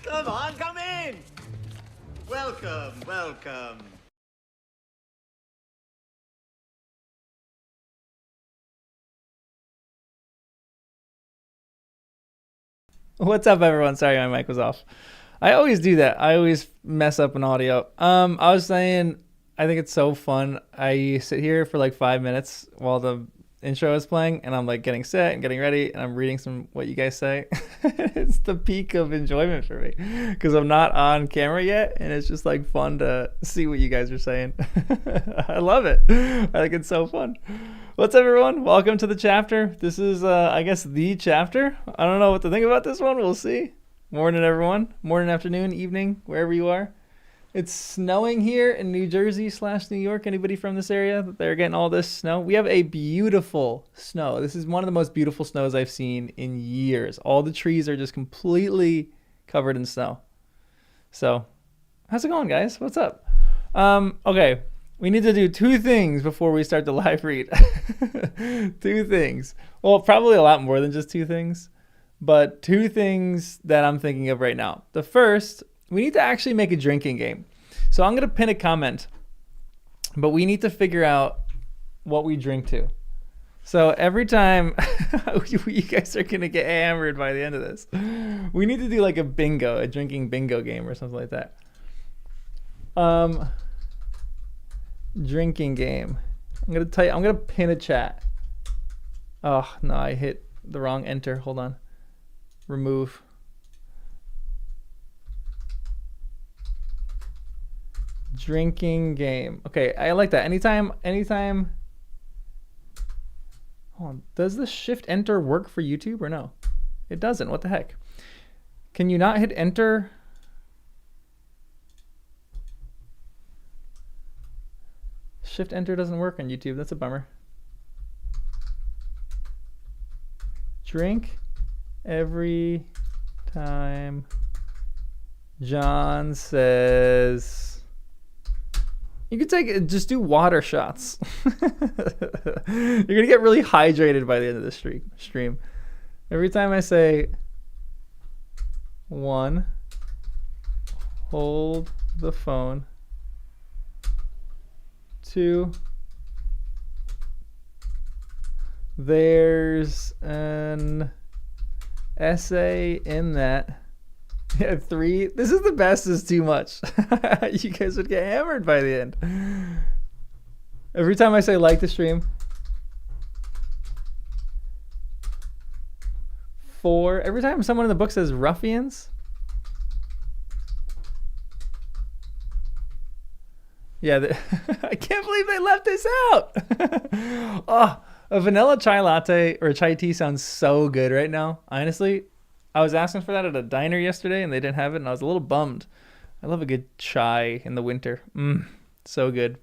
Come on, come in. Welcome, welcome. What's up, everyone? Sorry, my mic was off. I always do that. I always mess up an audio. I was saying, I think it's so fun. I sit here for like 5 minutes while the intro is playing, and I'm like getting set and getting ready, and I'm reading some what you guys say. It's the peak of enjoyment for me because I'm not on camera yet, and it's just like fun to see what you guys are saying. I love it. I think it's so fun. What's up, everyone? Welcome to the chapter. This is, I guess, the chapter. I don't know what to think about this one. We'll see. Morning, everyone. Morning, afternoon, evening, wherever you are. It's snowing here in New Jersey / New York. Anybody from this area? They're getting all this snow. We have a beautiful snow. This is one of the most beautiful snows I've seen in years. All the trees are just completely covered in snow. So, how's it going, guys? What's up? Okay. We need to do two things before we start the live read. Two things. Well, probably a lot more than just two things, but two things that I'm thinking of right now. The first, we need to actually make a drinking game. So I'm going to pin a comment, but we need to figure out what we drink to. So every time you guys are going to get hammered by the end of this, we need to do like a bingo, a drinking bingo game or something like that. Drinking game. I'm gonna pin a chat. Oh no, I hit the wrong enter. Hold on. Remove. Drinking game. Okay, I like that. Anytime. Hold on. Does the shift enter work for YouTube or no? It doesn't. What the heck? Can you not hit enter? Shift enter doesn't work on YouTube. That's a bummer. Drink every time John says. You could just do water shots. You're gonna get really hydrated by the end of the stream. Every time I say one, hold the phone. 2, there's an essay in that. Yeah, 3, this is the best is too much. You guys would get hammered by the end. Every time I say like the stream. 4, every time someone in the book says ruffians. Yeah, I can't believe they left this out. Oh, a vanilla chai latte or a chai tea sounds so good right now. Honestly, I was asking for that at a diner yesterday and they didn't have it and I was a little bummed. I love a good chai in the winter. So good.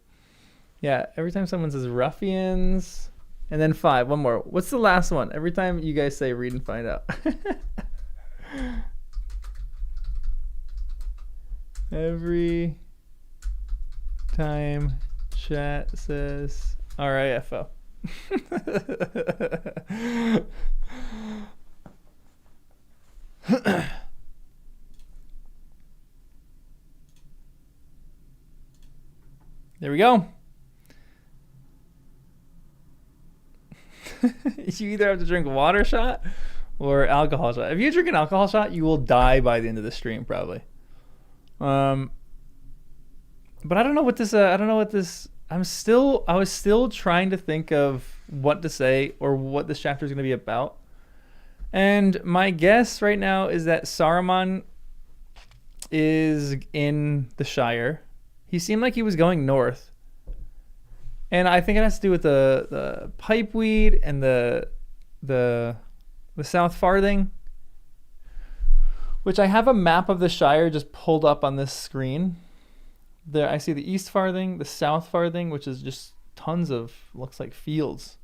Yeah, every time someone says ruffians. And then 5, one more. What's the last one? Every time you guys say read and find out. Every time chat says RIFO. There we go. You either have to drink water shot or alcohol shot. If you drink an alcohol shot, you will die by the end of the stream probably. But I don't know what this. I was still trying to think of what to say or what this chapter is going to be about. And my guess right now is that Saruman is in the Shire. He seemed like he was going north. And I think it has to do with the pipeweed and the South Farthing, which I have a map of the Shire just pulled up on this screen. There, I see the East Farthing, the South Farthing, which is just tons of, looks like fields.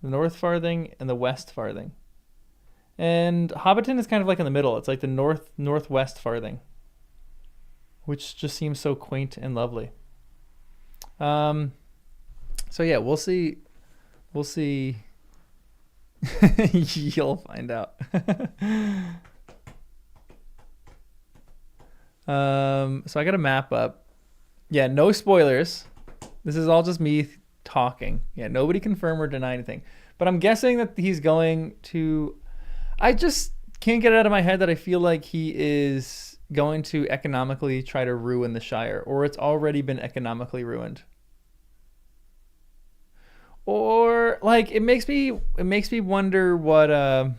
The North Farthing and the West Farthing. And Hobbiton is kind of like in the middle. It's like the northwest Farthing, which just seems so quaint and lovely. So yeah, we'll see. You'll find out. So I got a map up. Yeah, no spoilers. This is all just me talking. Yeah, nobody confirm or deny anything. But I'm guessing that he's going to... I just can't get it out of my head that I feel like he is going to economically try to ruin the Shire, or it's already been economically ruined. Or like it makes me wonder what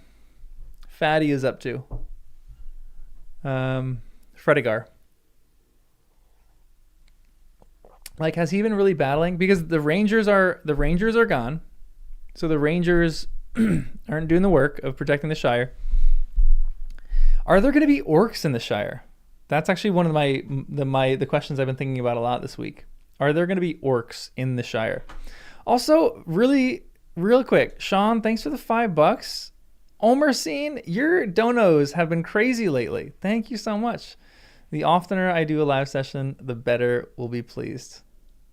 Fatty is up to. Fredigar. Like, has he been really battling? Because the Rangers are gone. So the Rangers aren't doing the work of protecting the Shire. Are there going to be orcs in the Shire? That's actually one of the questions I've been thinking about a lot this week. Are there going to be orcs in the Shire? Also, really, real quick, Sean, thanks for the $5. Omersine, your donos have been crazy lately. Thank you so much. The oftener I do a live session, the better we'll be pleased.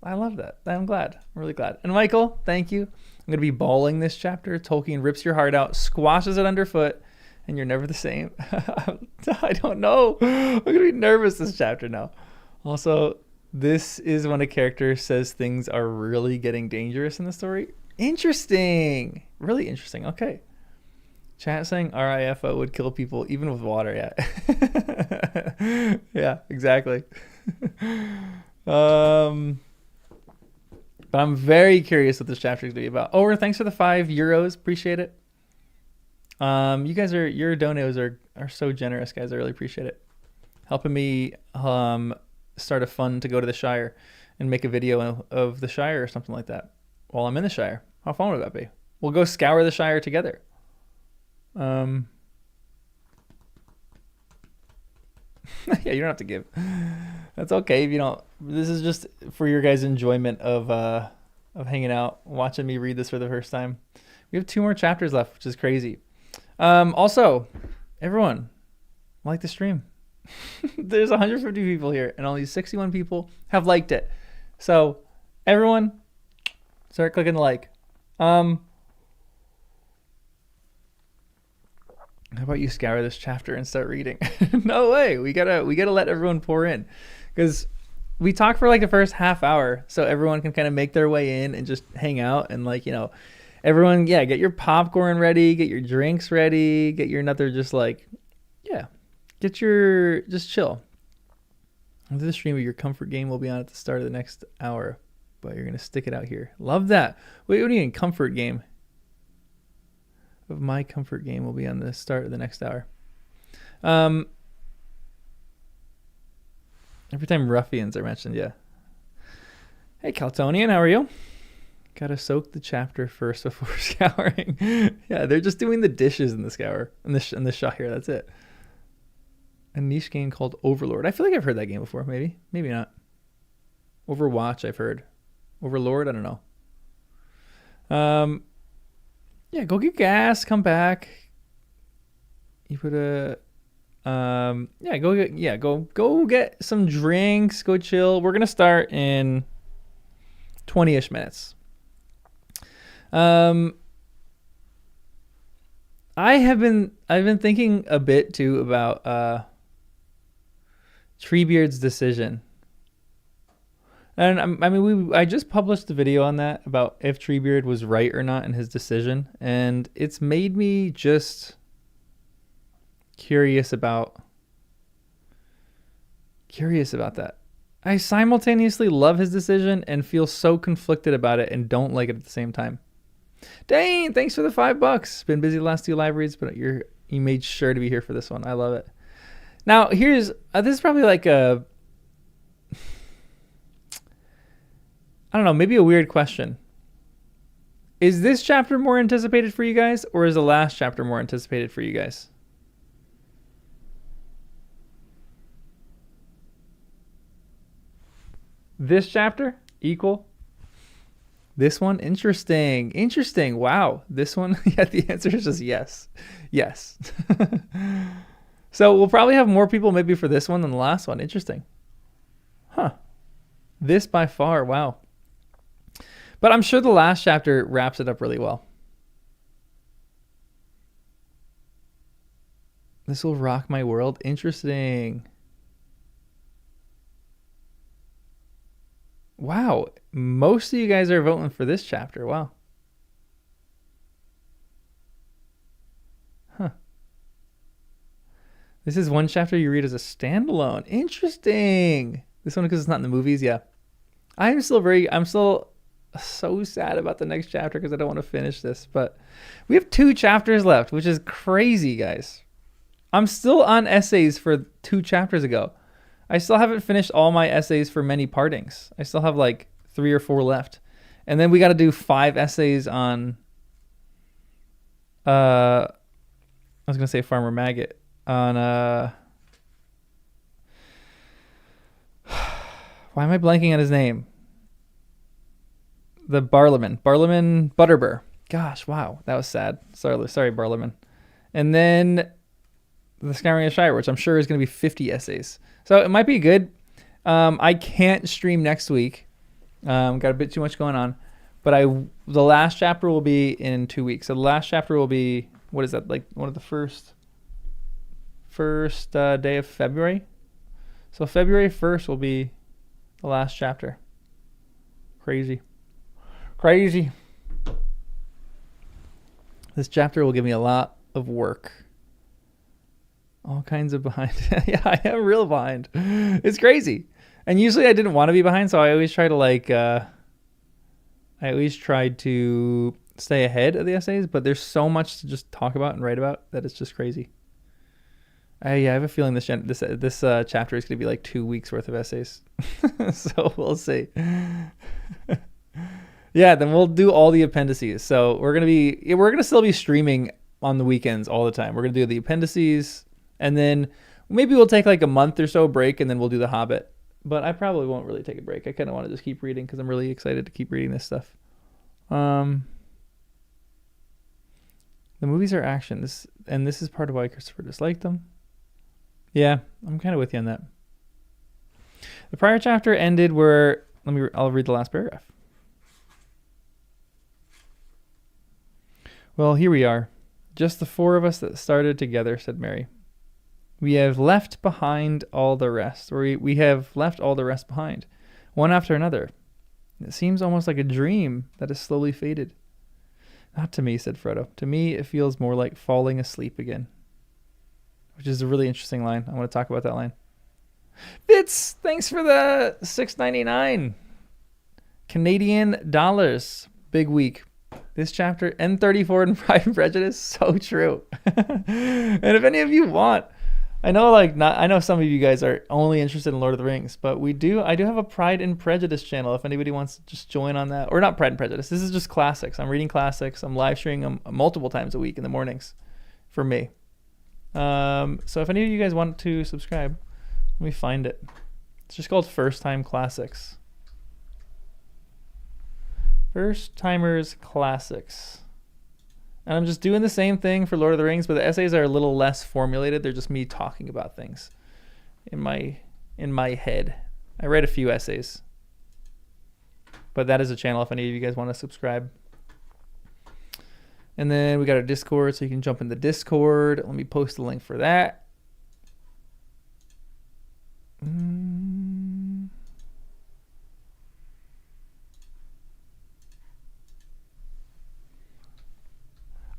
I love that. I'm glad. I'm really glad. And Michael, thank you. I'm going to be bawling this chapter. Tolkien rips your heart out, squashes it underfoot, and you're never the same. I don't know. I'm going to be nervous this chapter now. Also, this is when a character says things are really getting dangerous in the story. Interesting. Really interesting. Okay. Chat saying RIFO would kill people even with water. Yeah. Yeah, exactly. But I'm very curious what this chapter is going to be about. Oh, thanks for the €5. Appreciate it. You guys your donos are so generous, guys. I really appreciate it. Helping me start a fund to go to the Shire and make a video of the Shire or something like that while I'm in the Shire. How fun would that be? We'll go scour the Shire together. Yeah, you don't have to give. That's okay if you don't. This is just for your guys' enjoyment of hanging out, watching me read this for the first time. We have 2 more chapters left, which is crazy. Also, everyone, like the stream. There's 150 people here, and only 61 people have liked it. So, everyone, start clicking the like. How about you scour this chapter and start reading? No way. We gotta let everyone pour in, because we talk for like the first half hour, so everyone can kind of make their way in and just hang out and everyone, get your popcorn ready, get your drinks ready, get your another just chill. After the stream of your comfort game will be on at the start of the next hour, but you're gonna stick it out here. Love that. Wait, what do you mean comfort game? Of my comfort game will be on the start of the next hour. Every time ruffians are mentioned, yeah. Hey, Caltonian, how are you? Gotta soak the chapter first before scouring. Yeah, they're just doing the dishes in the scour, in the Shire. That's it. A niche game called Overlord. I feel like I've heard that game before. Maybe not. Overwatch, I've heard. Overlord, I don't know. Yeah, go get gas, come back. You put go get some drinks, go chill. We're gonna start in 20-ish minutes. I've been thinking a bit too about Treebeard's decision. And I just published a video on that about if Treebeard was right or not in his decision, and it's made me just curious about that. I simultaneously love his decision and feel so conflicted about it and don't like it at the same time. Dane, thanks for the $5. Been busy the last 2 live reads, but you made sure to be here for this one. I love it. Now here's this is probably like a, I don't know, maybe a weird question. Is this chapter more anticipated for you guys, or is the last chapter more anticipated for you guys? This chapter equal. This one, interesting. Wow, this one. Yeah, the answer is just yes. So we'll probably have more people maybe for this one than the last one. Interesting. Huh. This by far. Wow. But I'm sure the last chapter wraps it up really well. This will rock my world. Interesting. Wow. Most of you guys are voting for this chapter. Wow. Huh. This is one chapter you read as a standalone. Interesting. This one because it's not in the movies. Yeah. I'm still so sad about the next chapter because I don't want to finish this. But we have 2 chapters left, which is crazy, guys. I'm still on essays for 2 chapters ago. I still haven't finished all my essays for Many Partings. I still have like 3 or 4 left. And then we got to do 5 essays on, I was going to say Farmer Maggot. On, why am I blanking on his name? The Barliman Butterbur. Gosh, wow. That was sad. Sorry, Barliman. And then the Scouring of Shire, which I'm sure is going to be 50 essays. So it might be good. I can't stream next week. Got a bit too much going on. But the last chapter will be in 2 weeks. So the last chapter will be, what is that, like one of the first day of February? So February 1st will be the last chapter. Crazy. This chapter will give me a lot of work. All kinds of behind. Yeah, I am real behind. It's crazy. And usually I didn't want to be behind, so I always try to stay ahead of the essays, but there's so much to just talk about and write about that it's just crazy. I have a feeling this chapter is going to be like 2 weeks worth of essays. So we'll see. Yeah, then we'll do all the appendices. So we're gonna still be streaming on the weekends all the time. We're gonna do the appendices, and then maybe we'll take like a month or so break, and then we'll do The Hobbit. But I probably won't really take a break. I kind of want to just keep reading because I'm really excited to keep reading this stuff. The movies are action. This is part of why Christopher disliked them. Yeah, I'm kind of with you on that. The prior chapter ended where I'll read the last paragraph. Well, here we are, just the 4 of us that started together, said Mary. We have left behind all the rest, or we have left all the rest behind, one after another. It seems almost like a dream that has slowly faded. Not to me, said Frodo. To me, it feels more like falling asleep again. Which is a really interesting line. I want to talk about that line. Fitz, thanks for the $6.99 Canadian dollars. Big week. This chapter, N34 and Pride and Prejudice, so true. And if any of you want, I know some of you guys are only interested in Lord of the Rings, but I do have a Pride and Prejudice channel if anybody wants to just join on that. Or not Pride and Prejudice. This is just classics. I'm reading classics. I'm live streaming them multiple times a week in the mornings for me. So if any of you guys want to subscribe, let me find it. It's just called First Time Classics. First Timers Classics. And I'm just doing the same thing for Lord of the Rings, but the essays are a little less formulated. They're just me talking about things in my head. I read a few essays. But that is a channel if any of you guys want to subscribe. And then we got our Discord, so you can jump in the Discord. Let me post the link for that.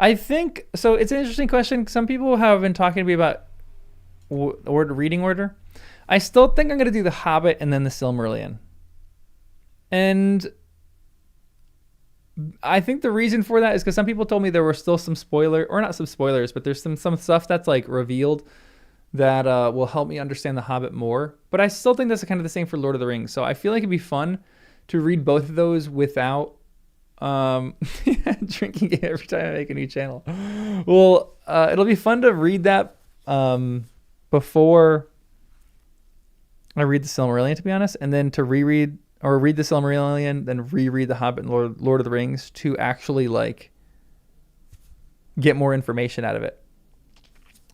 I think so. It's an interesting question. Some people have been talking to me about reading order. I still think I'm going to do The Hobbit and then the Silmarillion. And I think the reason for that is because some people told me there were still some not some spoilers, but there's some stuff that's like revealed that will help me understand The Hobbit more. But I still think that's kind of the same for Lord of the Rings. So I feel like it'd be fun to read both of those without drinking it every time I make a new channel. Well, it'll be fun to read that before I read the Silmarillion, to be honest, and then to read the Silmarillion, then reread The Hobbit and Lord of the Rings to actually like get more information out of it.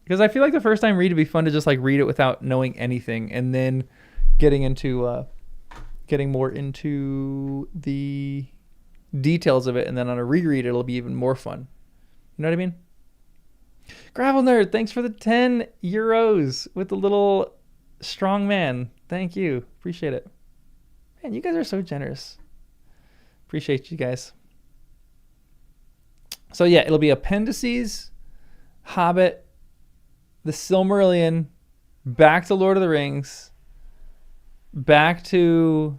Because I feel like the first time read would be fun to just like read it without knowing anything, and then getting more into the details of it, and then on a reread it'll be even more fun. You know what I mean? Gravel Nerd, thanks for the 10 euros with the little strong man. Thank you. Appreciate it. Man, you guys are so generous. Appreciate you guys. So yeah, it'll be Appendices, Hobbit, the Silmarillion, back to Lord of the Rings, back to,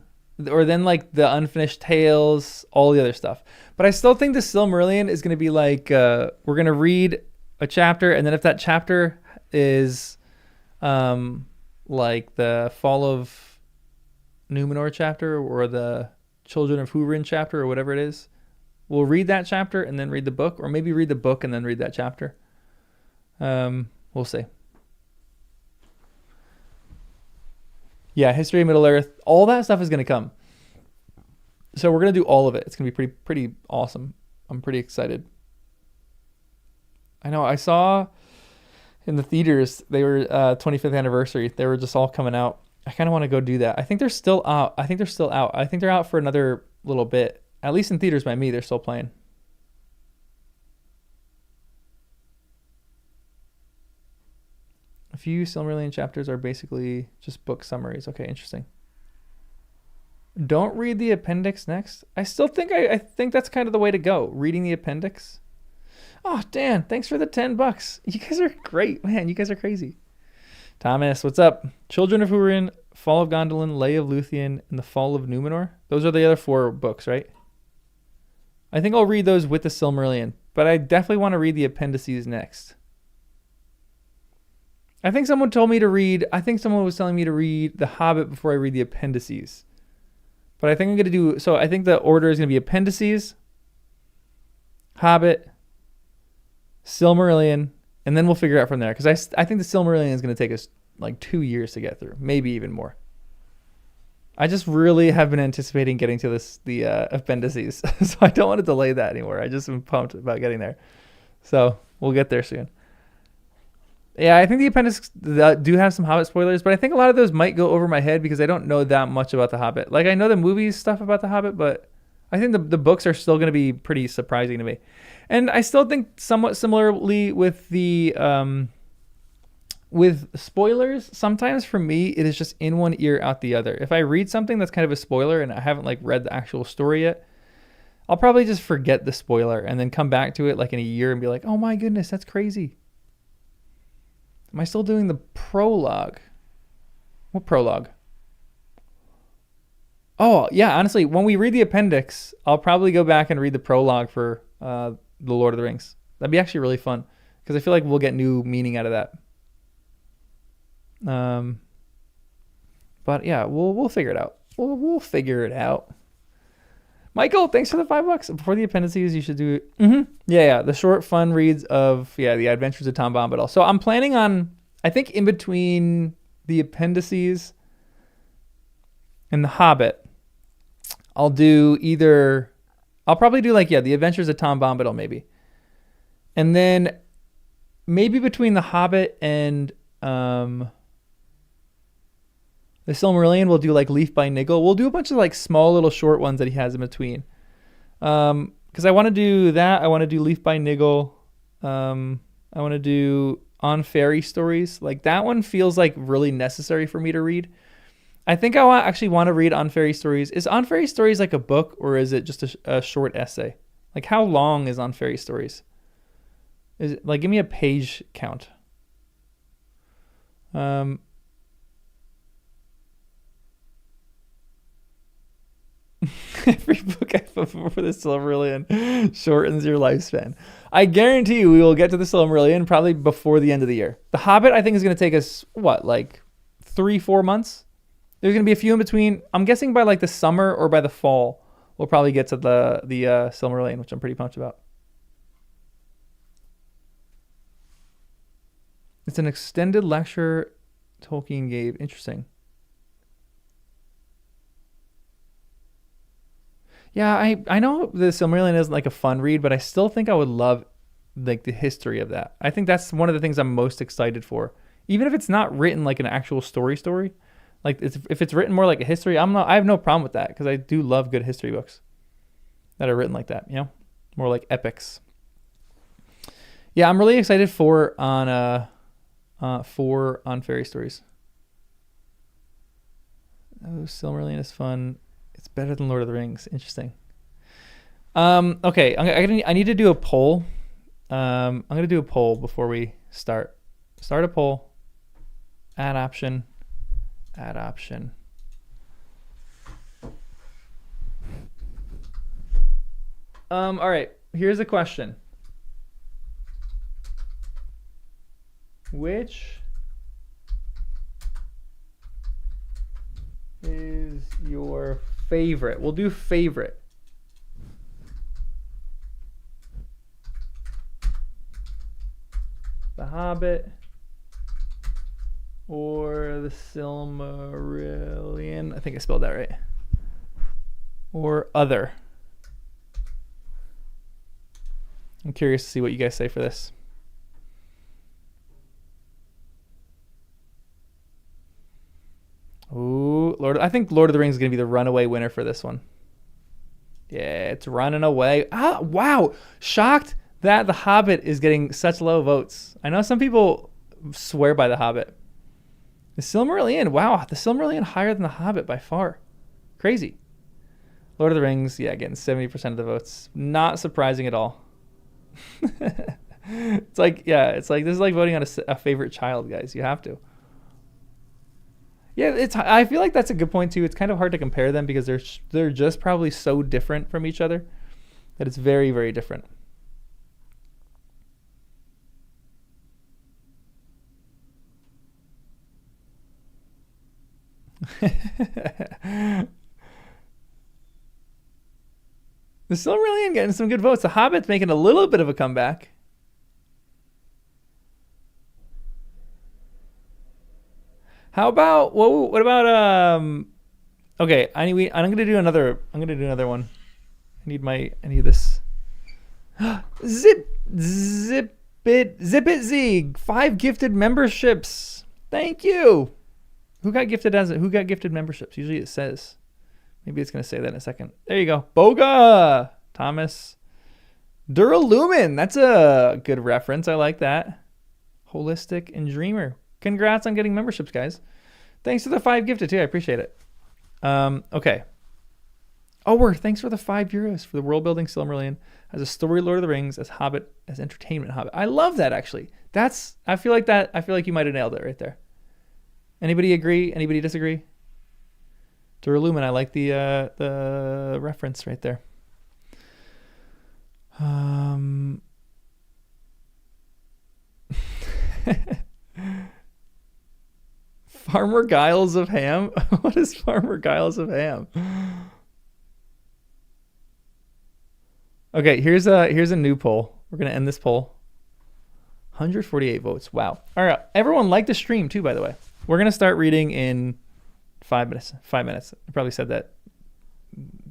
or then like the Unfinished Tales, all the other stuff. But I still think the Silmarillion is going to be like, we're going to read a chapter, and then if that chapter is like the Fall of Numenor chapter or the Children of Húrin chapter or whatever it is, we'll read that chapter and then read the book, or maybe read the book and then read that chapter. We'll see. Yeah, History of Middle-earth, all that stuff is going to come. So we're going to do all of it. It's going to be pretty awesome. I'm pretty excited. I know, I saw in the theaters, they were 25th anniversary. They were just all coming out. I kind of want to go do that. I think they're still out. I think they're out for another little bit. At least in theaters by me, they're still playing. A few Silmarillion chapters are basically just book summaries. Okay, interesting. Don't read the appendix next. I still think I think that's kind of the way to go. Reading the appendix. Oh, Dan, thanks for the $10. You guys are great, man. You guys are crazy. Thomas, what's up? Children of Húrin, Fall of Gondolin, Lay of Luthien, and the Fall of Numenor. Those are the other 4 books, right? I think I'll read those with the Silmarillion, but I definitely want to read the appendices next. I think someone was telling me to read The Hobbit before I read the appendices. But I think I'm going to do, so I think the order is going to be appendices, Hobbit, Silmarillion, and then we'll figure out from there. Because I think the Silmarillion is going to take us like 2 years to get through, maybe even more. I just really have been anticipating getting to the appendices, so I don't want to delay that anymore. I just am pumped about getting there. So we'll get there soon. Yeah, I think the appendices do have some Hobbit spoilers, but I think a lot of those might go over my head because I don't know that much about the Hobbit. Like, I know the movies stuff about the Hobbit, but I think the books are still going to be pretty surprising to me. And I still think somewhat similarly with the with spoilers, sometimes for me it is just in one ear out the other. If I read something that's kind of a spoiler and I haven't like read the actual story yet, I'll probably just forget the spoiler and then come back to it like in a year and be like, oh my goodness, that's crazy. Am I still doing the prologue? What prologue? Oh, yeah, honestly, when we read the appendix, I'll probably go back and read the prologue for The Lord of the Rings. That'd be actually really fun because I feel like we'll get new meaning out of that. But yeah, we'll figure it out. We'll figure it out. Michael, thanks for the $5. Before the appendices, you should do Yeah, the short fun reads of the Adventures of Tom Bombadil. So I'm planning on, I think in between the appendices and the Hobbit, I'll probably do the Adventures of Tom Bombadil maybe. And then maybe between the Hobbit and the Silmarillion, we'll do like Leaf by Niggle. We'll do a bunch of like small little short ones that he has in between. Because I want to do that. I want to do Leaf by Niggle. I want to do On Fairy Stories. Like that one feels like really necessary for me to read. I think I actually want to read On Fairy Stories. Is On Fairy Stories like a book or is it just a short essay? Like how long is On Fairy Stories? Is it like, give me a page count. Every book I put for the Silmarillion shortens your lifespan. I guarantee you we will get to the Silmarillion probably before the end of the year. The Hobbit, I think, is going to take us, like 3-4 months? There's going to be a few in between. I'm guessing by like the summer or by the fall, we'll probably get to the Silmarillion, which I'm pretty pumped about. It's an extended lecture Tolkien gave. Interesting. Yeah, I know the Silmarillion isn't like a fun read, but I still think I would love like the history of that. I think that's one of the things I'm most excited for. Even if it's not written like an actual story, like if it's written more like a history, I have no problem with that because I do love good history books that are written like that, more like epics. Yeah, I'm really excited for On Fairy Stories. Oh, Silmarillion is fun. It's better than Lord of the Rings. Interesting. Okay, I need to do a poll. I'm gonna do a poll before we start. Start a poll. Add option. Add option. All right. Here's a question. Which is your favorite? We'll do favorite. The Hobbit or the Silmarillion? I think I spelled that right. Or other. I'm curious to see what you guys say for this. Ooh, I think Lord of the Rings is going to be the runaway winner for this one. Yeah, it's running away. Ah, wow. Shocked that The Hobbit is getting such low votes. I know some people swear by The Hobbit. The Silmarillion, wow. The Silmarillion higher than The Hobbit by far. Crazy. Lord of the Rings, yeah, getting 70% of the votes. Not surprising at all. It's like, yeah, it's like, this is like voting on a favorite child, guys. You have to. Yeah, I feel like that's a good point too. It's kind of hard to compare them because they're just probably so different from each other that it's very, very different. The Silmarillion getting some good votes. The Hobbit's making a little bit of a comeback. How about what about okay, I'm gonna do another one. I need this. Zip it Zig. 5 gifted memberships. Thank you. Who got gifted memberships? Usually it says. Maybe it's gonna say that in a second. There you go. Boga Thomas. Duralumin. That's a good reference. I like that. Holistic and Dreamer. Congrats on getting memberships, guys. Thanks for the 5 gifted too. I appreciate it. Okay. Thanks for the €5 for the world building Silmarillion as a story Lord of the Rings, as Hobbit, as entertainment Hobbit. I love that actually. I feel like you might have nailed it right there. Anybody agree? Anybody disagree? Duralumin, I like the reference right there. Farmer Giles of Ham? What is Farmer Giles of Ham? Okay, here's a new poll. We're gonna end this poll. 148 votes. Wow. All right, everyone like the stream too, by the way. We're gonna start reading in 5 minutes. 5 minutes. I probably said that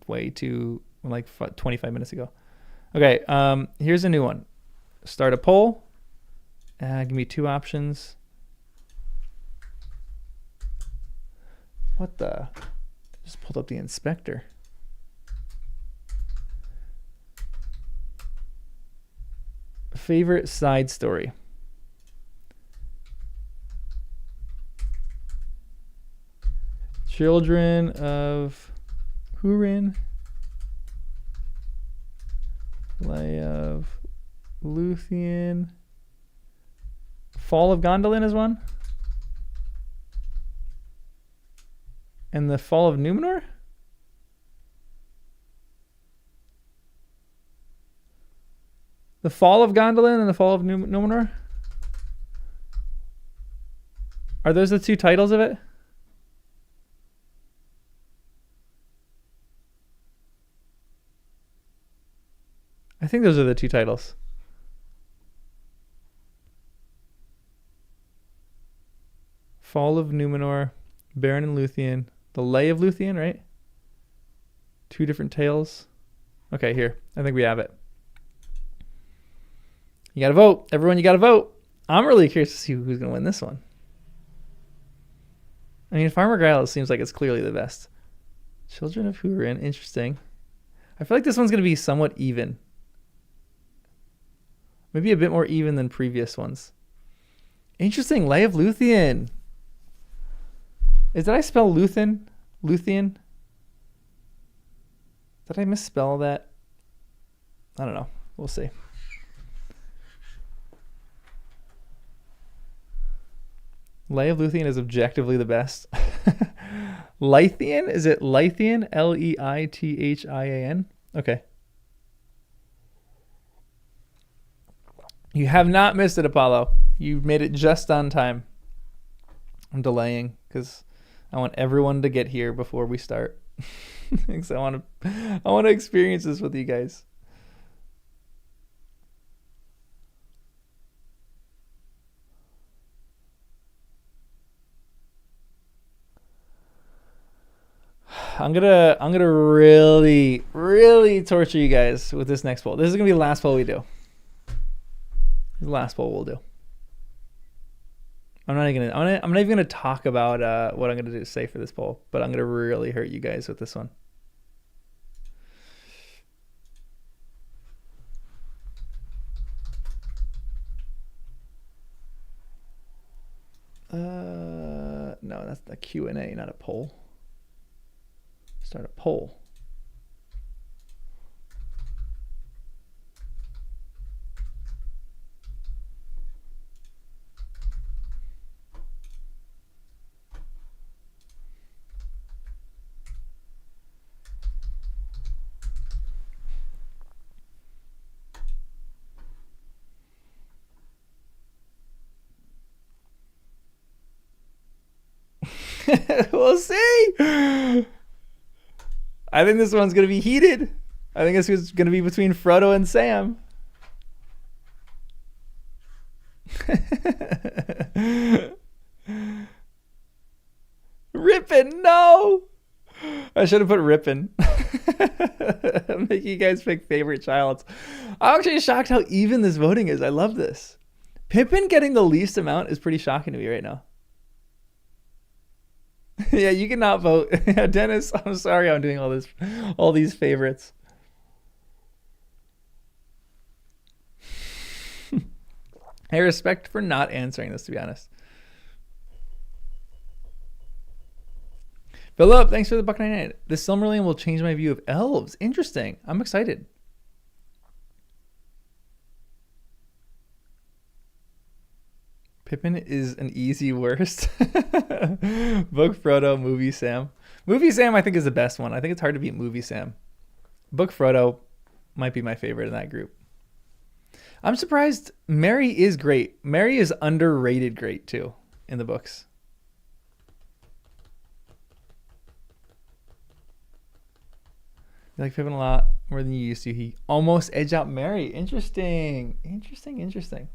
way too, like 25 minutes ago. Okay, here's a new one. Start a poll. Give me 2 options. What the? Just pulled up the inspector. Favorite side story. Children of Hurin. Lay of Luthien. Fall of Gondolin is one. And the Fall of Numenor? The Fall of Gondolin and the Fall of Numenor? Are those the 2 titles of it? I think those are the 2 titles. Fall of Numenor, Baron and Luthien, the Lay of Luthien, right? 2 different tales. Okay, here. I think we have it. You got to vote. Everyone, you got to vote. I'm really curious to see who's going to win this one. I mean, Farmer Giles seems like it's clearly the best. Children of Hurin, interesting. I feel like this one's going to be somewhat even. Maybe a bit more even than previous ones. Interesting. Lay of Luthien. Did I spell Luthien? Luthien? Did I misspell that? I don't know. We'll see. Lay of Luthien is objectively the best. Leithian? Is it Leithian? Leithian? Okay. You have not missed it, Apollo. You made it just on time. I'm delaying because I want everyone to get here before we start. Because I want to experience this with you guys. I'm gonna really, really torture you guys with this next poll. This is gonna be the last poll we do. The last poll we'll do. I'm not even gonna talk about what I'm gonna say for this poll, but I'm gonna really hurt you guys with this one. No, that's the Q&A, not a poll. Start a poll. We'll see. I think this one's going to be heated. I think this is going to be between Frodo and Sam. Rippin', no. I should have put Rippin'. Making you guys pick favorite childs. I'm actually shocked how even this voting is. I love this. Pippin getting the least amount is pretty shocking to me right now. Yeah, you cannot vote. Yeah, Dennis, I'm sorry I'm doing all these favorites. I respect for not answering this, to be honest. Philip, thanks for the $1.99. The Silmarillion will change my view of elves. Interesting. I'm excited. Pippin is an easy worst. Book Frodo, Movie Sam. Movie Sam I think is the best one. I think it's hard to beat Movie Sam. Book Frodo might be my favorite in that group. I'm surprised Merry is great. Merry is underrated great too in the books. You like Pippin a lot more than you used to. He almost edged out Merry. Interesting. Interesting.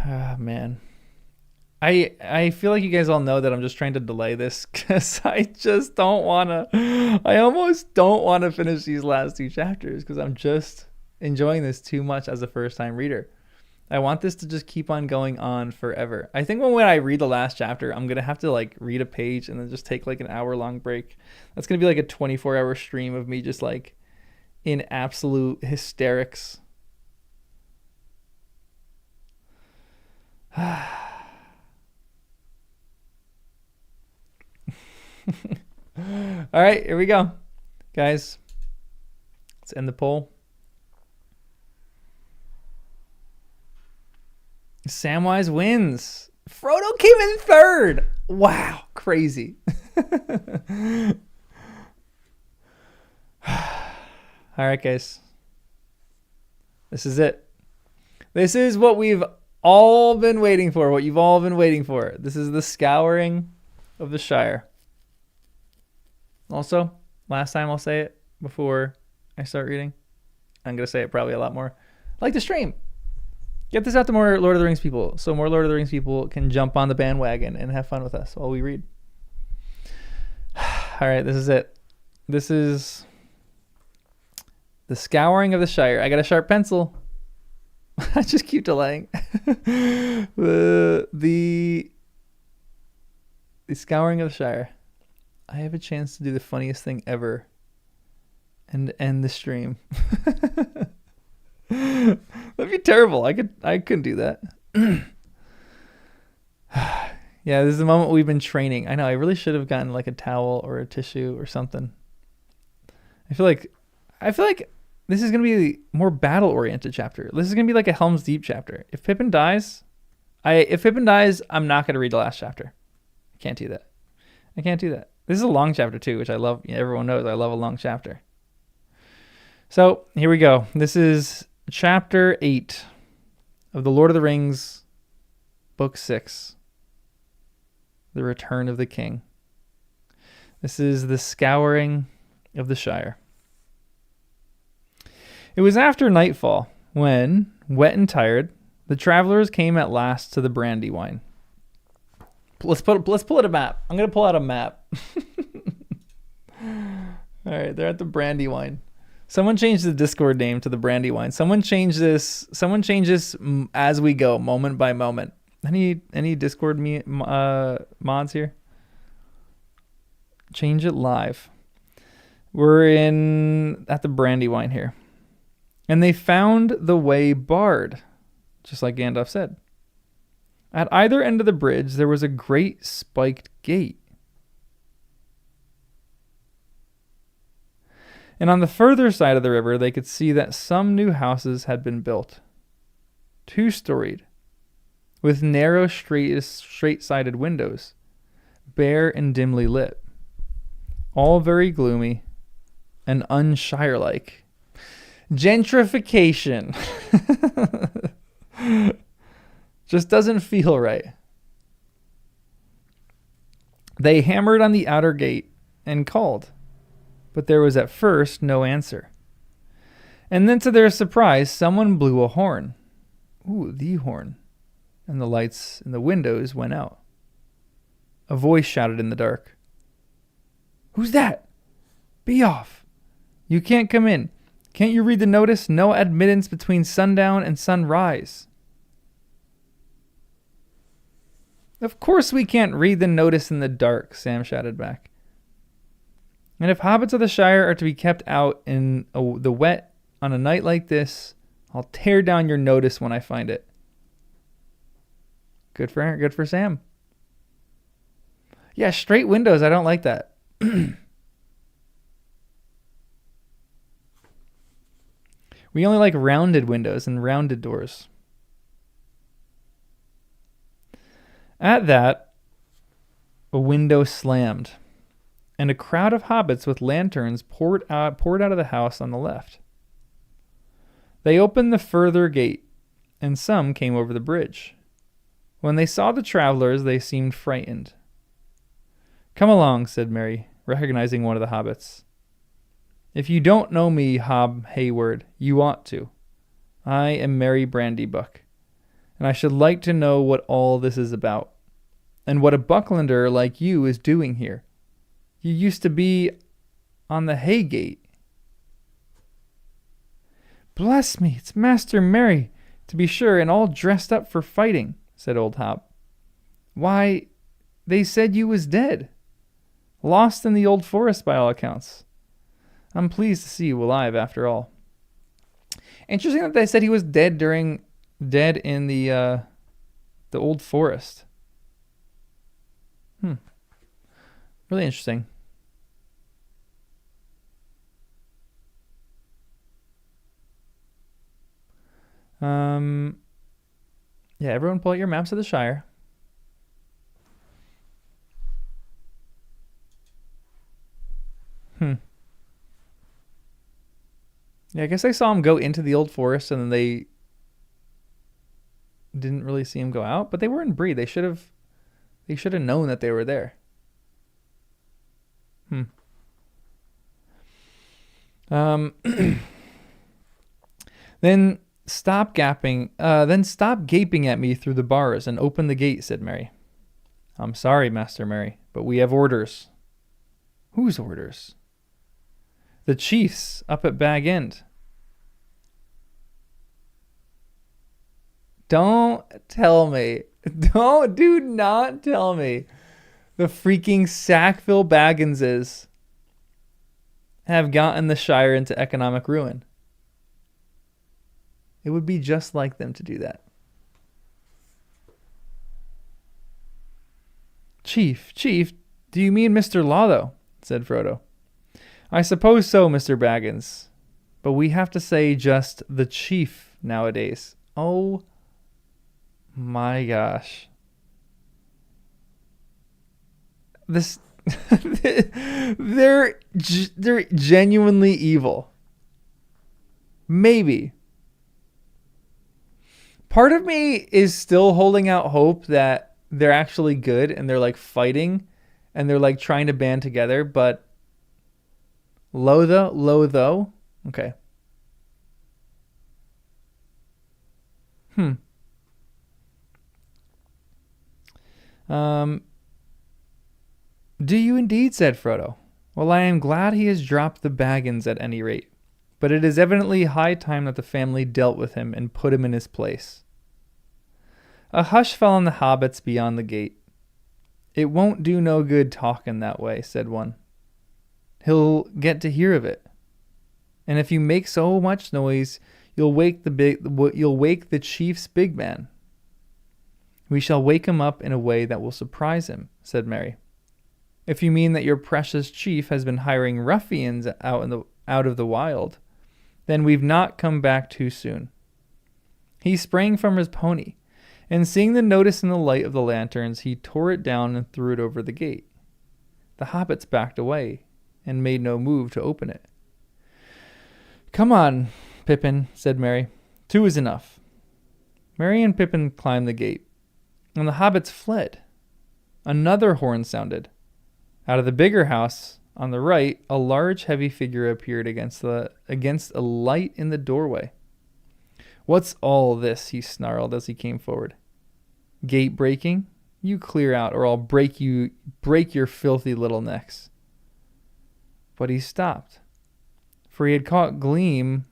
Oh, man, I feel like you guys all know that I'm just trying to delay this because I just don't want to. I almost don't want to finish these last two chapters because I'm just enjoying this too much as a first-time reader. I want this to just keep on going on forever. I think when I read the last chapter, I'm gonna have to like read a page and then just take like an hour-long break. That's gonna be like a 24-hour stream of me just like in absolute hysterics. All right, here we go, guys. Let's end the poll. Samwise wins. Frodo came in third. Wow, crazy. All right, guys. This is it. This is what we've all been waiting for, what you've all been waiting for. This is the Scouring of the Shire. Also, last time I'll say it before I start reading. I'm going to say it probably a lot more. Like the stream. Get this out to more Lord of the Rings people so more Lord of the Rings people can jump on the bandwagon and have fun with us while we read. All right, this is it. This is the Scouring of the Shire. I got a sharp pencil. I just keep delaying. the Scouring of the Shire. I have a chance to do the funniest thing ever and end the stream. That'd be terrible. I couldn't do that. Yeah, this is the moment we've been training. I know, I really should have gotten like a towel or a tissue or something. I feel like this is gonna be a more battle oriented chapter. This is gonna be like a Helm's Deep chapter. If Pippin dies, I'm not gonna read the last chapter. I can't do that. I can't do that. This is a long chapter too, which I love. Everyone knows I love a long chapter. So here we go. This is chapter 8 of the Lord of the Rings, book 6, The Return of the King. This is the Scouring of the Shire. It was after nightfall when, wet and tired, the travelers came at last to the Brandywine. Let's pull out a map. I'm gonna pull out a map. All right, they're at the Brandywine. Someone changed the Discord name to the Brandywine. Someone change this as we go, moment by moment. Any Discord mods here? Change it live. We're at the Brandywine here. And they found the way barred, just like Gandalf said. At either end of the bridge, there was a great spiked gate. And on the further side of the river, they could see that some new houses had been built. 2-storied, with narrow, straight-sided windows, bare and dimly lit. All very gloomy and un-Shire-like. Gentrification. Just doesn't feel right. They hammered on the outer gate and called, but there was at first no answer. And then to their surprise, someone blew a horn. Ooh, the horn. And the lights in the windows went out. A voice shouted in the dark. "Who's that? Be off. You can't come in. Can't you read the notice? No admittance between sundown and sunrise." "Of course we can't read the notice in the dark," Sam shouted back. "And if hobbits of the Shire are to be kept out in the wet on a night like this, I'll tear down your notice when I find it." Good for Sam. Yeah, straight windows. I don't like that. We only like rounded windows and rounded doors. At that, a window slammed, and a crowd of hobbits with lanterns poured out of the house on the left. They opened the further gate, and some came over the bridge. When they saw the travelers, they seemed frightened. "Come along," said Merry, recognizing one of the hobbits. "If you don't know me, Hob Hayward, you ought to. I am Merry Brandybuck, and I should like to know what all this is about, and what a Bucklander like you is doing here. You used to be on the Haygate." "Bless me, it's Master Merry, to be sure, and all dressed up for fighting," said old Hob. "Why, they said you was dead. Lost in the old forest by all accounts. I'm pleased to see you alive after all." Interesting that they said he was dead in the old forest. Really interesting. Yeah, everyone pull out your maps of the Shire. Yeah, I guess I saw him go into the old forest and then they didn't really see him go out, but they were in Bree. They should have known that they were there. Then stop gaping at me through the bars and open the gate," said Merry. "I'm sorry, Master Merry, but we have orders." "Whose orders?" "The chief's up at Bag End." Don't tell me. Do not tell me the freaking Sackville Bagginses have gotten the Shire into economic ruin. It would be just like them to do that. Chief, do you mean Mr. Lotho? Said Frodo. I suppose so, Mr. Baggins. But we have to say just the chief nowadays. Oh my gosh. This they're genuinely evil. Maybe. Part of me is still holding out hope that they're actually good and they're like fighting and they're like trying to band together, but Lotho. Okay. Do you indeed, said Frodo. Well, I am glad he has dropped the Baggins at any rate, but it is evidently high time that the family dealt with him and put him in his place. A hush fell on the hobbits beyond the gate. It won't do no good talking that way, said one. He'll get to hear of it. And if you make so much noise, you'll wake the chief's big man. We shall wake him up in a way that will surprise him, said Merry. If you mean that your precious chief has been hiring ruffians out of the wild, then we've not come back too soon. He sprang from his pony, and seeing the notice in the light of the lanterns, he tore it down and threw it over the gate. The hobbits backed away and made no move to open it. Come on, Pippin, said Merry. 2 is enough. Merry and Pippin climbed the gate, and the hobbits fled. Another horn sounded. Out of the bigger house, on the right, a large heavy figure appeared against a light in the doorway. What's all this? He snarled as he came forward. Gate breaking? You clear out, or I'll break your filthy little necks. But he stopped, for he had caught the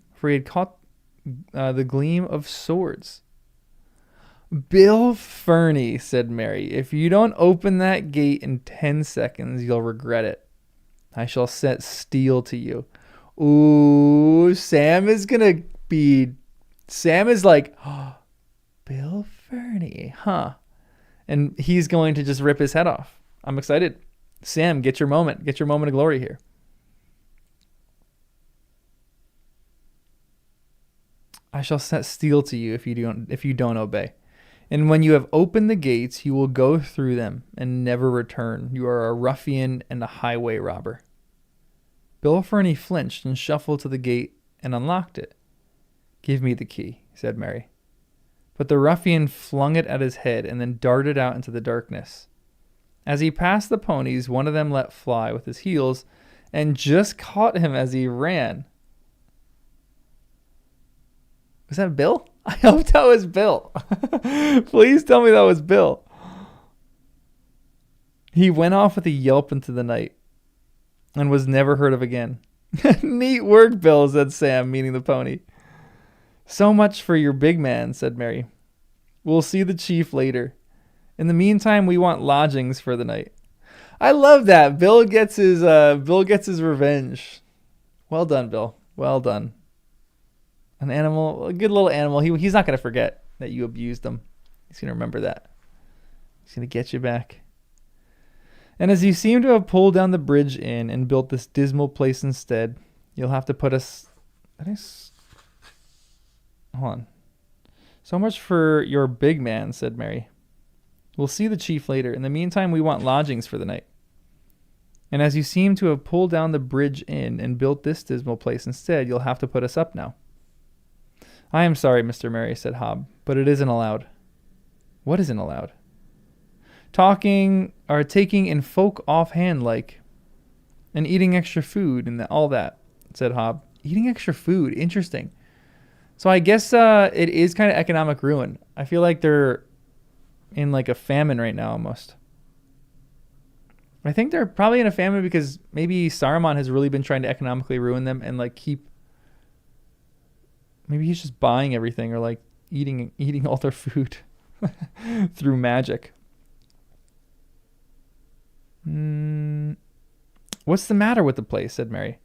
gleam of swords. Bill Ferny, said Merry, if you don't open that gate in 10 seconds, you'll regret it. I shall set steel to you. Ooh, Sam is like, oh, Bill Ferny, huh? And he's going to just rip his head off. I'm excited. Sam, get your moment. Get your moment of glory here. I shall set steel to you if you don't obey. And when you have opened the gates, you will go through them and never return. You are a ruffian and a highway robber. Bill Ferny flinched and shuffled to the gate and unlocked it. Give me the key, said Merry. But the ruffian flung it at his head and then darted out into the darkness. As he passed the ponies, one of them let fly with his heels and just caught him as he ran. Was that Bill? I hope that was Bill. Please tell me that was Bill. He went off with a yelp into the night and was never heard of again. Neat work, Bill, said Sam, meaning the pony. So much for your big man, said Merry. We'll see the chief later. In the meantime, we want lodgings for the night. I love that. Bill gets his revenge. Well done, Bill. Well done. An animal, a good little animal. He's not going to forget that you abused him. He's going to remember that. He's going to get you back. And as you seem to have pulled down the bridge in and built this dismal place instead, you'll have to put us... Hold on. So much for your big man, said Merry. We'll see the chief later. In the meantime, we want lodgings for the night. And as you seem to have pulled down the bridge in and built this dismal place instead, you'll have to put us up now. I am sorry, Mr. Merry, said Hob, but it isn't allowed. What isn't allowed? Talking or taking in folk offhand like, and eating extra food and all that, said Hob. Eating extra food, interesting. So I guess it is kind of economic ruin. I feel like they're in like a famine right now almost. I think they're probably in a famine because maybe Saruman has really been trying to economically ruin them and like keep... Maybe he's just buying everything or like eating all their food through magic. What's the matter with the place, said Merry.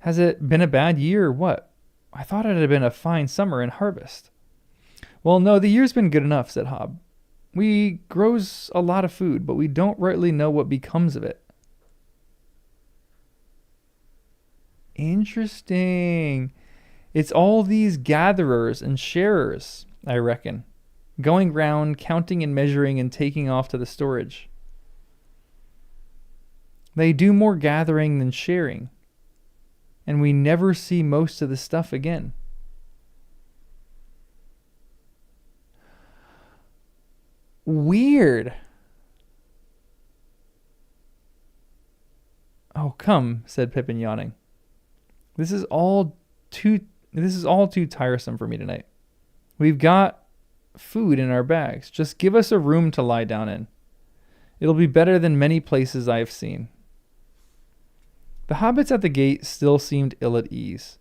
Has it been a bad year or what? I thought it had been a fine summer and harvest. Well, no, the year's been good enough, said Hob. We grows a lot of food, but we don't rightly know what becomes of it. Interesting. It's all these gatherers and sharers, I reckon, going round, counting and measuring and taking off to the storage. They do more gathering than sharing, and we never see most of the stuff again. Weird. Oh, come, said Pippin, yawning. This is all too tiresome for me tonight. We've got food in our bags. Just give us a room to lie down in. It'll be better than many places I have seen. The hobbits at the gate still seemed ill at ease.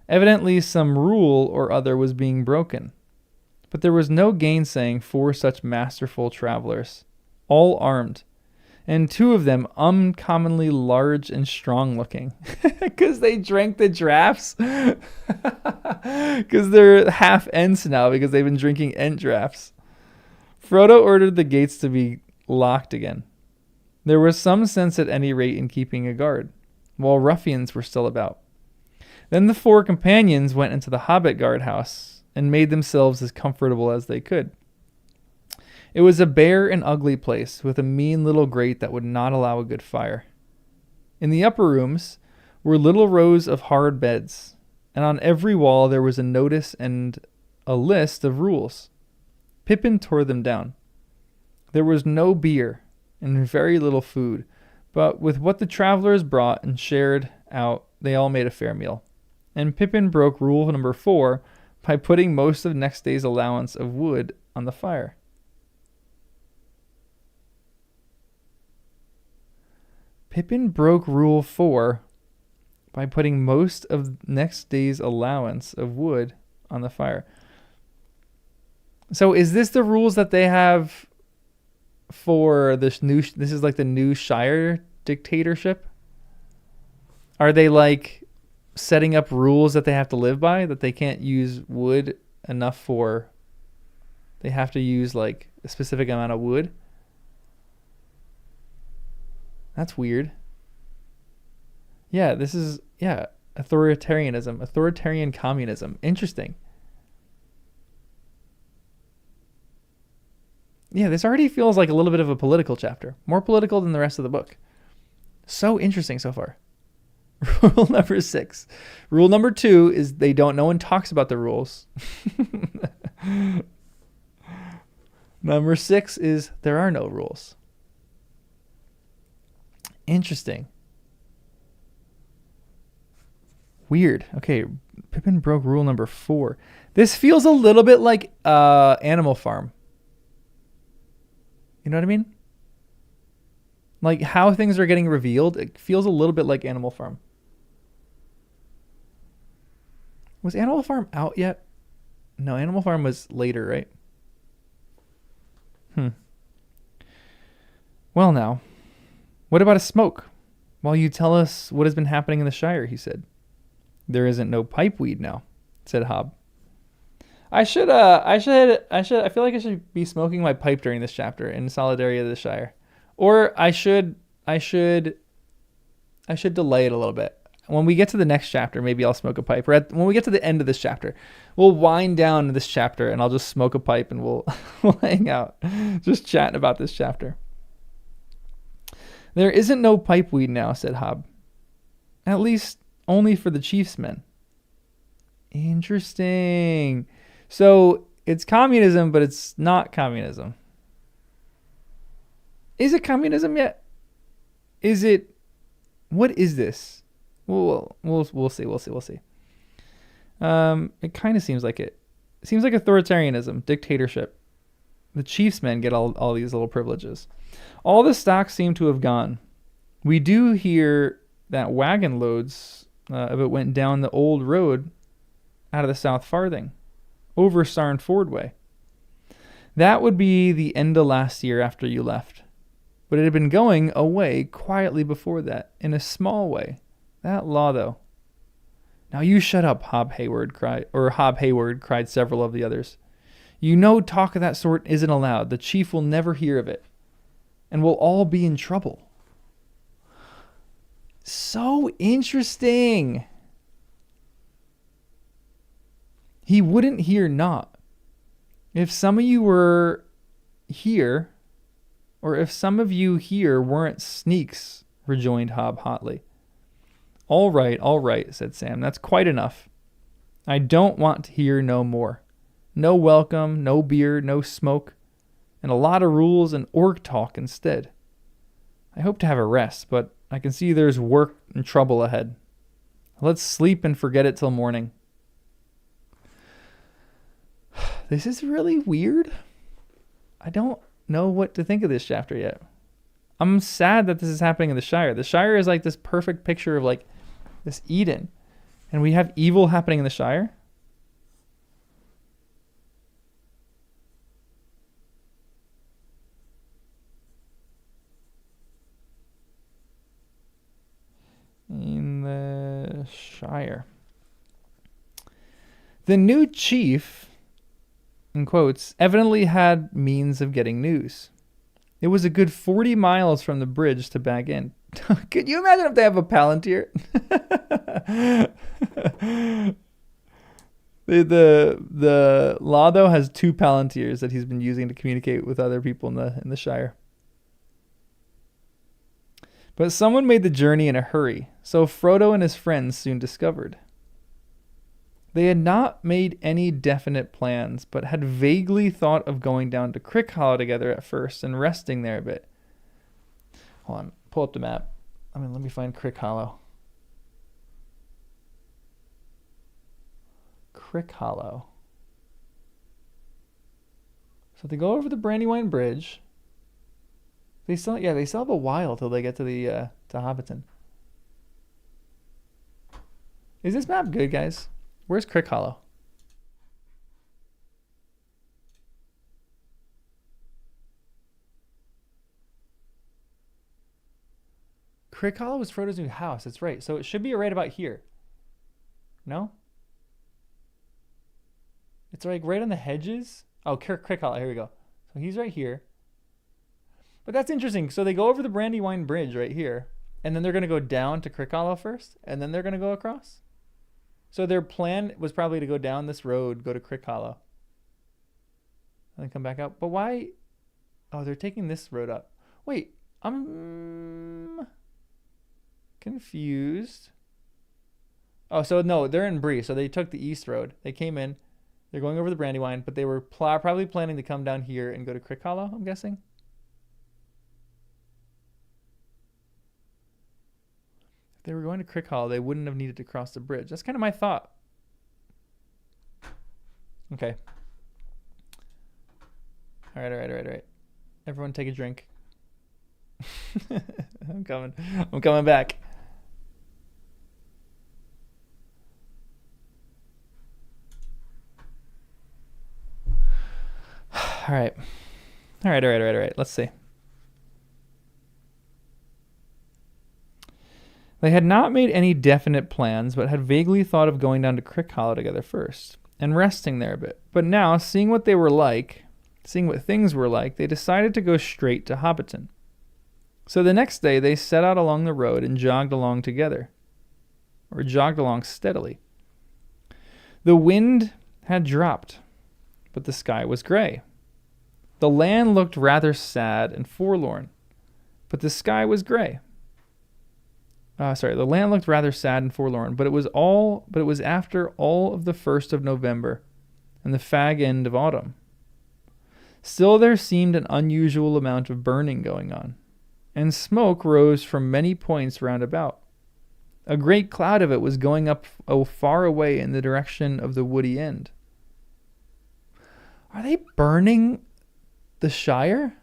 Evidently some rule or other was being broken. But there was no gainsaying 4 such masterful travelers, all armed, and 2 of them uncommonly large and strong-looking, because they drank the drafts, because they're half Ents now, because they've been drinking Ent drafts. Frodo ordered the gates to be locked again. There was some sense at any rate in keeping a guard, while ruffians were still about. Then the 4 companions went into the Hobbit guardhouse and made themselves as comfortable as they could. It was a bare and ugly place, with a mean little grate that would not allow a good fire. In the upper rooms were little rows of hard beds, and on every wall there was a notice and a list of rules. Pippin tore them down. There was no beer, and very little food, but with what the travelers brought and shared out, they all made a fair meal. And Pippin broke rule number 4 by putting most of next day's allowance of wood on the fire. Pippin broke rule 4 by putting most of next day's allowance of wood on the fire. So is this the rules that they have for this is like the new Shire dictatorship? Are they like setting up rules that they have to live by, that they can't use wood enough for? They have to use like a specific amount of wood? That's weird. Yeah, this is, authoritarianism, authoritarian communism. Interesting. Yeah, this already feels like a little bit of a political chapter. More political than the rest of the book. So interesting so far. Rule number 6. Rule number 2 is no one talks about the rules. Number 6 is there are no rules. Interesting. Weird. Okay, Pippin broke rule number 4. This feels a little bit like Animal Farm. You know what I mean? Like how things are getting revealed, it feels a little bit like Animal Farm. Was Animal Farm out yet? No, Animal Farm was later, right? Well now, what about a smoke? While you tell us what has been happening in the Shire, he said. There isn't no pipeweed now, said Hob. I feel like I should be smoking my pipe during this chapter in solidarity of the Shire. Or I should delay it a little bit. When we get to the next chapter, maybe I'll smoke a pipe. Or when we get to the end of this chapter, we'll wind down this chapter and I'll just smoke a pipe and we'll hang out, just chatting about this chapter. There isn't no pipeweed now, said Hob. At least only for the chief's men. Interesting. So it's communism, but it's not communism. Is it communism yet? Is it? What is this? We'll see. We'll see. It kind of seems like it. It seems like authoritarianism, dictatorship. The chief's men get all these little privileges. All the stock seem to have gone. We do hear that wagon loads of it went down the old road out of the South Farthing, over Sarn Ford way. That would be the end of last year after you left. But it had been going away quietly before that, in a small way. That law, though. Now you shut up, Hob Hayward cried several of the others. You know talk of that sort isn't allowed. The chief will never hear of it. And we'll all be in trouble. So interesting. He wouldn't hear not. If some of you were here, or if some of you here weren't sneaks, rejoined Hob hotly. All right, said Sam. That's quite enough. I don't want to hear no more. No welcome, no beer, no smoke, and a lot of rules and org talk instead. I hope to have a rest, but I can see there's work and trouble ahead. Let's sleep and forget it till morning. This is really weird. I don't know what to think of this chapter yet. I'm sad that this is happening in the Shire. The Shire is like this perfect picture of like this Eden. And we have evil happening in the Shire. In the Shire. The new chief, in quotes, evidently had means of getting news. It was a good 40 miles from the bridge to Bag End. Could you imagine if they have a Palantir? The Lado has 2 Palantirs that he's been using to communicate with other people in the Shire. But someone made the journey in a hurry, so Frodo and his friends soon discovered. They had not made any definite plans, but had vaguely thought of going down to Crickhollow together at first and resting there a bit. Hold on, pull up the map. Let me find Crickhollow. Crickhollow. So they go over the Brandywine Bridge. They still have a while till they get to the to Hobbiton. Is this map good, guys? Where's Crickhollow? Crickhollow is Frodo's new house. That's right. So it should be right about here. No? It's like right on the hedges. Oh, Crickhollow. Here we go. So he's right here. But that's interesting. So they go over the Brandywine Bridge right here. And then they're going to go down to Crickhollow first. And then they're going to go across. So their plan was probably to go down this road, go to Crickhollow, and then come back up. But why? Oh, they're taking this road up. Wait, I'm confused. Oh, so no, they're in Bree. So they took the east road. They came in. They're going over the Brandywine, but they were probably planning to come down here and go to Crickhollow, I'm guessing. If they were going to Crickhollow, they wouldn't have needed to cross the bridge. That's kind of my thought. Okay. All right. Everyone take a drink. I'm coming back. All right. Let's see. They had not made any definite plans, but had vaguely thought of going down to Crickhollow together first, and resting there a bit. But now, seeing what things were like, they decided to go straight to Hobbiton. So the next day, they set out along the road and jogged along together, or jogged along steadily. The wind had dropped, but the sky was gray. The land looked rather sad and forlorn, but the sky was gray. The land looked rather sad and forlorn, but it was after all of the 1st of November and the fag end of autumn. Still there seemed an unusual amount of burning going on, and smoke rose from many points round about. A great cloud of it was going up far away in the direction of the woody end. Are they burning the Shire?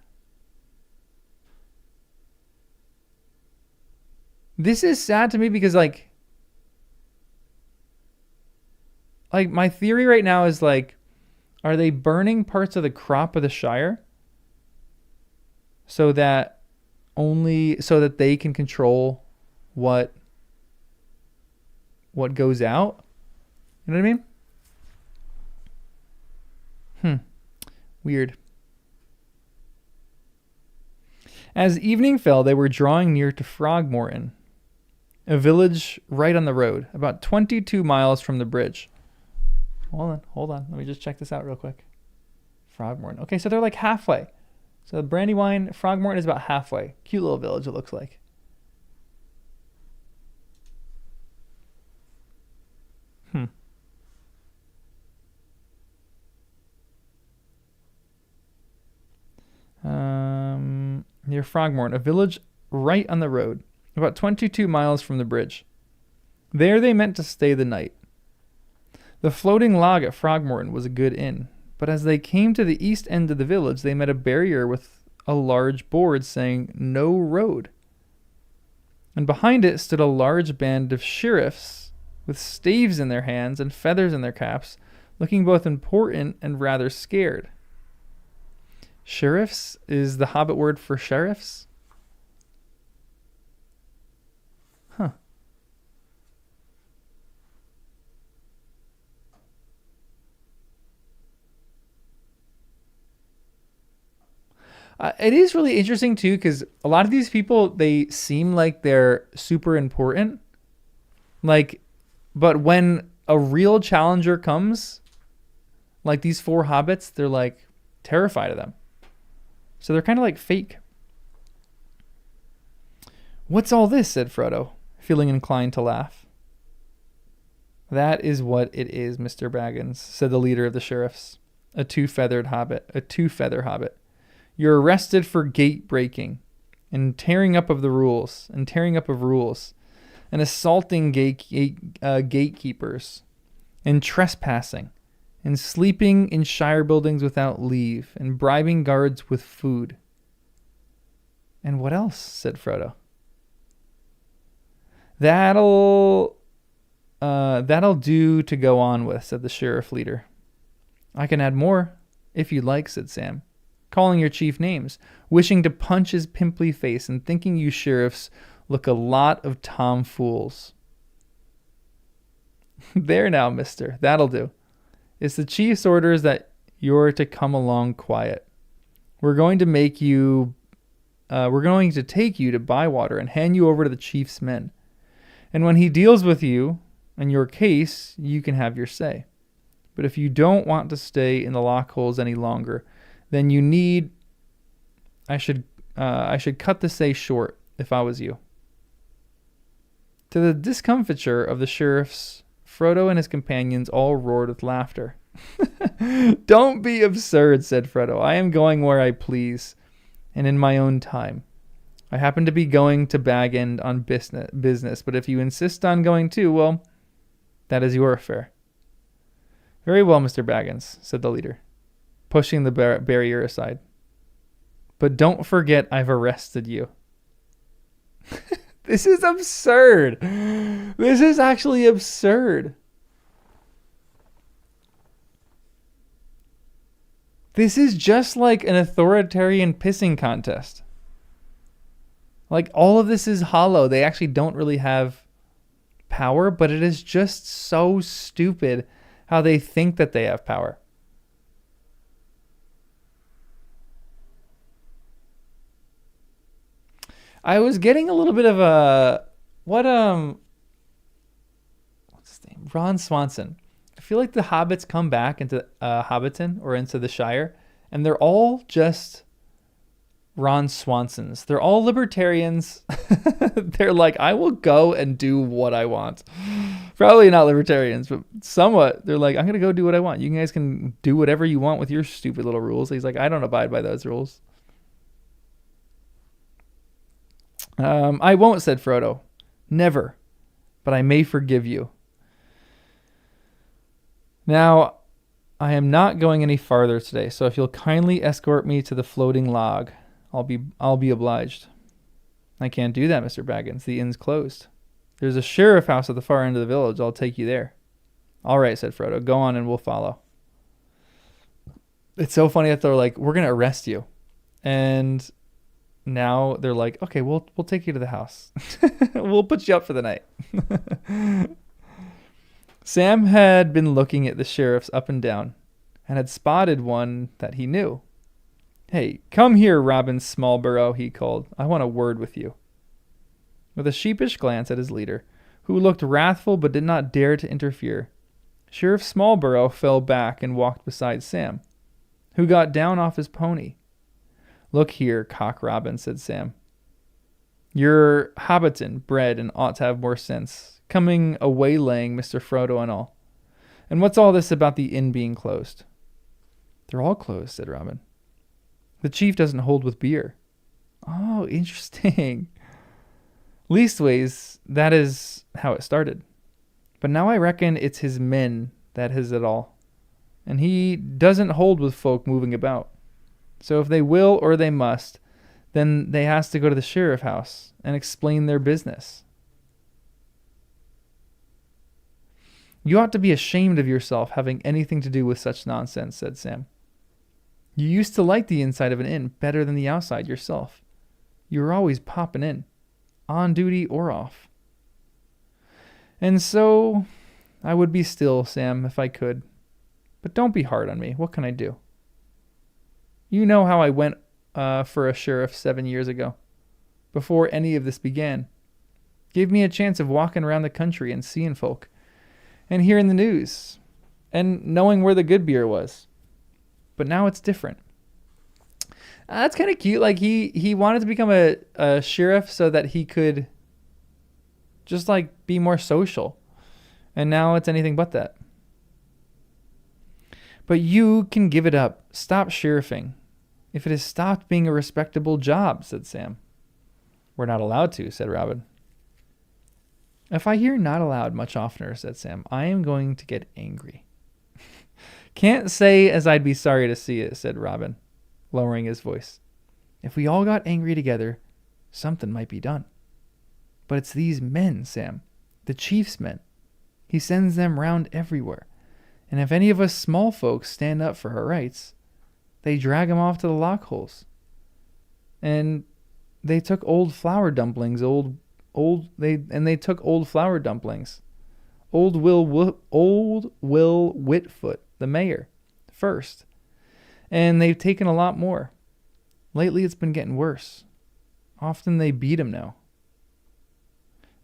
This is sad to me because like my theory right now is like, are they burning parts of the crop of the Shire so that they can control what goes out? You know what I mean? Weird. As evening fell, they were drawing near to Frogmorton, a village right on the road, about 22 miles from the bridge. Hold on. Let me just check this out real quick. Frogmorton. Okay, so they're like halfway. So Brandywine, Frogmorton is about halfway. Cute little village, it looks like. Near Frogmorton, a village right on the road, about 22 miles from the bridge. There they meant to stay the night. The floating log at Frogmorton was a good inn, but as they came to the east end of the village, they met a barrier with a large board saying "No Road." And behind it stood a large band of sheriffs with staves in their hands and feathers in their caps, looking both important and rather scared. Sheriffs is the Hobbit word for sheriffs? Huh. It is really interesting too, because a lot of these people, they seem like they're super important. Like, but when a real challenger comes, like these four hobbits, they're like terrified of them. So they're kind of like fake. "What's all this?" said Frodo, feeling inclined to laugh. "That is what it is, Mr. Baggins," said the leader of the sheriffs, a two-feather hobbit. "You're arrested for gate breaking and tearing up of rules, and assaulting gatekeepers, and trespassing, and sleeping in Shire buildings without leave, and bribing guards with food." "And what else?" said Frodo. That'll do to go on with," said the sheriff leader. "I can add more, if you'd like," said Sam, calling your chief names, wishing to punch his pimply face and thinking you sheriffs look a lot of tomfools. "There now, mister, that'll do. It's the chief's orders that you're to come along quiet. We're going to take you to Bywater and hand you over to the chief's men. And when he deals with you and your case, you can have your say. But if you don't want to stay in the lockholes any longer, then you need... I should cut the say short if I was you." To the discomfiture of the sheriffs, Frodo and his companions all roared with laughter. "Don't be absurd," said Frodo. "I am going where I please, and in my own time. I happen to be going to Bag End on business, but if you insist on going too, well, that is your affair." "Very well, Mr. Baggins," said the leader, pushing the barrier aside. "But don't forget I've arrested you." This is absurd. This is actually absurd. This is just like an authoritarian pissing contest. Like, all of this is hollow. They actually don't really have power, but it is just so stupid how they think that they have power. I was getting a little bit of a... what's his name? Ron Swanson. I feel like the hobbits come back into Hobbiton or into the Shire, and they're all just Ron Swansons. They're all libertarians. They're like, I will go and do what I want. Probably not libertarians, but somewhat. They're like, I'm going to go do what I want. You guys can do whatever you want with your stupid little rules. He's like, I don't abide by those rules. "I won't," said Frodo. "Never. But I may forgive you. Now, I am not going any farther today, so if you'll kindly escort me to the floating log, I'll be obliged." "I can't do that, Mr. Baggins. The inn's closed. There's a sheriff house at the far end of the village. I'll take you there." "All right," said Frodo. "Go on and we'll follow." It's so funny that they're like, "We're going to arrest you." And now they're like, "Okay, we'll take you to the house. We'll put you up for the night." Sam had been looking at the sheriffs up and down, and had spotted one that he knew. "Hey, come here, Robin Smallborough," he called. "I want a word with you." With a sheepish glance at his leader, who looked wrathful but did not dare to interfere, Sheriff Smallborough fell back and walked beside Sam, who got down off his pony. "Look here, Cock Robin," said Sam. "You're Hobbiton bred and ought to have more sense, coming a waylaying Mr. Frodo and all. And what's all this about the inn being closed?" "They're all closed," said Robin. "The chief doesn't hold with beer." "Oh, interesting." "Leastways, that is how it started. But now I reckon it's his men that has it all. And he doesn't hold with folk moving about. So if they will or they must, then they has to go to the sheriff house and explain their business." "You ought to be ashamed of yourself having anything to do with such nonsense," said Sam. "You used to like the inside of an inn better than the outside yourself. You were always popping in, on duty or off." "And so I would be still, Sam, if I could. But don't be hard on me. What can I do? You know how I went for a sheriff 7 years ago, before any of this began. Gave me a chance of walking around the country and seeing folk, and hearing the news, and knowing where the good beer was. But now it's different." That's kind of cute. Like he wanted to become a sheriff so that he could just like be more social. And now it's anything but that. "But you can give it up. Stop sheriffing. If it has stopped being a respectable job," said Sam. "We're not allowed to," said Robin. "If I hear not allowed much oftener," said Sam, "I am going to get angry." "Can't say as I'd be sorry to see it," said Robin, lowering his voice. "If we all got angry together, something might be done. But it's these men, Sam, the chief's men. He sends them round everywhere. And if any of us small folks stand up for our rights, they drag 'em off to the lock holes. And they took old flour dumplings, Old Will Whitfoot, the mayor, first. And they've taken a lot more. Lately it's been getting worse. Often they beat 'em now."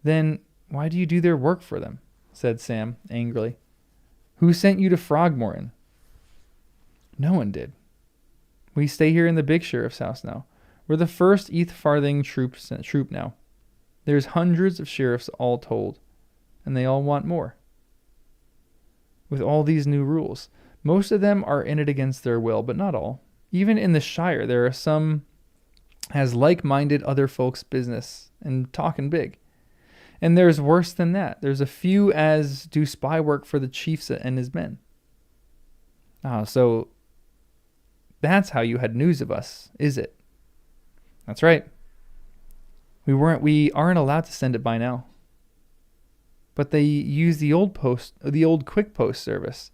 "Then why do you do their work for them?" said Sam angrily. "Who sent you to Frogmorton?" "No one did. We stay here in the big sheriff's house now. We're the first Eath Farthing troop now. There's hundreds of sheriffs all told, and they all want more. With all these new rules, most of them are in it against their will, but not all. Even in the Shire, there are some has like-minded other folks' business and talking big. And there's worse than that. There's a few as do spy work for the chiefs and his men." "Oh, so that's how you had news of us, is it?" "That's right. We aren't allowed to send it by now. But they use the old quick post service,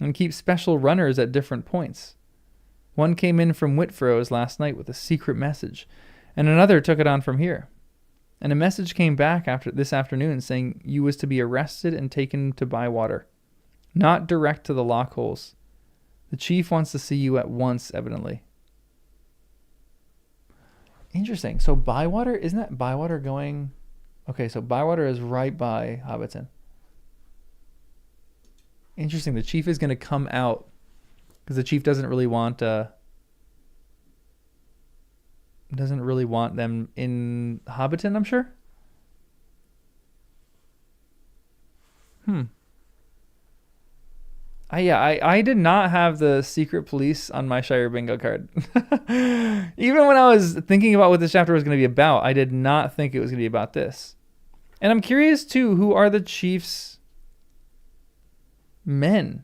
and keep special runners at different points. One came in from Whitfrow's last night with a secret message, and another took it on from here. And a message came back this afternoon saying you was to be arrested and taken to Bywater, not direct to the lock holes. The chief wants to see you at once, evidently." Interesting. So Bywater, isn't that Bywater going? Okay, so Bywater is right by Hobbiton. Interesting. The chief is going to come out because the chief doesn't really want them in Hobbiton, I'm sure. I did not have the secret police on my Shire bingo card. Even when I was thinking about what this chapter was going to be about, I did not think it was going to be about this. And I'm curious too, who are the chief's men?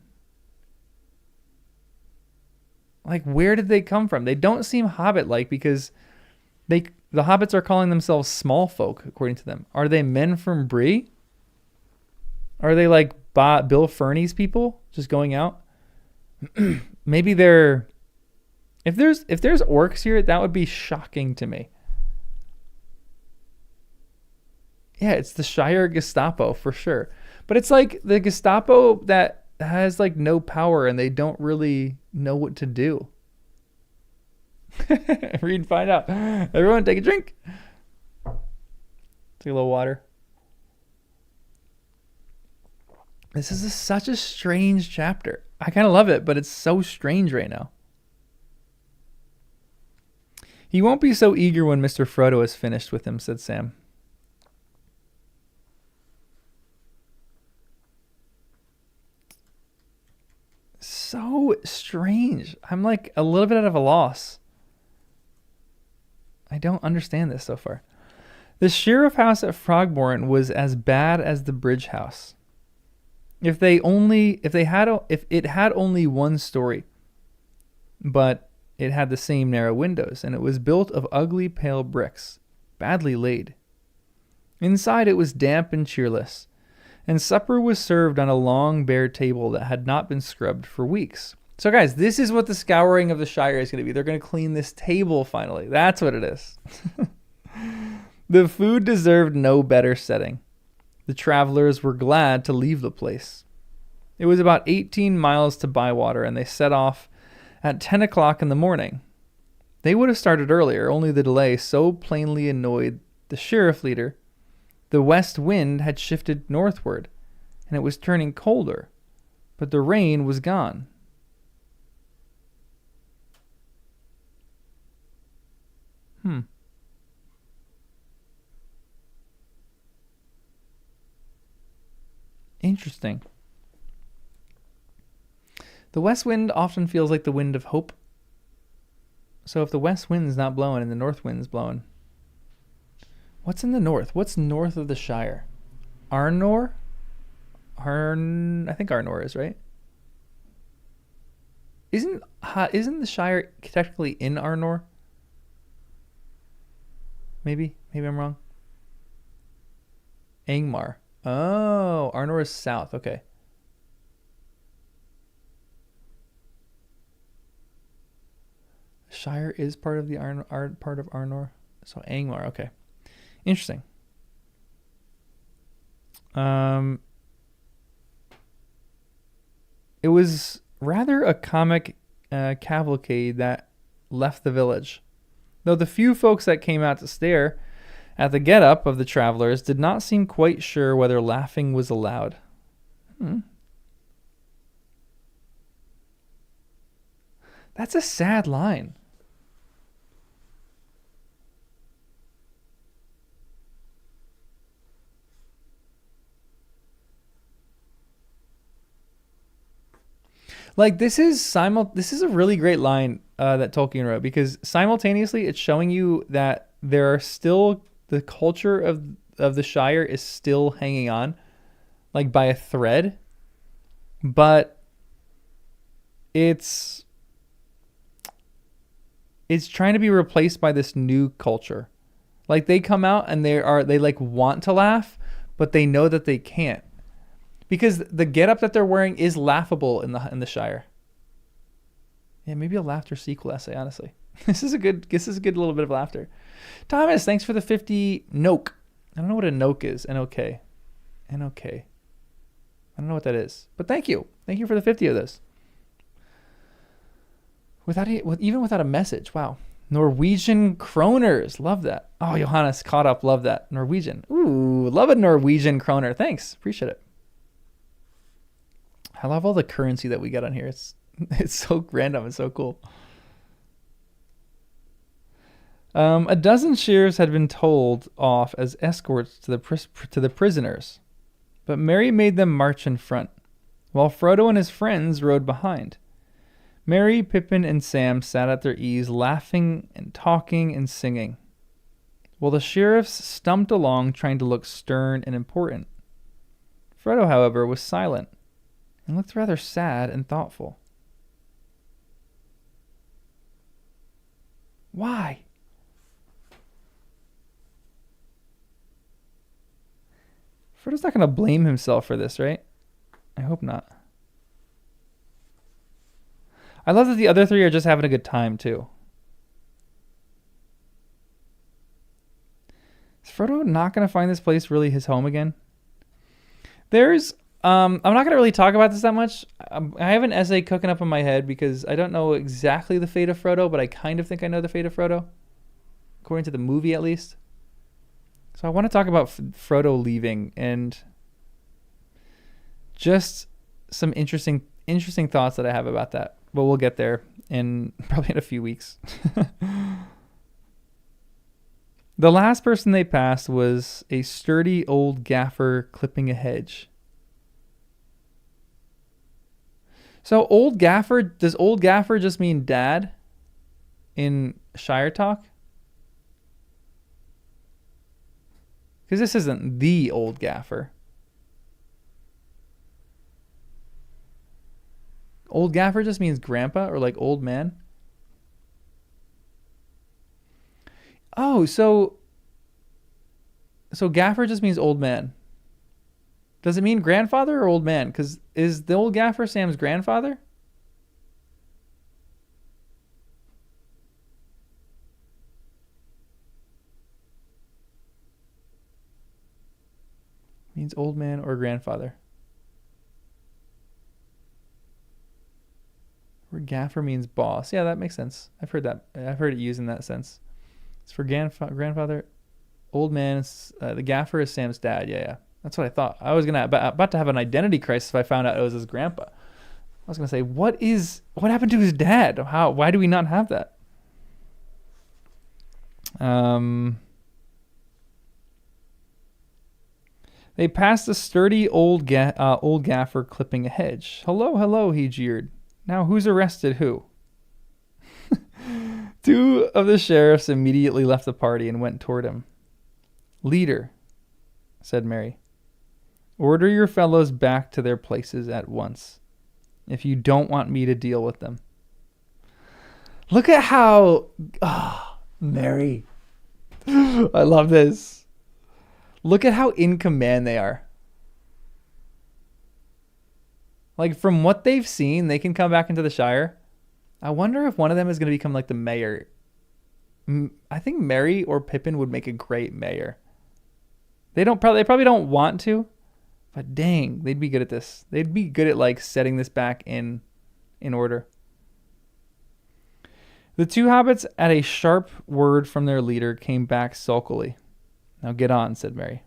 Like, where did they come from? They don't seem hobbit-like because the hobbits are calling themselves small folk, according to them. Are they men from Bree? Are they like Bill Ferny's people just going out? Maybe they're... If there's orcs here, that would be shocking to me. Yeah, it's the Shire Gestapo for sure. But it's like the Gestapo that has like no power and they don't really know what to do. Read and find out. Everyone take a drink. Take a little water. This is such a strange chapter. I kind of love it, but it's so strange right now. He won't be so eager when Mr. Frodo is finished with him, said Sam. So strange. I'm like a little bit out of a loss. I don't understand this so far. The sheriff house at Frogmorn was as bad as the bridge house. If it had only one story, but it had the same narrow windows, and it was built of ugly pale bricks, badly laid. Inside it was damp and cheerless, and supper was served on a long bare table that had not been scrubbed for weeks. So guys, this is what the scouring of the Shire is going to be. They're going to clean this table finally. That's what it is. The food deserved no better setting. The travelers were glad to leave the place. It was about 18 miles to Bywater, and they set off at 10 o'clock in the morning. They would have started earlier, only the delay so plainly annoyed the sheriff leader. The west wind had shifted northward, and it was turning colder, but the rain was gone. Interesting. The west wind often feels like the wind of hope. So if the west wind's not blowing and the north wind's blowing, what's in the north? What's north of the Shire? Arnor? I think Arnor is, right? Isn't the Shire technically in Arnor? Maybe I'm wrong. Angmar. Oh, Arnor is south. Okay. Shire is part of the part of Arnor. So Angmar. Okay. Interesting. It was rather a comic cavalcade that left the village. Though the few folks that came out to stare at the get-up of the travelers did not seem quite sure whether laughing was allowed. That's a sad line. Like this is a really great line that Tolkien wrote, because simultaneously it's showing you that there are still the culture of the Shire is still hanging on, like by a thread, but it's trying to be replaced by this new culture. Like they come out and they like want to laugh, but they know that they can't. Because the getup that they're wearing is laughable in the Shire. Yeah, maybe a laughter sequel essay, honestly. This is a good little bit of laughter. Thomas, thanks for the 50 Noke. I don't know what a Noke is. N-O-K. N-O-K. I don't know what that is. But thank you. Thank you for the 50 of this. Even without a message. Wow. Norwegian kroners. Love that. Oh, Johannes caught up. Love that. Norwegian. Ooh, love a Norwegian kroner. Thanks. Appreciate it. I love all the currency that we get on here. It's so random and so cool. A dozen shears had been told off as escorts to the prisoners, but Merry made them march in front, while Frodo and his friends rode behind. Merry, Pippin, and Sam sat at their ease, laughing and talking and singing, while the sheriffs stumped along trying to look stern and important. Frodo, however, was silent and looked rather sad and thoughtful. Why? Frodo's not going to blame himself for this, right? I hope not. I love that the other three are just having a good time, too. Is Frodo not going to find this place really his home again? There's I'm not gonna really talk about this that much. I have an essay cooking up in my head because I don't know exactly the fate of Frodo, but I kind of think I know the fate of Frodo, according to the movie at least. So I want to talk about Frodo leaving and just some interesting thoughts that I have about that. But we'll get there probably in a few weeks. The last person they passed was a sturdy old gaffer clipping a hedge. So does old gaffer just mean dad in Shire talk? Because this isn't the old gaffer. Old gaffer just means grandpa or like old man. Oh, so gaffer just means old man. Does it mean grandfather or old man? Because is the old gaffer Sam's grandfather? Means old man or grandfather. Or gaffer means boss. Yeah, that makes sense. I've heard that. I've heard it used in that sense. It's for grandfather. Old man. The gaffer is Sam's dad. Yeah. That's what I thought. I was about to have an identity crisis if I found out it was his grandpa. I was gonna say, what happened to his dad? Why do we not have that? They passed a sturdy old gaffer clipping a hedge. Hello, he jeered. Now who's arrested who? Two of the sheriffs immediately left the party and went toward him. Leader, said Mary, order your fellows back to their places at once, if you don't want me to deal with them. Look at how... Mary. I love this. Look at how in command they are. Like, from what they've seen, they can come back into the Shire. I wonder if one of them is going to become like the mayor. I think Mary or Pippin would make a great mayor. They probably don't want to, but dang, they'd be good at this. They'd be good at like setting this back in order. The two hobbits, at a sharp word from their leader, came back sulkily. Now get on, said Mary.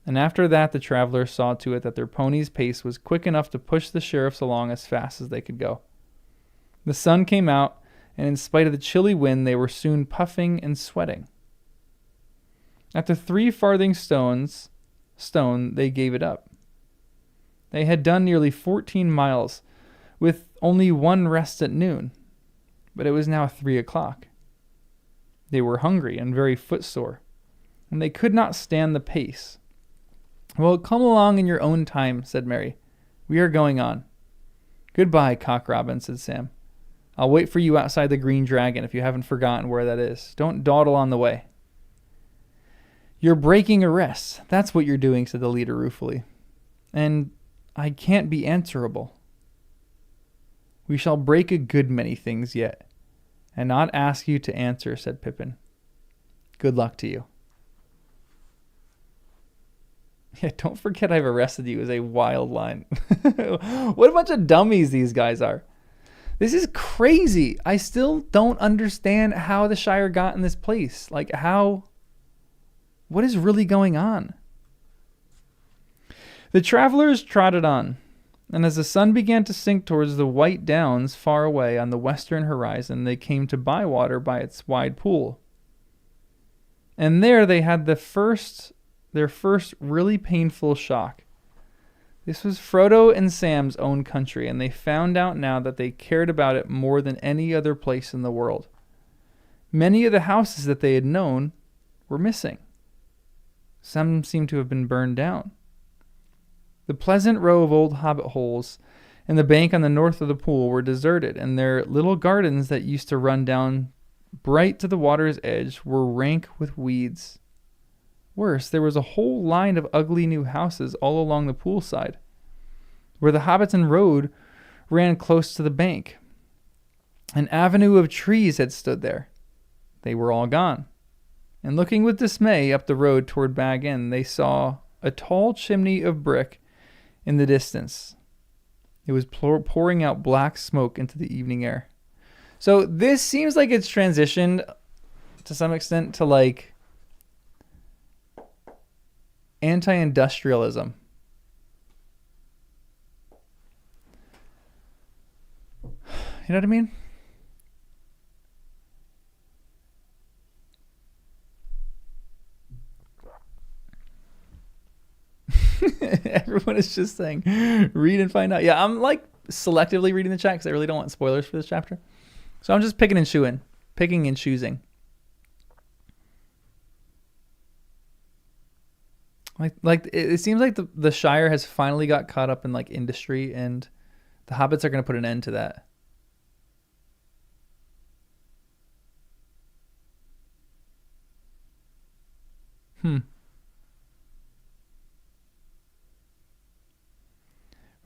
And after that, the travelers saw to it that their ponies' pace was quick enough to push the sheriffs along as fast as they could go. The sun came out, and in spite of the chilly wind, they were soon puffing and sweating. At the 3 farthing stone, they gave it up. They had done nearly 14 miles, with only one rest at noon, but it was now 3 o'clock. They were hungry and very footsore, and they could not stand the pace. Well, come along in your own time, said Mary. We are going on. Goodbye, Cock Robin, said Sam. I'll wait for you outside the Green Dragon if you haven't forgotten where that is. Don't dawdle on the way. You're breaking arrests. That's what you're doing, said the leader ruefully. And I can't be answerable. We shall break a good many things yet, and not ask you to answer, said Pippin. Good luck to you. Yeah, don't forget I've arrested you is a wild line. What a bunch of dummies these guys are. This is crazy. I still don't understand how the Shire got in this place. Like, what is really going on? The travelers trotted on, and as the sun began to sink towards the white downs far away on the western horizon, they came to Bywater by its wide pool. And there they had their first really painful shock. This was Frodo and Sam's own country, and they found out now that they cared about it more than any other place in the world. Many of the houses that they had known were missing. Some seemed to have been burned down. The pleasant row of old hobbit holes and the bank on the north of the pool were deserted, and their little gardens that used to run down bright to the water's edge were rank with weeds. Worse, there was a whole line of ugly new houses all along the poolside, where the Hobbiton road ran close to the bank. An avenue of trees had stood there. They were all gone. And looking with dismay up the road toward Bag End, they saw a tall chimney of brick In the distance, it was pouring out black smoke into the evening air. So this seems like it's transitioned to some extent to like anti-industrialism. You know what I mean? Everyone is just saying, read and find out. Yeah, I'm like selectively reading the chat because I really don't want spoilers for this chapter. So I'm just picking and choosing. Like it seems like the Shire has finally got caught up in like industry, and the hobbits are going to put an end to that.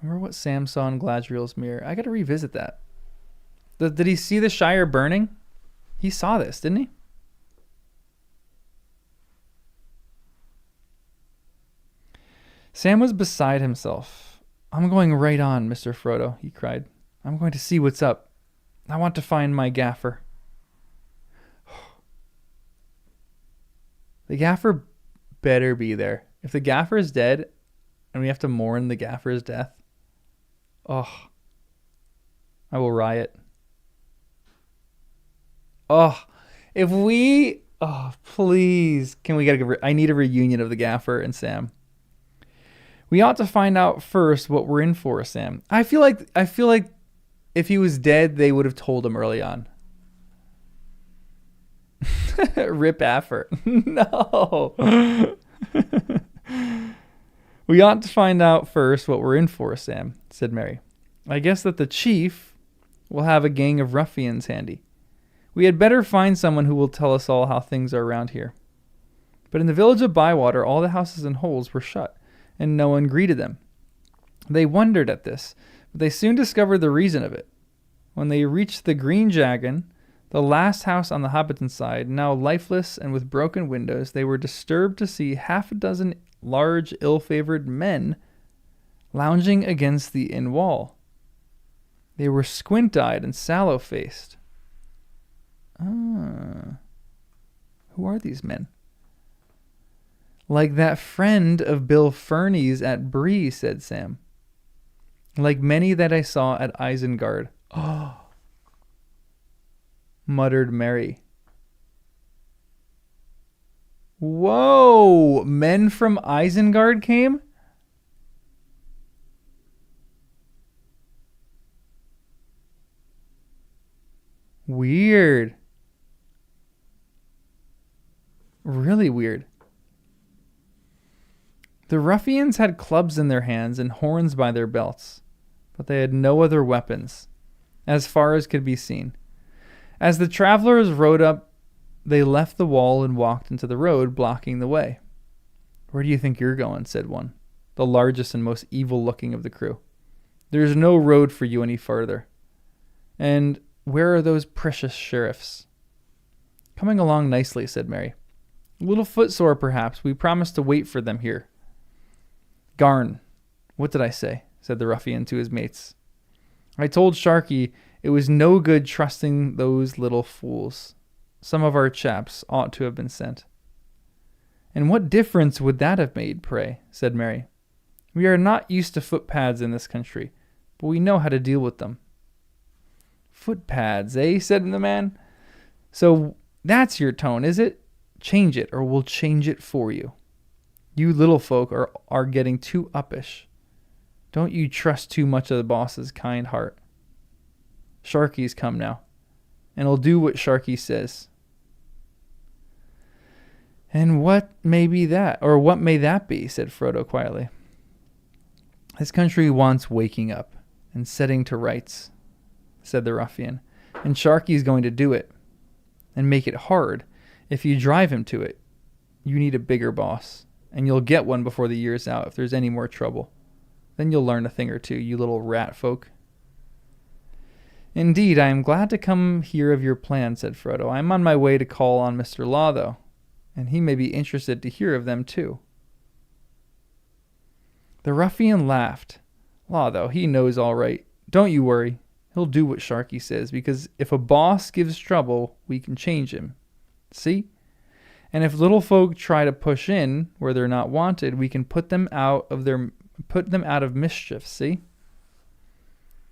Remember what Sam saw in Gladriel's mirror? I got to revisit that. Did he see the Shire burning? He saw this, didn't he? Sam was beside himself. I'm going right on, Mr. Frodo, he cried. I'm going to see what's up. I want to find my gaffer. The gaffer better be there. If the gaffer is dead and we have to mourn the gaffer's death, oh, I will riot. Oh, if we, oh, please, I need a reunion of the gaffer and Sam. We ought to find out first what we're in for, Sam. I feel like if he was dead, they would have told him early on. Rip Affer. No. We ought to find out first what we're in for, Sam, said Merry. I guess that the chief will have a gang of ruffians handy. We had better find someone who will tell us all how things are around here. But in the village of Bywater, all the houses and holes were shut, and no one greeted them. They wondered at this, but they soon discovered the reason of it. When they reached the Green Dragon, the last house on the Hobbiton side, now lifeless and with broken windows, they were disturbed to see half a dozen large, ill-favored men lounging against the inn wall. They were squint-eyed and sallow-faced. Who are these men? Like that friend of Bill Fernie's at Bree, said Sam. Like many that I saw at Isengard. Oh, muttered Merry. Whoa! Men from Isengard came? Weird. Really weird. The ruffians had clubs in their hands and horns by their belts, but they had no other weapons, as far as could be seen. As the travelers rode up, they left the wall and walked into the road, blocking the way. Where do you think you're going? Said one, the largest and most evil-looking of the crew. There's no road for you any farther. And where are those precious sheriffs? Coming along nicely, said Merry. A little footsore, perhaps. We promised to wait for them here. Garn. What did I say? Said the ruffian to his mates. I told Sharky it was no good trusting those little fools. Some of our chaps ought to have been sent. And what difference would that have made, pray? Said Merry. We are not used to footpads in this country, but we know how to deal with them. Footpads, eh? Said the man. So that's your tone, is it? Change it, or we'll change it for you. You little folk are getting too uppish. Don't you trust too much of the boss's kind heart. Sharky's come now, and he'll do what Sharky says. And what may be that, or what may that be? Said Frodo quietly. This country wants waking up and setting to rights, said the ruffian, and Sharky's going to do it, and make it hard. If you drive him to it, you need a bigger boss, and you'll get one before the year's out if there's any more trouble. Then you'll learn a thing or two, you little rat folk. Indeed, I am glad to come hear of your plan, said Frodo. I am on my way to call on Mr. Law, though, and he may be interested to hear of them, too. The ruffian laughed. Law, though, he knows all right. Don't you worry. He'll do what Sharky says, because if a boss gives trouble, we can change him. See? And if little folk try to push in where they're not wanted, we can put them out of mischief, see?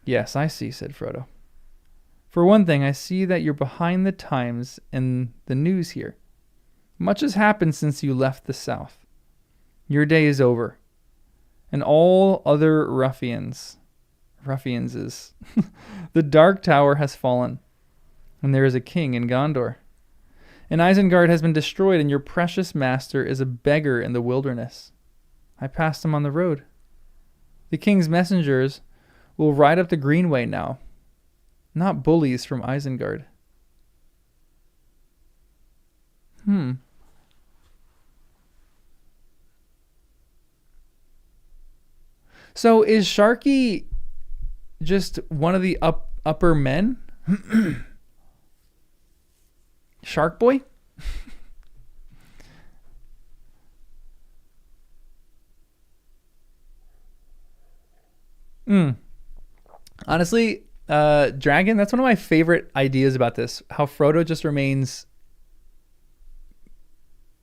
Yes, I see, said Frodo. For one thing, I see that you're behind the times in the news here. Much has happened since you left the south. Your day is over. And all other ruffians is. The Dark Tower has fallen, and there is a king in Gondor. And Isengard has been destroyed, and your precious master is a beggar in the wilderness. I passed him on the road. The king's messengers will ride up the Greenway now, not bullies from Isengard. So is Sharky just one of the upper men? Shark Boy? Honestly, Dragon, that's one of my favorite ideas about this. How Frodo just remains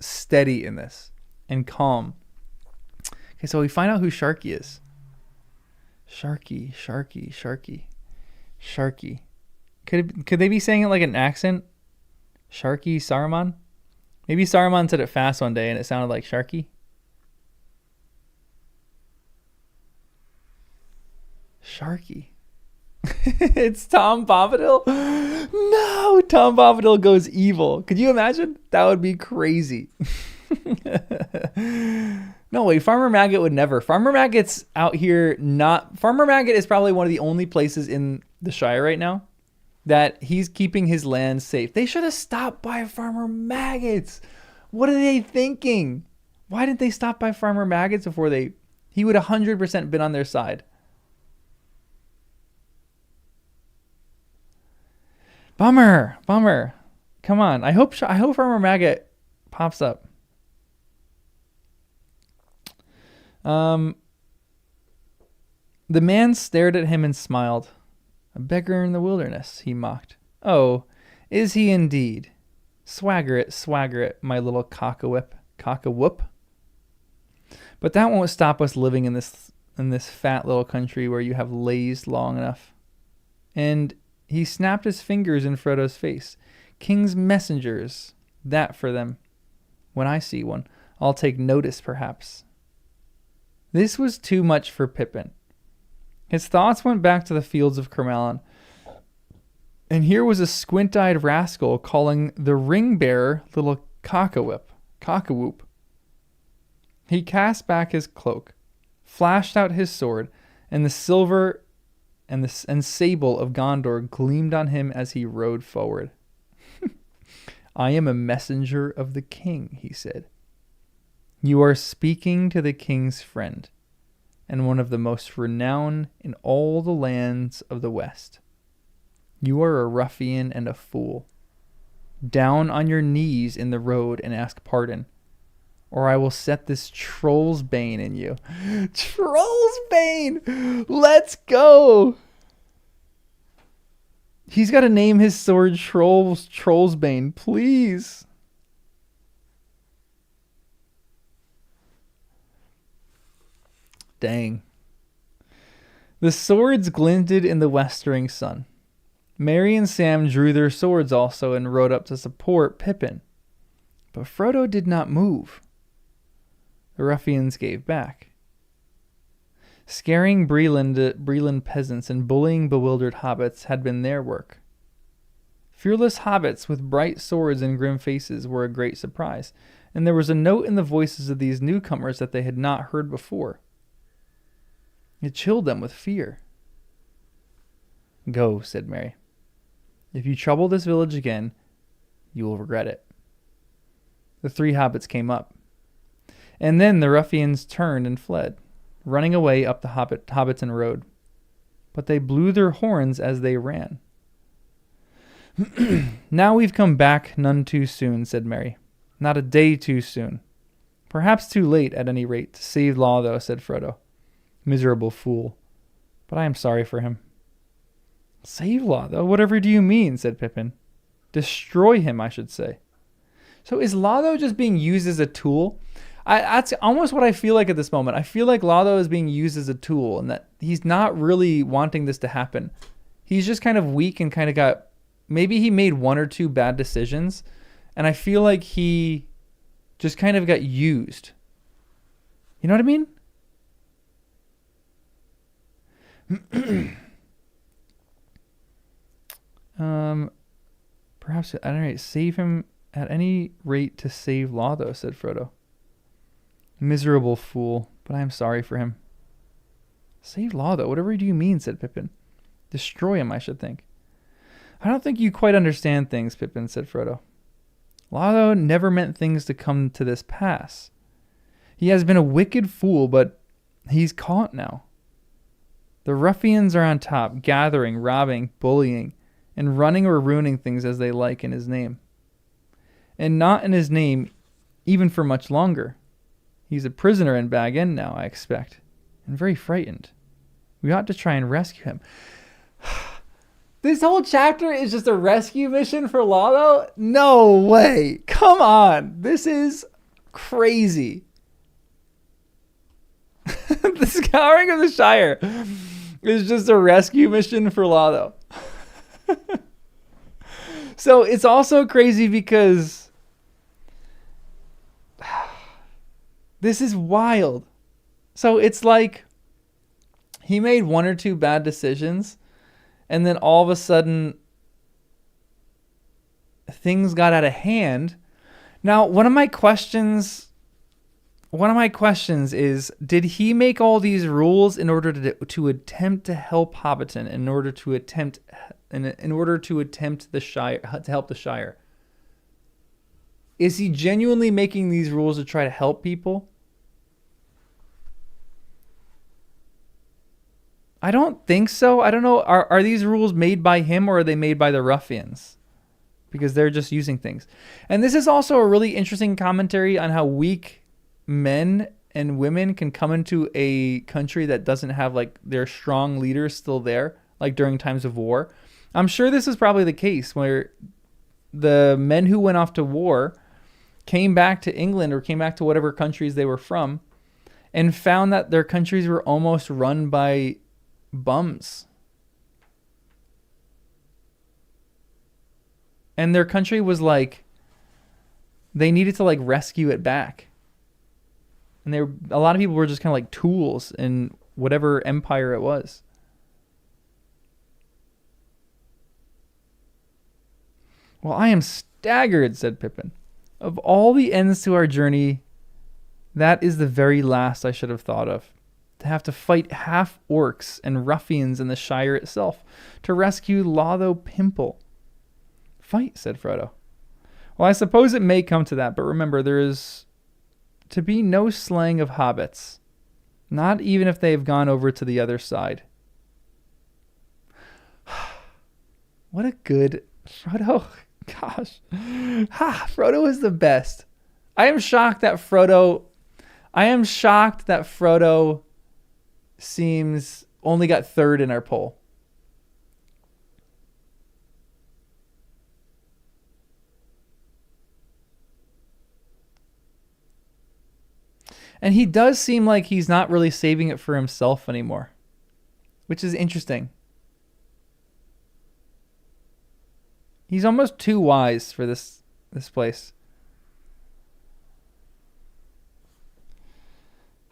steady in this and calm. Okay, so we find out who Sharky is. Sharky. Could they be saying it like an accent? Sharky Saruman? Maybe Saruman said it fast one day and it sounded like Sharky. Sharky. It's Tom Bombadil? No, Tom Bombadil goes evil. Could you imagine? That would be crazy. No way, Farmer Maggot would never. Farmer Maggot's out here not... Farmer Maggot is probably one of the only places in the Shire right now that he's keeping his land safe. They should have stopped by Farmer Maggot's. What are they thinking? Why didn't they stop by Farmer Maggot's before they... He would 100% been on their side. Bummer. Come on. I hope Farmer Maggot pops up. The man stared at him and smiled. A beggar in the wilderness, he mocked. Oh, is he indeed? Swagger it, my little cock-a-whoop. But that won't stop us living in this fat little country where you have lazed long enough. And he snapped his fingers in Frodo's face. King's messengers, that for them. When I see one, I'll take notice, perhaps. This was too much for Pippin. His thoughts went back to the fields of Kermallen. And here was a squint-eyed rascal calling the ring-bearer little cock-a-whoop. He cast back his cloak, flashed out his sword, and the silver and sable of Gondor gleamed on him as he rode forward. I am a messenger of the king, he said. You are speaking to the king's friend, and one of the most renowned in all the lands of the West. You are a ruffian and a fool. Down on your knees in the road and ask pardon, or I will set this troll's bane in you. Troll's bane! Let's go! He's got to name his sword Troll's Bane, please. Dang. The swords glinted in the westering sun. Merry and Sam drew their swords also and rode up to support Pippin. But Frodo did not move. The ruffians gave back. Scaring Breland peasants and bullying bewildered hobbits had been their work. Fearless hobbits with bright swords and grim faces were a great surprise, and there was a note in the voices of these newcomers that they had not heard before. It chilled them with fear. Go, said Merry. If you trouble this village again, you will regret it. The three hobbits came up. And then the ruffians turned and fled, running away up the Hobbiton Road. But they blew their horns as they ran. Now we've come back none too soon, said Merry. Not a day too soon. Perhaps too late, at any rate. To save Law, though, said Frodo. Miserable fool. But I am sorry for him. Save Lotho? Whatever do you mean, said Pippin. Destroy him, I should say. So is Lotho just being used as a tool? That's almost what I feel like at this moment. I feel like Lotho is being used as a tool and that he's not really wanting this to happen. He's just kind of weak and kind of got... Maybe he made one or two bad decisions, and I feel like he just kind of got used. You know what I mean? Perhaps, at any rate, save him at any rate to save Lotho, said Frodo. Miserable fool, but I am sorry for him. Save Lotho? Whatever do you mean, said Pippin. Destroy him, I should think. I don't think you quite understand things, Pippin, said Frodo. Lotho never meant things to come to this pass. He has been a wicked fool, but he's caught now. The ruffians are on top, gathering, robbing, bullying, and running or ruining things as they like in his name. And not in his name even for much longer. He's a prisoner in Bag End now, I expect, and very frightened. We ought to try and rescue him. This whole chapter is just a rescue mission for Lotho? No way. Come on. This is crazy. The Scouring of the Shire is just a rescue mission for Lotho. So it's also crazy because this is wild. So it's like he made one or two bad decisions, and then all of a sudden things got out of hand. Now, one of my questions is, did he make all these rules in order to attempt to help Hobbiton, in order to attempt the Shire, to help the Shire? Is he genuinely making these rules to try to help people? I don't think so. I don't know. Are these rules made by him, or are they made by the ruffians? Because they're just using things. And this is also a really interesting commentary on how weak men and women can come into a country that doesn't have like their strong leaders still there, like during times of war. I'm sure this is probably the case where the men who went off to war came back to England or came back to whatever countries they were from and found that their countries were almost run by bums. And their country was like, they needed to like rescue it back. And a lot of people were just kind of like tools in whatever empire it was. Well, I am staggered, said Pippin. Of all the ends to our journey, that is the very last I should have thought of. To have to fight half orcs and ruffians in the Shire itself to rescue Lotho Pimple. Fight, said Frodo. Well, I suppose it may come to that, but remember, there is to be no slaying of hobbits, not even if they have gone over to the other side. What a good Frodo. Gosh. Frodo is the best. I am shocked that Frodo seems only got third in our poll. And he does seem like he's not really saving it for himself anymore, which is interesting. He's almost too wise for this place.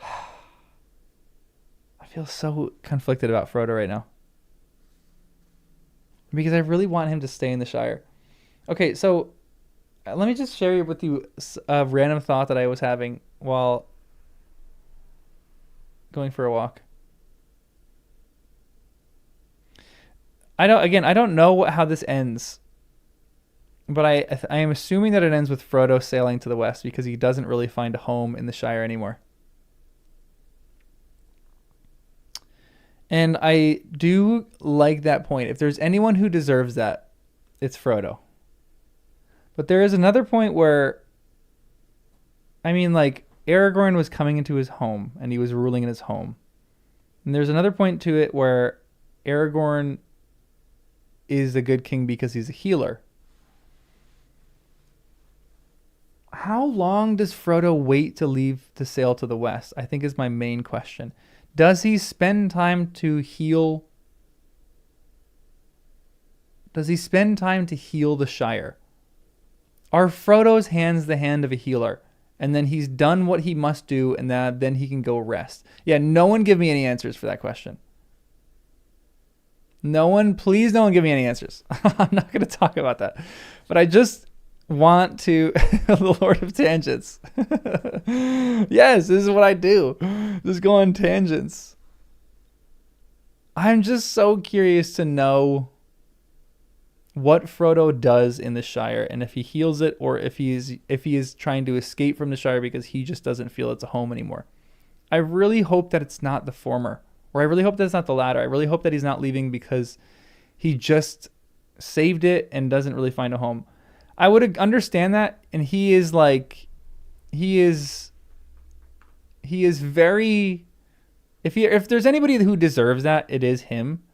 I feel so conflicted about Frodo right now, because I really want him to stay in the Shire. Okay, so let me just share with you a random thought that I was having while going for a walk. I don't know how this ends, but I am assuming that it ends with Frodo sailing to the west because he doesn't really find a home in the Shire anymore. And I do like that point. If there's anyone who deserves that, it's Frodo. But there is another point where, I mean, like, Aragorn was coming into his home and he was ruling in his home. And there's another point to it where Aragorn is a good king because he's a healer. How long does Frodo wait to leave to sail to the west? I think is my main question. Does he spend time to heal? Does he spend time to heal the Shire? Are Frodo's hands the hand of a healer? And then he's done what he must do, and then he can go rest. Yeah, no one give me any answers for that question. Please no one give me any answers. I'm not going to talk about that. But I just want to, the Lord of Tangents. Yes, this is what I do. Just go on tangents. I'm just so curious to know what Frodo does in the Shire, and if he heals it, or if he is trying to escape from the Shire because he just doesn't feel it's a home anymore. I really hope that it's not the former, or I really hope that it's not the latter. I really hope that he's not leaving because he just saved it and doesn't really find a home. I would understand that, and he is very. If there's anybody who deserves that, it is him.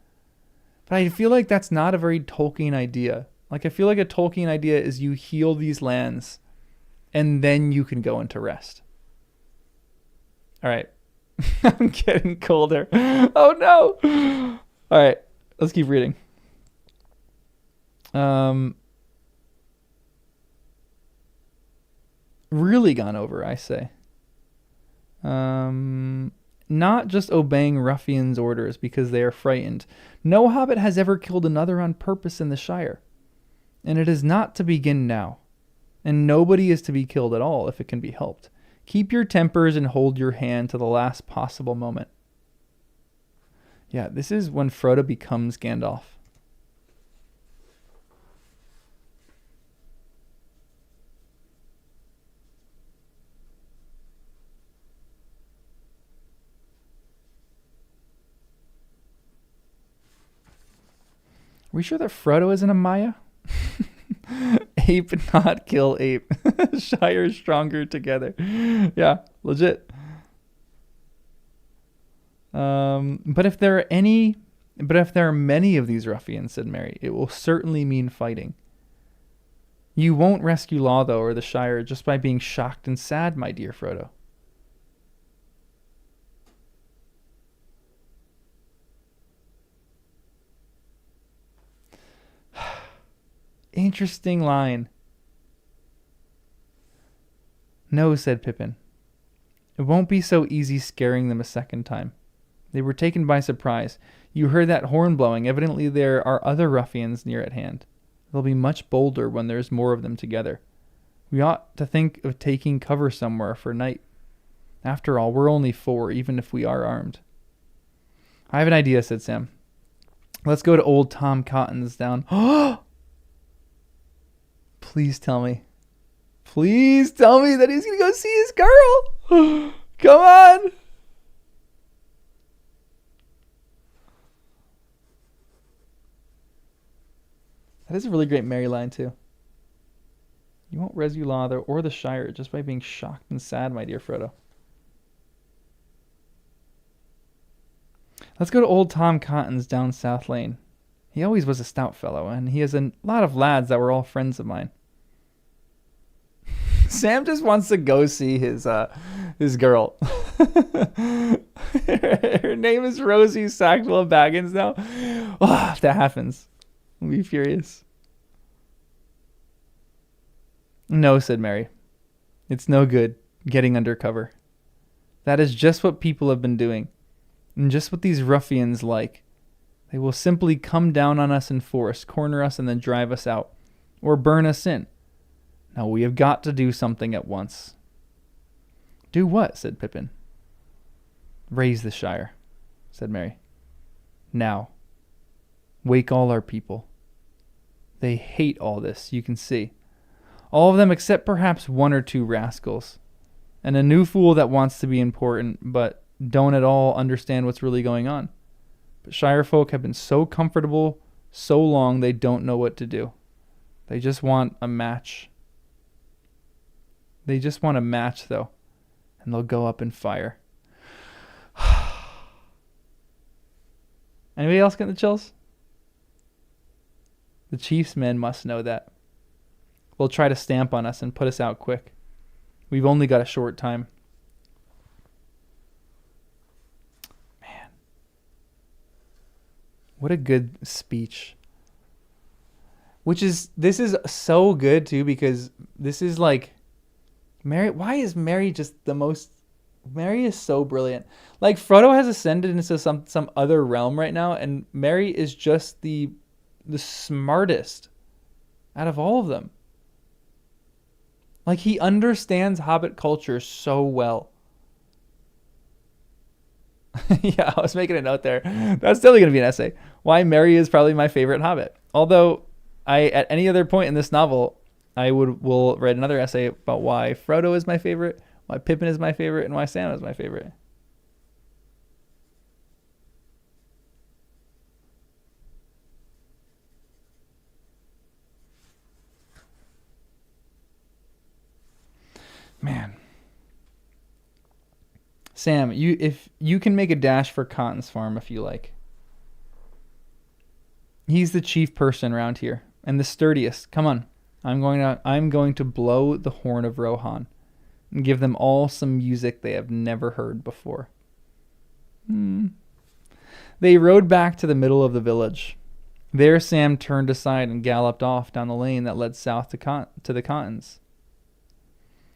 But I feel like that's not a very Tolkien idea. Like, I feel like a Tolkien idea is you heal these lands and then you can go into rest. All right. I'm getting colder. Oh, no. All right. Let's keep reading. Really gone over, I say. Not just obeying ruffians' orders because they are frightened. No hobbit has ever killed another on purpose in the Shire. And it is not to begin now. And nobody is to be killed at all if it can be helped. Keep your tempers and hold your hand to the last possible moment. Yeah, this is when Frodo becomes Gandalf. Are we sure that Frodo isn't a Maya? Ape not kill ape. Shire stronger together. Yeah, legit. But if there are many of these ruffians, said Merry, it will certainly mean fighting. You won't rescue Law, though, or the Shire just by being shocked and sad, my dear Frodo. Interesting line. No, said Pippin. It won't be so easy scaring them a second time. They were taken by surprise. You heard that horn blowing. Evidently there are other ruffians near at hand. They'll be much bolder when there's more of them together. We ought to think of taking cover somewhere for night. After all, we're only 4, even if we are armed. I have an idea, said Sam. Let's go to old Tom Cotton's down. Please tell me. Please tell me that he's going to go see his girl. Come on. That is a really great Merry line, too. You won't rescue Law or the Shire just by being shocked and sad, my dear Frodo. Let's go to old Tom Cotton's down South Lane. He always was a stout fellow, and he has a lot of lads that were all friends of mine. Sam just wants to go see his girl. Her name is Rosie Sackville Baggins now. Oh, if that happens, I'll be furious. No, said Merry. It's no good getting undercover. That is just what people have been doing, and just what these ruffians like. They will simply come down on us in force, corner us, and then drive us out, or burn us in. Now we have got to do something at once. Do what? Said Pippin. Raise the Shire, said Merry. Now. Wake all our people. They hate all this, you can see. All of them except perhaps 1 or 2 rascals. And a new fool that wants to be important, but don't at all understand what's really going on. But Shire folk have been so comfortable so long they don't know what to do. They just want a match. They just want a match, though, and they'll go up and fire. Anybody else getting the chills? The Chiefs men must know that. They'll try to stamp on us and put us out quick. We've only got a short time. Man. What a good speech. This is so good too, because this is like Merry. Why is Merry just the most? Merry is so brilliant. Like Frodo has ascended into some other realm right now, and Merry is just the smartest out of all of them. Like he understands Hobbit culture so well. Yeah, I was making a note there. That's still going to be an essay. Why Merry is probably my favorite Hobbit. Although at any other point in this novel, I will write another essay about why Frodo is my favorite, why Pippin is my favorite, and why Sam is my favorite. Man. Sam, if you can make a dash for Cotton's farm if you like. He's the chief person around here and the sturdiest. Come on. I'm going to blow the horn of Rohan and give them all some music they have never heard before. They rode back to the middle of the village. There Sam turned aside and galloped off down the lane that led south to the Cottons.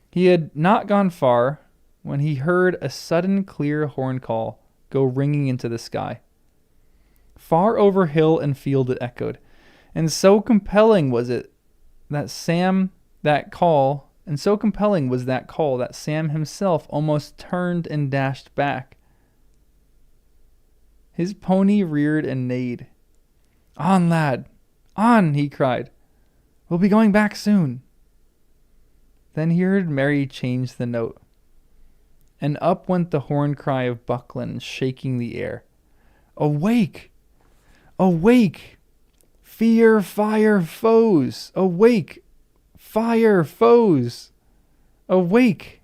He had not gone far when he heard a sudden clear horn call go ringing into the sky. Far over hill and field it echoed, and so compelling was that Sam himself almost turned and dashed back. His pony reared and neighed. "On, lad, on," he cried. "We'll be going back soon." Then he heard Merry change the note, and up went the horn cry of Buckland, shaking the air. "Awake! Awake! Fear, fire, foes! Awake! Fire, foes! Awake!"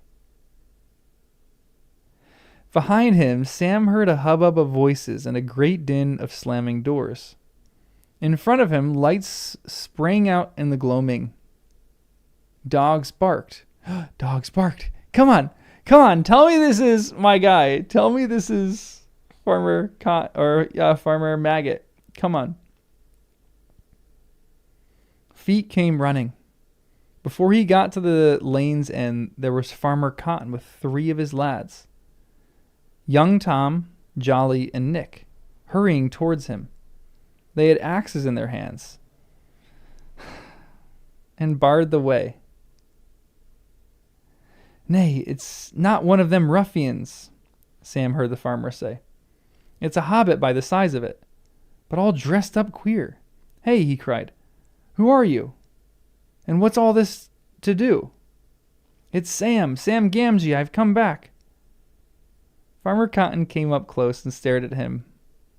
Behind him, Sam heard a hubbub of voices and a great din of slamming doors. In front of him, lights sprang out in the gloaming. Dogs barked. Dogs barked. Come on. Tell me this is my guy. Tell me this is Farmer Maggot. Come on. Feet came running. Before he got to the lane's end, there was Farmer Cotton with 3 of his lads. Young Tom, Jolly, and Nick, hurrying towards him. They had axes in their hands and barred the way. "Nay, it's not one of them ruffians," Sam heard the farmer say. "It's a hobbit by the size of it, but all dressed up queer. Hey," he cried, "who are you? And what's all this to do?" "It's Sam Gamgee, I've come back." Farmer Cotton came up close and stared at him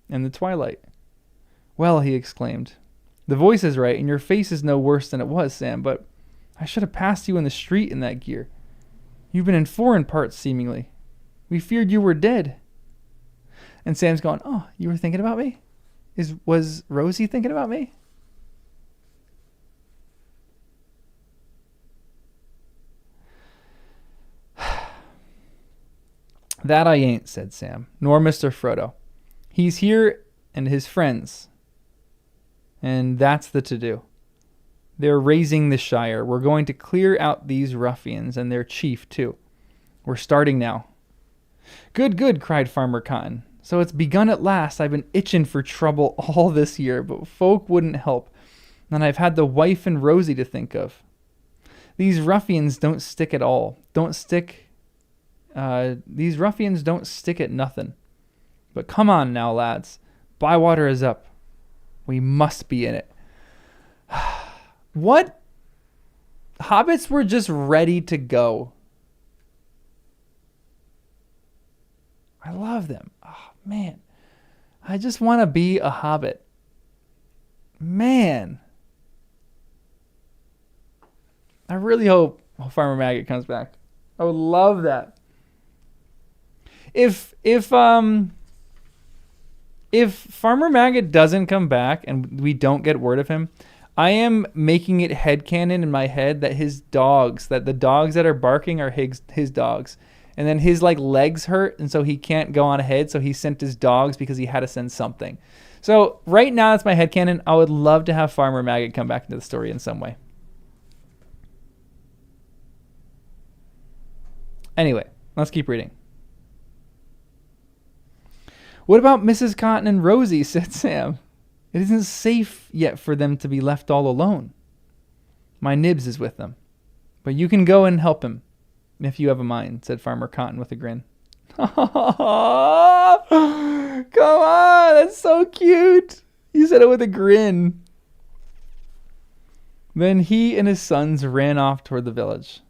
in the twilight. "Well," he exclaimed, "the voice is right, and your face is no worse than it was, Sam, but I should have passed you in the street in that gear. You've been in foreign parts, seemingly. We feared you were dead." And Sam's going, "Oh, you were thinking about me? Was Rosie thinking about me?" "That I ain't," said Sam, "nor Mr. Frodo. He's here and his friends. And that's the to-do. They're raising the Shire. We're going to clear out these ruffians and their chief, too. We're starting now." "Good, good," cried Farmer Cotton. "So it's begun at last. I've been itching for trouble all this year, but folk wouldn't help. And I've had the wife and Rosie to think of. These ruffians don't stick at all. These ruffians don't stick at nothing. But come on now, lads. Bywater is up. We must be in it." What? Hobbits were just ready to go. I love them. Oh, man. I just want to be a hobbit. Man. I really hope Farmer Maggot comes back. I would love that. If If Farmer Maggot doesn't come back and we don't get word of him, I am making it headcanon in my head that the dogs that are barking are his dogs. And then his like legs hurt, and so he can't go on ahead, so he sent his dogs because he had to send something. So right now that's my headcanon. I would love to have Farmer Maggot come back into the story in some way. Anyway, let's keep reading. What about Mrs. Cotton and Rosie, said Sam. It isn't safe yet for them to be left all alone. My Nibs is with them, but you can go and help him if you have a mind, said Farmer Cotton with a grin. Come on, that's so cute. You said it with a grin. Then he and his sons ran off toward the village.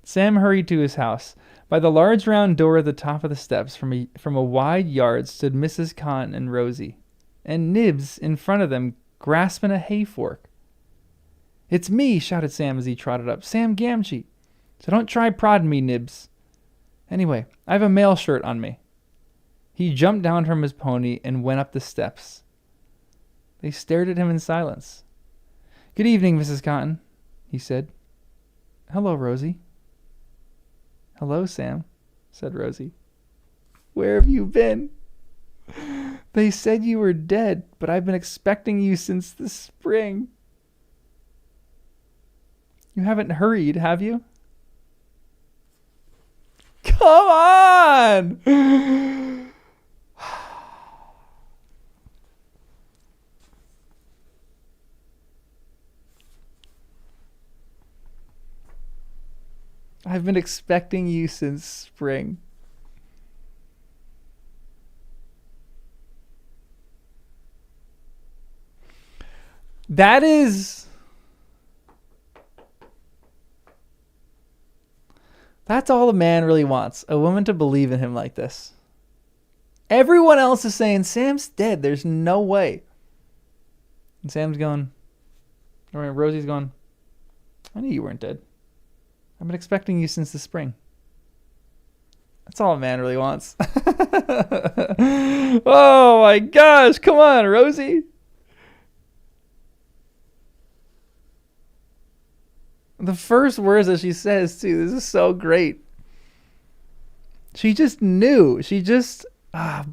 Sam hurried to his house. By the large round door at the top of the steps from a wide yard stood Mrs. Cotton and Rosie, and Nibs in front of them grasping a hay fork. It's me, shouted Sam as he trotted up. Sam Gamgee. So don't try prodding me, Nibs. Anyway, I have a mail shirt on me. He jumped down from his pony and went up the steps. They stared at him in silence. Good evening, Mrs. Cotton, he said. Hello, Rosie. Hello, Sam, said Rosie. Where have you been? They said you were dead, but I've been expecting you since the spring. You haven't hurried, have you? Come on! I've been expecting you since spring. That's all a man really wants. A woman to believe in him like this. Everyone else is saying, Sam's dead. There's no way. And Sam's going, or Rosie's going, I knew you weren't dead. I've been expecting you since the spring. That's all a man really wants. Oh my gosh. Come on, Rosie. The first words that she says, too, this is so great. She just knew. She just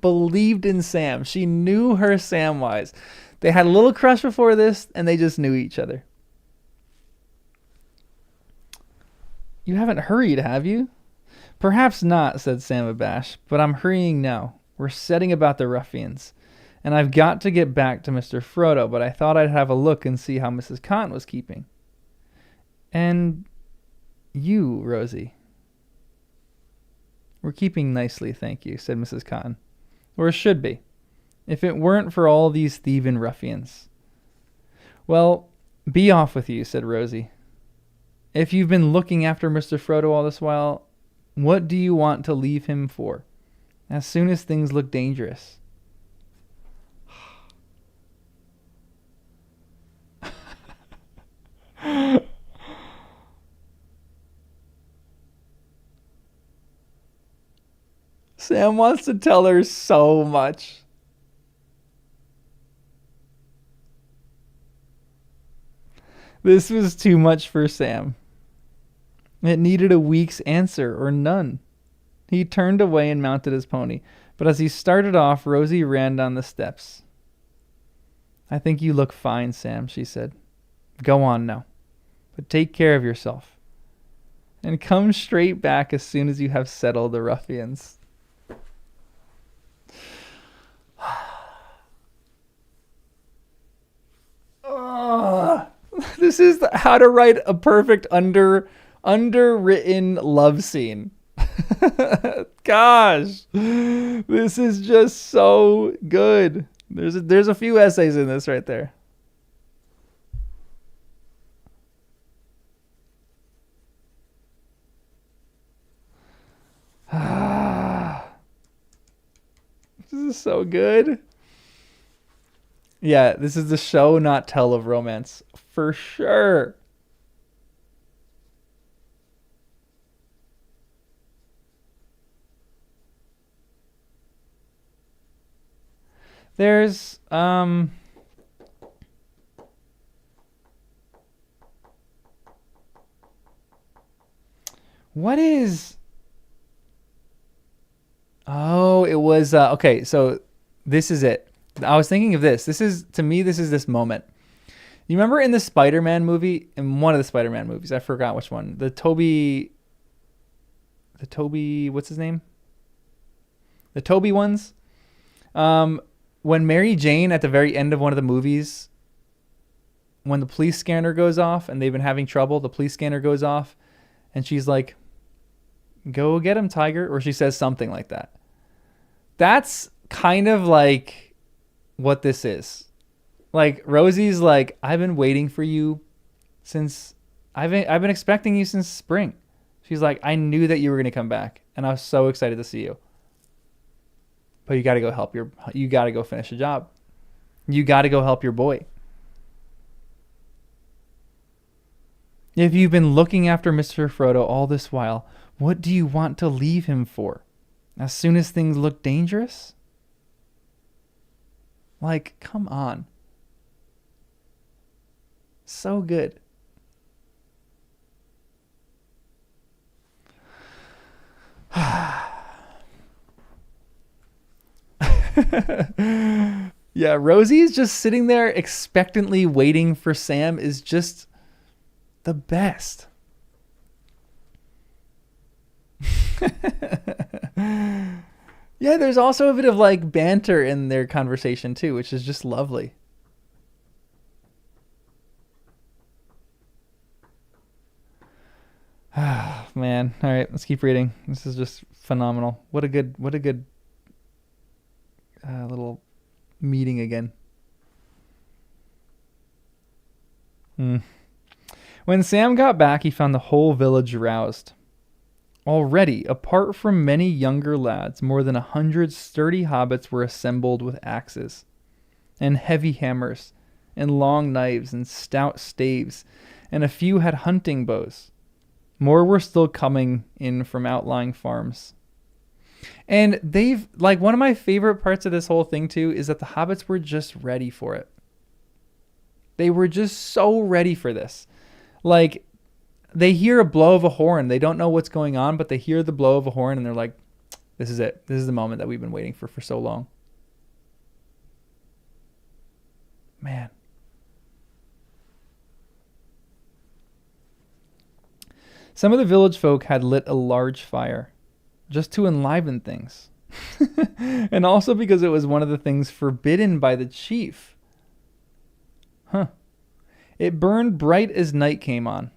believed in Sam. She knew her Samwise. They had a little crush before this, and they just knew each other. You haven't hurried, have you? Perhaps not, said Sam abashed, but I'm hurrying now. We're setting about the ruffians, and I've got to get back to Mr. Frodo, but I thought I'd have a look and see how Mrs. Cotton was keeping. And you, Rosie. We're keeping nicely, thank you, said Mrs. Cotton. Or it should be, if it weren't for all these thieving ruffians. Well, be off with you, said Rosie. If you've been looking after Mr. Frodo all this while, what do you want to leave him for? As soon as things look dangerous. Sam wants to tell her so much. This was too much for Sam. It needed a week's answer or none. He turned away and mounted his pony, but as he started off, Rosie ran down the steps. I think you look fine, Sam, she said. Go on now, but take care of yourself. And come straight back as soon as you have settled the ruffians. This is how to write a perfect underwritten love scene. Gosh, this is just so good. There's a few essays in this right there. This is so good. Yeah, this is the show, not tell of romance. For sure. There's what is Oh, it was okay, so this is it. I was thinking of this. This is to me this is this moment. You remember in the Spider-Man movie, in one of the Spider-Man movies, I forgot which one. The Toby, what's his name? The Toby ones. When Mary Jane at the very end of one of the movies, when the police scanner goes off and they've been having trouble, the police scanner goes off and she's like, "Go get him, Tiger," or she says something like that. That's kind of like what this is. Like Rosie's like, "I've been waiting for you since I've been expecting you since spring." She's like, "I knew that you were going to come back and I was so excited to see you. But you got to go you got to go finish the job. You got to go help your boy. If you've been looking after Mr. Frodo all this while, what do you want to leave him for? As soon as things look dangerous?" Like, come on. So good. Yeah, Rosie's just sitting there expectantly waiting for Sam is just the best. Yeah, there's also a bit of like banter in their conversation too, which is just lovely. Ah, man. All right, let's keep reading. This is just phenomenal. What a good little meeting again. When Sam got back, he found the whole village roused. Already, apart from many younger lads, more than 100 sturdy hobbits were assembled with axes, and heavy hammers, and long knives, and stout staves, and a few had hunting bows. More were still coming in from outlying farms. And they've, like, one of my favorite parts of this whole thing, too, is that the hobbits were just ready for it. They were just so ready for this. Like, they hear a blow of a horn. They don't know what's going on, but they hear the blow of a horn and they're like, this is it. This is the moment that we've been waiting for so long. Man. Some of the village folk had lit a large fire just to enliven things. And also because it was one of the things forbidden by the chief. Huh. It burned bright as night came on.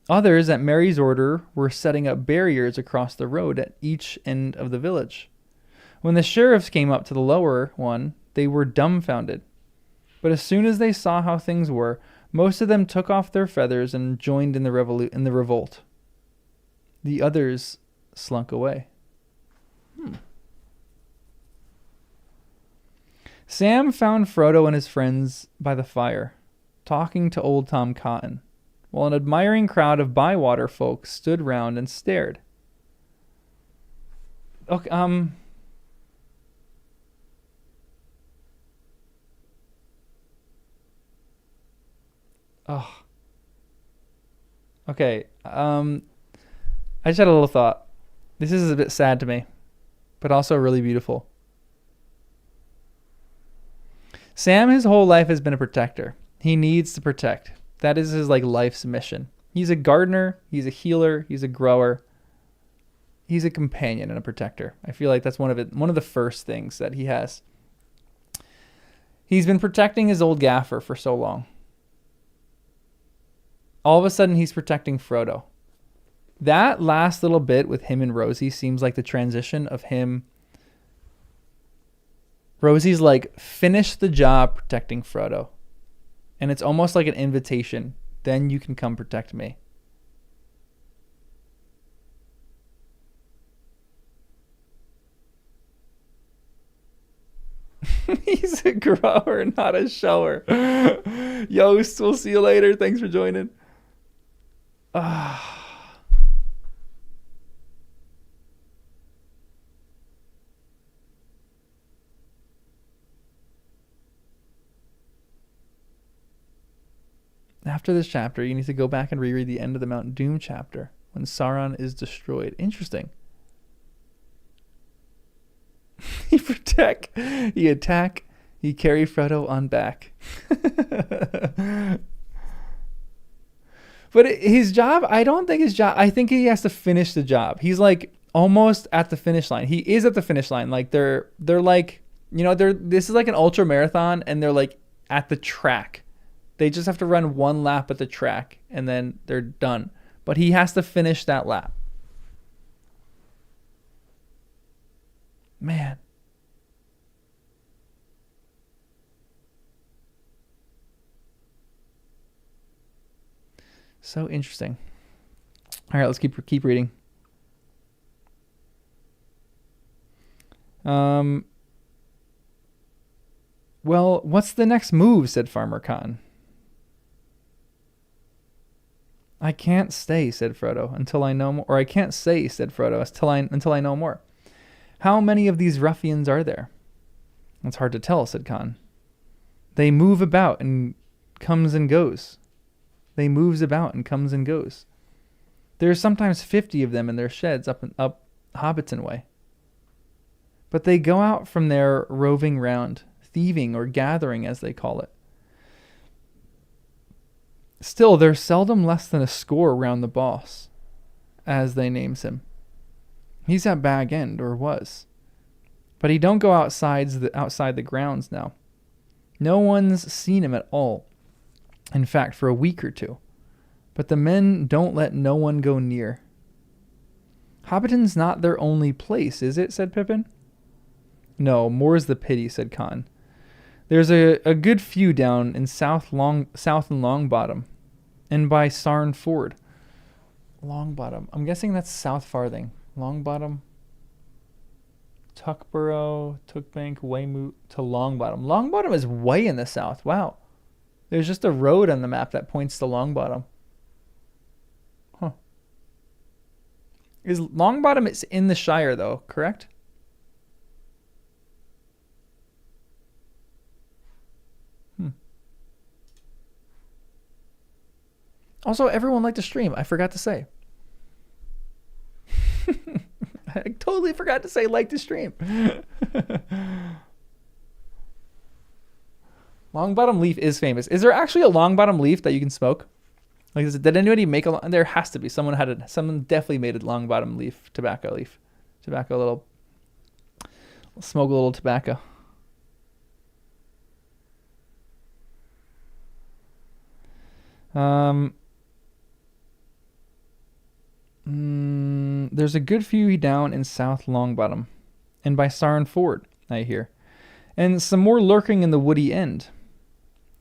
Others, at Mary's order, were setting up barriers across the road at each end of the village. When the sheriffs came up to the lower one, they were dumbfounded. But as soon as they saw how things were, most of them took off their feathers and joined in the revolt. The others slunk away. Sam found Frodo and his friends by the fire, talking to old Tom Cotton, while an admiring crowd of Bywater folk stood round and stared. Okay, oh. Okay, I just had a little thought. This is a bit sad to me, but also really beautiful. Sam, his whole life, has been a protector. He needs to protect. That is his like life's mission. He's a gardener, he's a healer, he's a grower. He's a companion and a protector. I feel like that's one of the first things that he has. He's been protecting his old gaffer for so long. All of a sudden he's protecting Frodo. That last little bit with him and Rosie seems like the transition of him. Rosie's like, finish the job protecting Frodo. And it's almost like an invitation. Then you can come protect me. He's a grower, not a shower. Yost, we'll see you later. Thanks for joining. After this chapter, you need to go back and reread the end of the Mount Doom chapter when Sauron is destroyed. Interesting. He attack, he carry Frodo on back. But his job, I don't think his job, I think he has to finish the job. He's like almost at the finish line. He is at the finish line. Like they're like, this is like an ultra marathon and they're like at the track. They just have to run one lap at the track and then they're done. But he has to finish that lap. Man. So interesting. All right, let's keep reading. Well, what's the next move? Said Farmer Khan. I can't stay, said Frodo, until I know more. Or I can't say, said Frodo, until I know more. How many of these ruffians are there? It's hard to tell, said Khan. They move about and comes and goes. They moves about and comes and goes. There are sometimes 50 of them in their sheds up Hobbiton way. But they go out from there roving round, thieving or gathering as they call it. Still, there's seldom less than a score round the boss, as they names him. He's at Bag End, or was. But he don't go outside the grounds now. No one's seen him at all. In fact, for a week or two. But the men don't let no one go near. Hobbiton's not their only place, is it? Said Pippin. No, more's the pity, said Con. There's a good few down in South and Longbottom, and by Sarn Ford. Longbottom. I'm guessing that's South Farthing. Longbottom, Tuckborough, Tookbank, Weymouth to Longbottom. Longbottom is way in the south. Wow. There's just a road on the map that points to Longbottom. Huh. Is Longbottom is in the Shire though, correct? Also, everyone liked to stream. I forgot to say. I totally forgot to say like to stream. Longbottom leaf is famous. Is there actually a Longbottom leaf that you can smoke? Like, did anybody make a? There has to be. Someone definitely made a Longbottom leaf, tobacco leaf, smoke a little tobacco. There's a good few down in South Longbottom, and by Sarn Ford, I hear, and some more lurking in the woody end.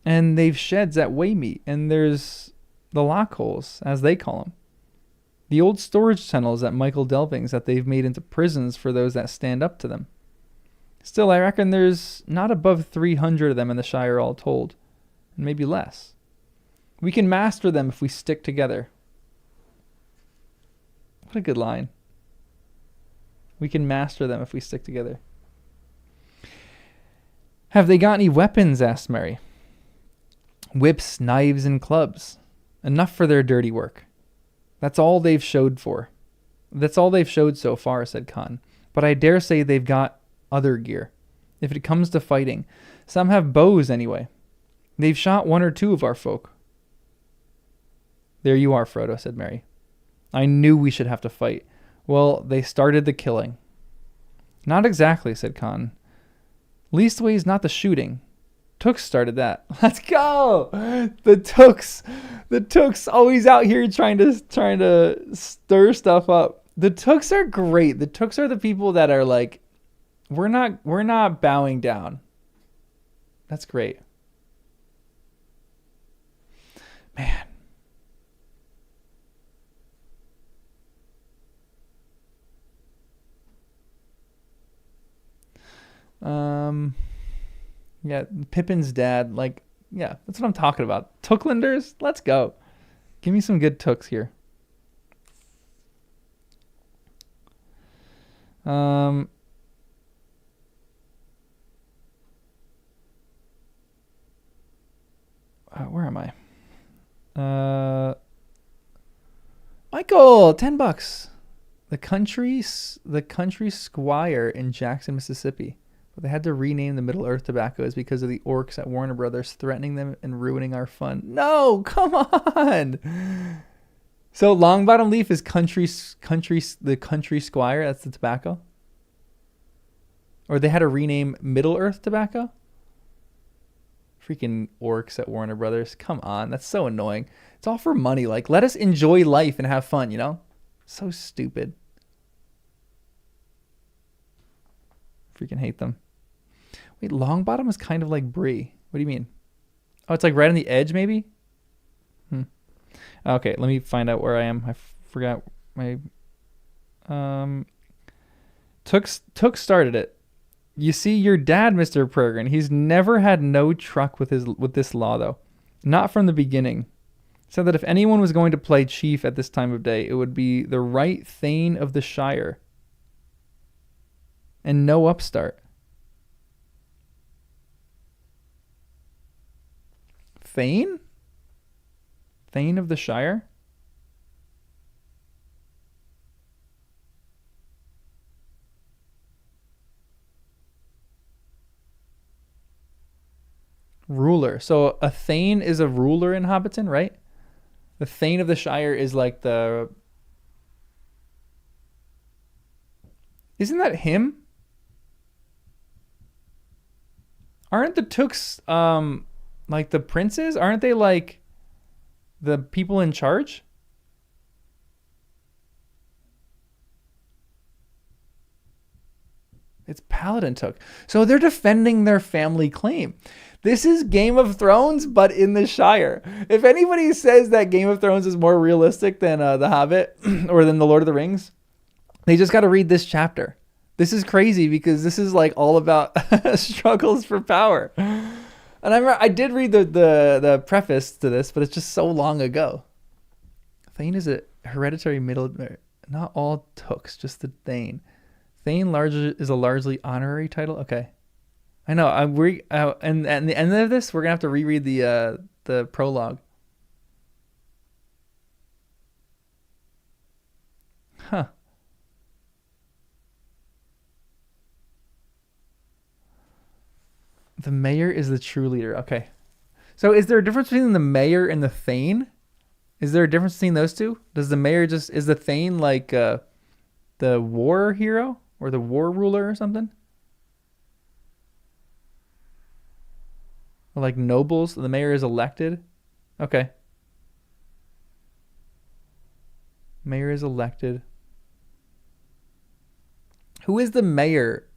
And they've sheds at Waymeet, and there's the lockholes, as they call them. The old storage tunnels at Michael Delving's that they've made into prisons for those that stand up to them. Still, I reckon there's not above 300 of them in the Shire all told, and maybe less. We can master them if we stick together. What a good line. We can master them if we stick together. Have they got any weapons? Asked Mary. Whips, knives, and clubs. Enough for their dirty work. That's all they've showed so far, said Khan. But I dare say they've got other gear. If it comes to fighting. Some have bows anyway. They've shot one or two of our folk. There you are, Frodo, said Mary. I knew we should have to fight. Well, they started the killing. Not exactly, said Khan. Leastways, not the shooting. Tooks started that. Let's go! The Tooks always out here trying to stir stuff up. The Tooks are great. The Tooks are the people that are like, we're not bowing down. That's great. Man. Yeah, Pippin's dad, like, yeah, that's what I'm talking about. Tooklanders, let's go. Give me some good Tooks here. Where am I? Michael, $10. The country squire in Jackson, Mississippi. But they had to rename the Middle Earth Tobaccos because of the orcs at Warner Brothers threatening them and ruining our fun. No, come on. So Longbottom Leaf is the country squire. That's the tobacco. Or they had to rename Middle Earth Tobacco. Freaking orcs at Warner Brothers. Come on, that's so annoying. It's all for money. Like, let us enjoy life and have fun, you know? So stupid. Freaking hate them. Wait, Longbottom is kind of like Brie. What do you mean? Oh, it's like right on the edge, maybe? Okay, let me find out where I am. I forgot my... Took started it. You see, your dad, Mr. Pergrin, he's never had no truck with this law, though. Not from the beginning. Said that if anyone was going to play chief at this time of day, it would be the right Thane of the Shire. And no upstart. Thane? Thane of the Shire? Ruler. So a Thane is a ruler in Hobbiton, right? The Thane of the Shire is like the... Isn't that him? Aren't the Tooks like the princes? Aren't they like the people in charge? It's Paladin Took. So they're defending their family claim. This is Game of Thrones, but in the Shire. If anybody says that Game of Thrones is more realistic than The Hobbit or than The Lord of the Rings, they just got to read this chapter. This is crazy because this is like all about struggles for power. And I did read the preface to this, but it's just so long ago. Thane is a hereditary middle... Not all Tooks, just the Thane. Thane is a largely honorary title. Okay. I know. And at the end of this, we're gonna have to reread the prologue. Huh. The mayor is the true leader. Okay. So is there a difference between the mayor and the Thane? Is there a difference between those two? Does the mayor is the Thane like the war hero or the war ruler or something? Or like nobles? The mayor is elected? Okay. Mayor is elected. Who is the mayor?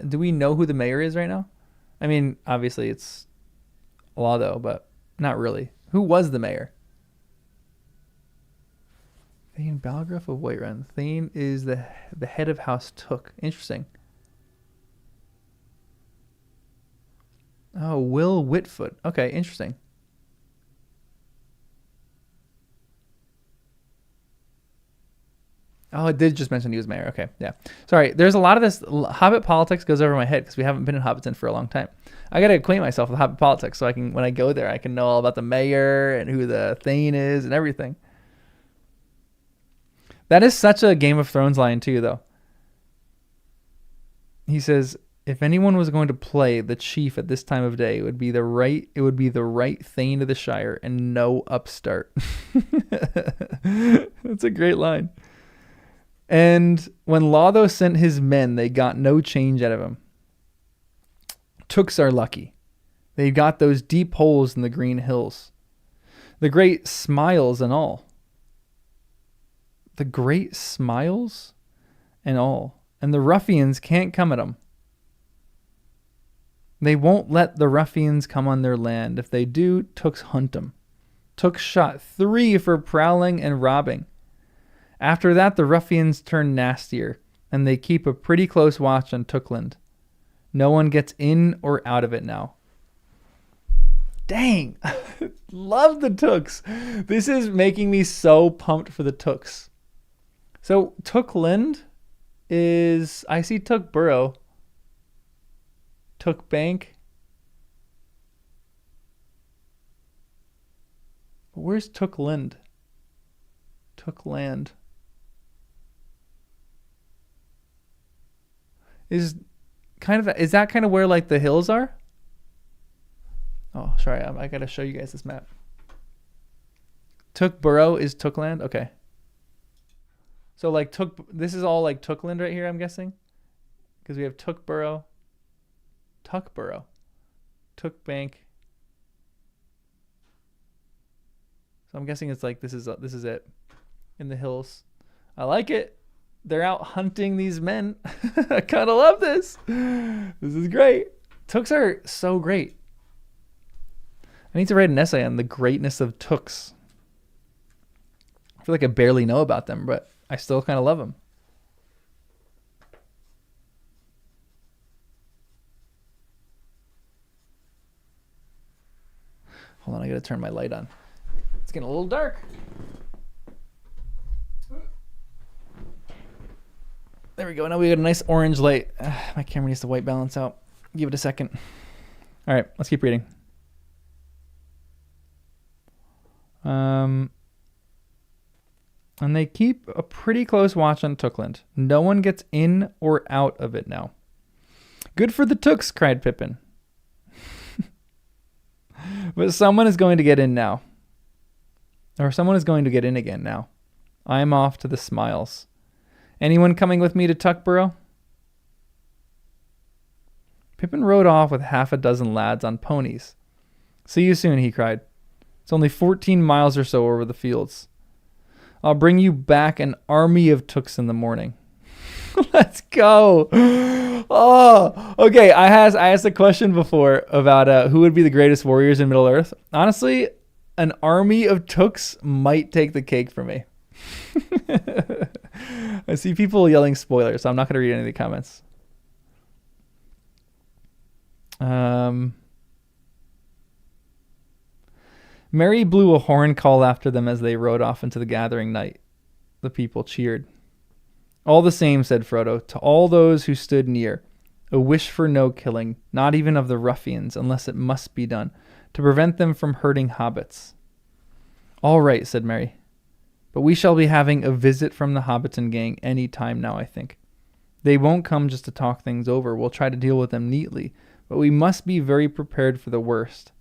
Do we know who the mayor is right now? I mean, obviously it's Lotto, but not really. Who was the mayor? Thane Balgruff of Whiterun. Thane is the head of House Took. Interesting. Oh, Will Whitfoot. Okay, interesting. Oh, it did just mention he was mayor. Okay, yeah. Sorry, there's a lot of this Hobbit politics goes over my head because we haven't been in Hobbiton for a long time. I got to acquaint myself with Hobbit politics so I can, when I go there, I can know all about the mayor and who the Thane is and everything. That is such a Game of Thrones line too, though. He says, if anyone was going to play the chief at this time of day, it would be the right Thane of the Shire and no upstart. That's a great line. And when Lotho sent his men, they got no change out of him. Tooks are lucky. They got those deep holes in the green hills. The great smiles and all. The great smiles and all. And the ruffians can't come at them. They won't let the ruffians come on their land. If they do, Tooks hunt them. Tooks shot 3 for prowling and robbing. After that, the ruffians turn nastier, and they keep a pretty close watch on Tookland. No one gets in or out of it now. Dang! Love the Tooks. This is making me so pumped for the Tooks. So, Tookland is... I see Took Burrow. Took Bank. But where's Tookland? Tookland. Is that kind of where like the hills are? Oh, sorry, I gotta show you guys this map. Tookborough is Tookland. Okay. So like this is all like Tookland right here, I'm guessing, because we have Tookborough, Tookbank. So I'm guessing it's like this is it in the hills. I like it. They're out hunting these men. I kind of love this. This is great. Tooks are so great. I need to write an essay on the greatness of tooks. I feel like I barely know about them, but I still kind of love them. Hold on, I gotta turn my light on. It's getting a little dark. There we go. Now we got a nice orange light. My camera needs to white balance out. Give it a second. All right, let's keep reading. And they keep a pretty close watch on Tookland. No one gets in or out of it now. Good for the Tooks, cried Pippin. But someone is going to get in now. Or someone is going to get in again now. I'm off to the Smiles. Anyone coming with me to Tuckborough? Pippin rode off with half a dozen lads on ponies. See you soon, he cried. It's only 14 miles or so over the fields. I'll bring you back an army of Tooks in the morning. Let's go. Oh, okay. I asked a question before about who would be the greatest warriors in Middle Earth. Honestly, an army of Tooks might take the cake for me. I see people yelling spoilers, so I'm not going to read any of the comments. Mary blew a horn call after them as they rode off into the gathering night. The people cheered. All the same, said Frodo, to all those who stood near, a wish for no killing, not even of the ruffians, unless it must be done, to prevent them from hurting hobbits. All right, said Mary. But we shall be having a visit from the Hobbiton gang any time now, I think. They won't come just to talk things over. We'll try to deal with them neatly, but we must be very prepared for the worst.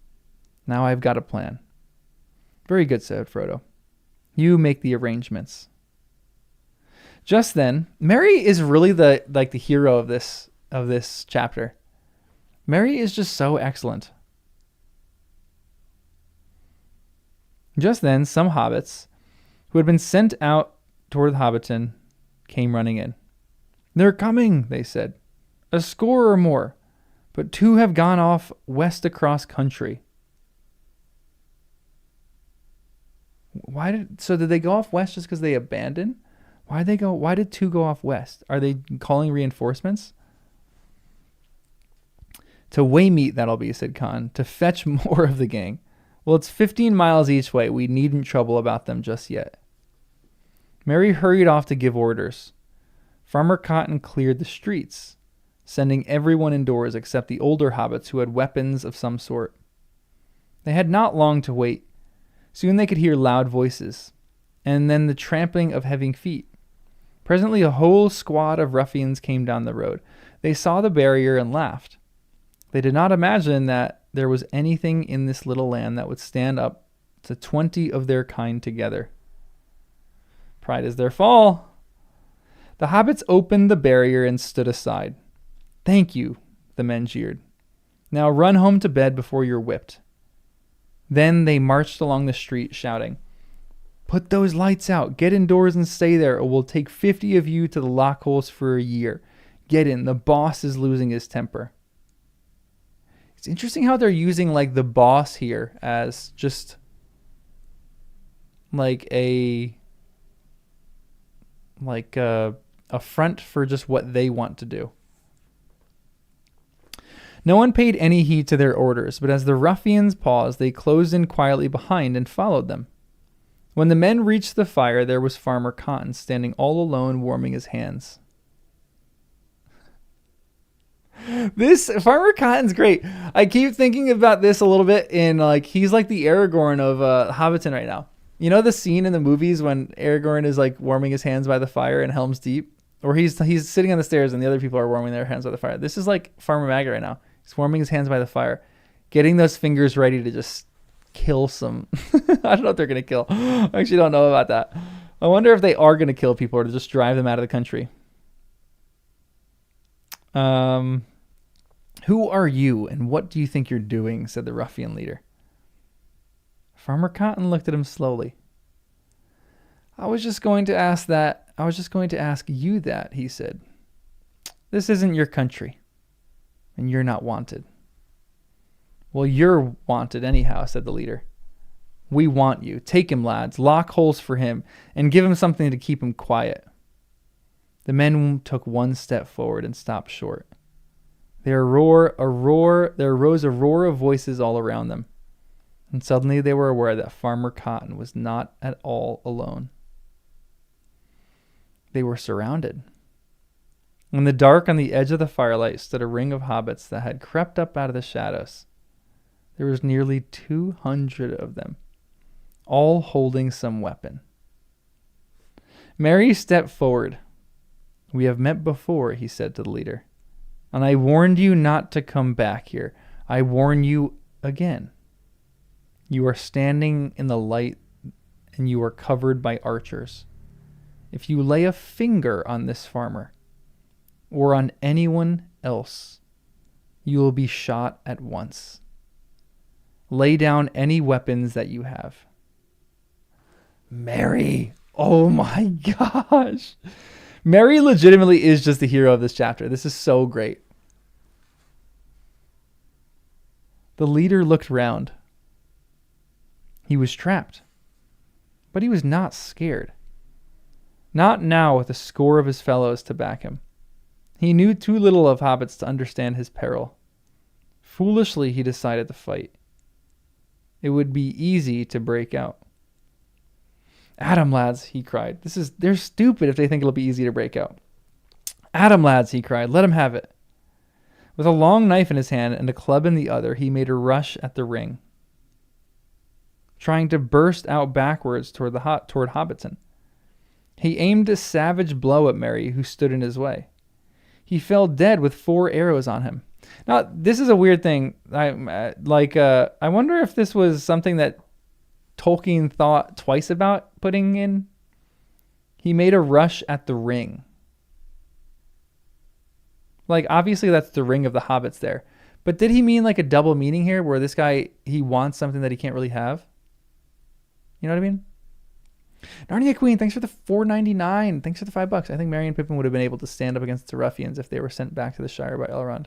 Now I've got a plan. Very good, said Frodo. You make the arrangements. Just then, Mary is really the hero of this chapter. Mary is just so excellent. Just then, some hobbits who had been sent out toward Hobbiton came running in. They're coming, they said. A score or more, but 2 have gone off west across country. Did they go off west just because they abandoned? Why did 2 go off west? Are they calling reinforcements? To Waymeet, that'll be, said Khan, to fetch more of the gang. Well, it's 15 miles each way. We needn't trouble about them just yet. Mary hurried off to give orders. Farmer Cotton cleared the streets, sending everyone indoors except the older hobbits who had weapons of some sort. They had not long to wait. Soon they could hear loud voices, and then the trampling of heavy feet. Presently a whole squad of ruffians came down the road. They saw the barrier and laughed. They did not imagine that there was anything in this little land that would stand up to 20 of their kind together. Pride is their fall. The hobbits opened the barrier and stood aside. Thank you, the men jeered. Now run home to bed before you're whipped. Then they marched along the street shouting, Put those lights out. Get indoors and stay there, or we'll take 50 of you to the lockholes for a year. Get in. The boss is losing his temper. It's interesting how they're using like the boss here as just like a front for just what they want to do. No one paid any heed to their orders, but as the ruffians paused, they closed in quietly behind and followed them. When the men reached the fire, there was Farmer Cotton standing all alone, warming his hands. This Farmer Cotton's great. I keep thinking about this a little bit in like he's like the Aragorn of Hobbiton right now. You know the scene in the movies when Aragorn is like warming his hands by the fire in Helm's Deep, or he's sitting on the stairs and the other people are warming their hands by the fire. This is like Farmer Maggot right now. He's warming his hands by the fire, getting those fingers ready to just kill some. I don't know if they're gonna kill. I actually don't know about that. I wonder if they are gonna kill people or to just drive them out of the country. Who are you and what do you think you're doing? Said the ruffian leader. Farmer Cotton looked at him slowly. I was just going to ask you that, he said. This isn't your country, and you're not wanted. Well, you're wanted anyhow, said the leader. We want you. Take him, lads. Lock holes for him, and give him something to keep him quiet. The men took one step forward and stopped short. There arose a roar of voices all around them, and suddenly they were aware that Farmer Cotton was not at all alone. They were surrounded. In the dark on the edge of the firelight stood a ring of hobbits that had crept up out of the shadows. There was nearly 200 of them, all holding some weapon. Merry stepped forward. We have met before, he said to the leader. And I warned you not to come back here. I warn you again. You are standing in the light and you are covered by archers. If you lay a finger on this farmer or on anyone else, you will be shot at once. Lay down any weapons that you have. Merry. Oh my gosh. Merry legitimately is just the hero of this chapter. This is so great. The leader looked round. He was trapped, but he was not scared. Not now with a score of his fellows to back him. He knew too little of hobbits to understand his peril. Foolishly, he decided to fight. It would be easy to break out. Adam, lads, he cried. They're stupid if they think it'll be easy to break out. Adam, lads, he cried. Let him have it. With a long knife in his hand and a club in the other, he made a rush at the ring, trying to burst out backwards toward Hobbiton. He aimed a savage blow at Merry, who stood in his way. He fell dead with 4 arrows on him. Now, this is a weird thing. I wonder if this was something that Tolkien thought twice about putting in. He made a rush at the ring. Like, obviously that's the ring of the hobbits there. But did he mean like a double meaning here where this guy, he wants something that he can't really have? You know what I mean? Narnia Queen, thanks for the $4.99. Thanks for the $5. I think Merry and Pippin would have been able to stand up against the ruffians if they were sent back to the Shire by Elrond.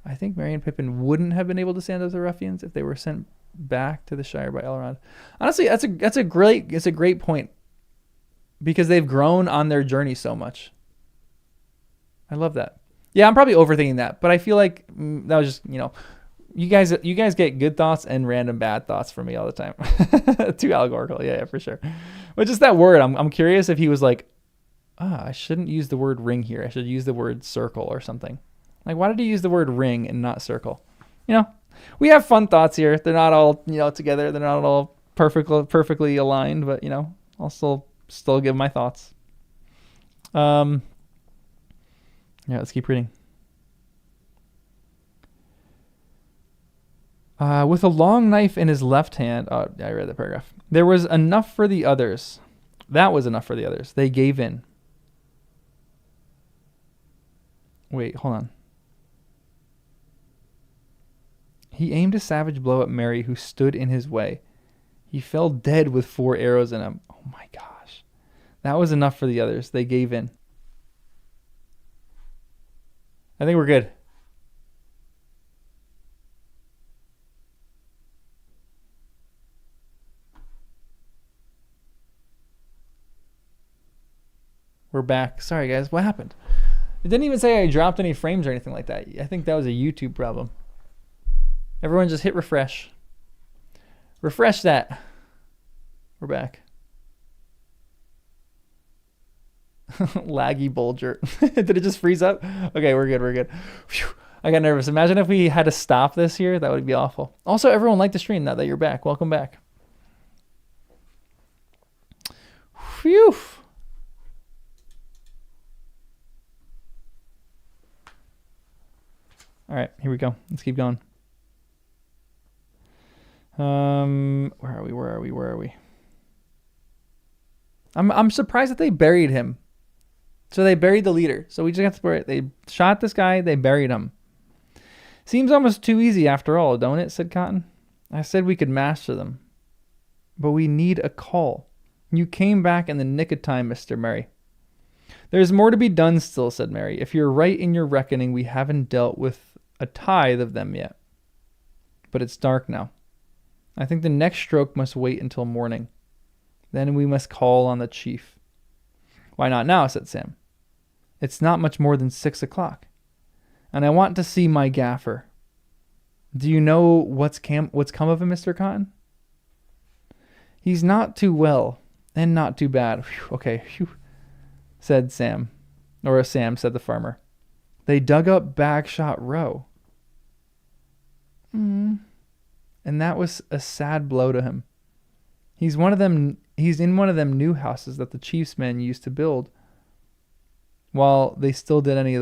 I think Merry and Pippin wouldn't have been able to stand up to the ruffians if they were sent back to the Shire by Elrond. Honestly, that's a great point because they've grown on their journey so much. I love that. Yeah, I'm probably overthinking that, but I feel like that was just, you guys get good thoughts and random bad thoughts from me all the time. Too allegorical, yeah, for sure. But just that word, I'm curious if he was like, I shouldn't use the word ring here. I should use the word circle or something. Like, why did he use the word ring and not circle? We have fun thoughts here. They're not all together. They're not all perfectly aligned, but I'll still give my thoughts. Yeah, let's keep reading. With a long knife in his left hand, I read the paragraph. There was enough for the others. That was enough for the others. They gave in. Wait, hold on. He aimed a savage blow at Merry, who stood in his way. He fell dead with 4 arrows in him. Oh my gosh. That was enough for the others. They gave in. I think we're good. We're back. Sorry, guys. What happened? It didn't even say I dropped any frames or anything like that. I think that was a YouTube problem. Everyone just hit refresh. Refresh that. We're back. Laggy Bulger. Did it just freeze up? Okay, we're good. We're good. Phew. I got nervous. Imagine if we had to stop this here. That would be awful. Also, everyone like the stream now that you're back. Welcome back. Phew. All right, here we go. Let's keep going. Where are we? I'm surprised that they buried him. So they buried the leader. So we just got to bury it. They shot this guy. They buried him. Seems almost too easy after all, don't it? Said Cotton. I said we could master them. But we need a call. You came back in the nick of time, Mr. Murray. There's more to be done still, said Mary. If you're right in your reckoning, we haven't dealt with a tithe of them yet. But it's dark now. I think the next stroke must wait until morning. Then we must call on the chief. Why not now, said Sam. It's not much more than 6 o'clock. And I want to see my gaffer. Do you know what's come of him, Mr. Cotton? He's not too well, and not too bad. Whew, okay, whew, said Sam. Or Sam, said the farmer. They dug up Bagshot Row. And that was a sad blow to him. He's in one of them new houses that the chief's men used to build while they still did any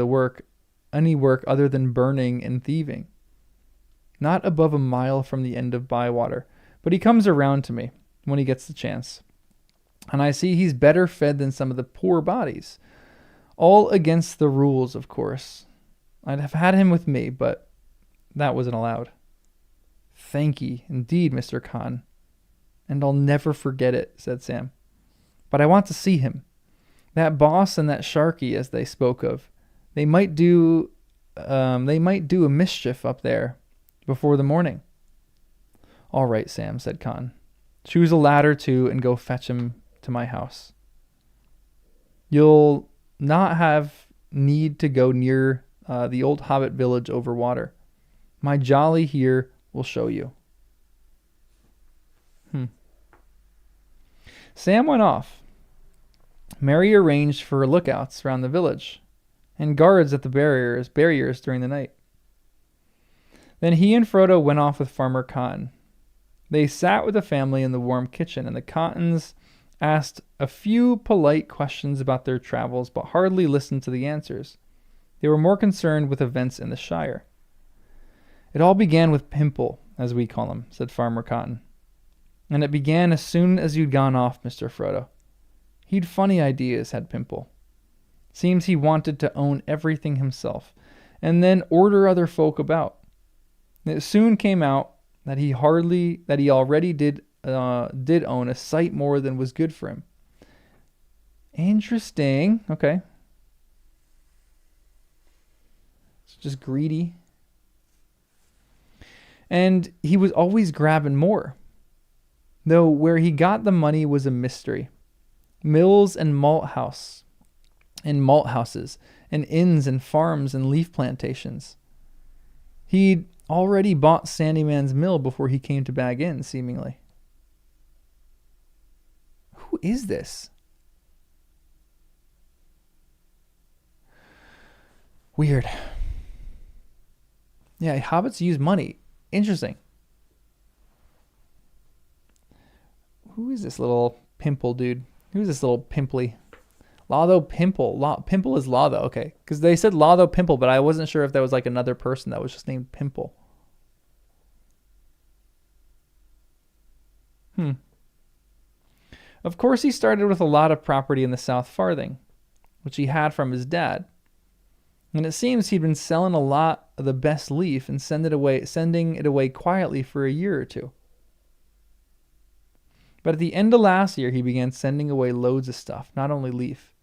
work other than burning and thieving. Not above a mile from the end of Bywater, but he comes around to me when he gets the chance. And I see he's better fed than some of the poor bodies. All against the rules, of course. I'd have had him with me, but that wasn't allowed. Thank ye, indeed, Mr. Cotton. And I'll never forget it, said Sam. But I want to see him. That boss and that Sharky, as they spoke of, they might do a mischief up there before the morning. All right, Sam, said Cotton. Choose a ladder, too, and go fetch him to my house. You'll not have need to go near the old hobbit village over water. My jolly here will show you. Sam went off. Mary arranged for lookouts around the village and guards at the barriers during the night. Then he and Frodo went off with Farmer Cotton. They sat with the family in the warm kitchen, and the Cottons asked a few polite questions about their travels, but hardly listened to the answers. They were more concerned with events in the Shire. It all began with Pimple, as we call him, said Farmer Cotton. And it began as soon as you'd gone off, Mr. Frodo. He'd funny ideas, had Pimple. Seems he wanted to own everything himself, and then order other folk about. It soon came out that he already did own a sight more than was good for him. Interesting. Okay. It's just greedy. And he was always grabbing more. Though where he got the money was a mystery. Mills and malt houses, and inns and farms and leaf plantations. He'd already bought Sandyman's mill before he came to Bag Inn, seemingly. Who is this? Weird. Yeah, hobbits use money. Interesting. Who is this little pimple dude? Who's this little pimply? Lotho Pimple. Pimple is Lotho. Okay. Because they said Lotho Pimple, but I wasn't sure if that was like another person that was just named Pimple. Of course, he started with a lot of property in the South Farthing, which he had from his dad. And it seems he'd been selling a lot of the best leaf and sending it away quietly for a year or two. But at the end of last year, he began sending away loads of stuff, not only leaf.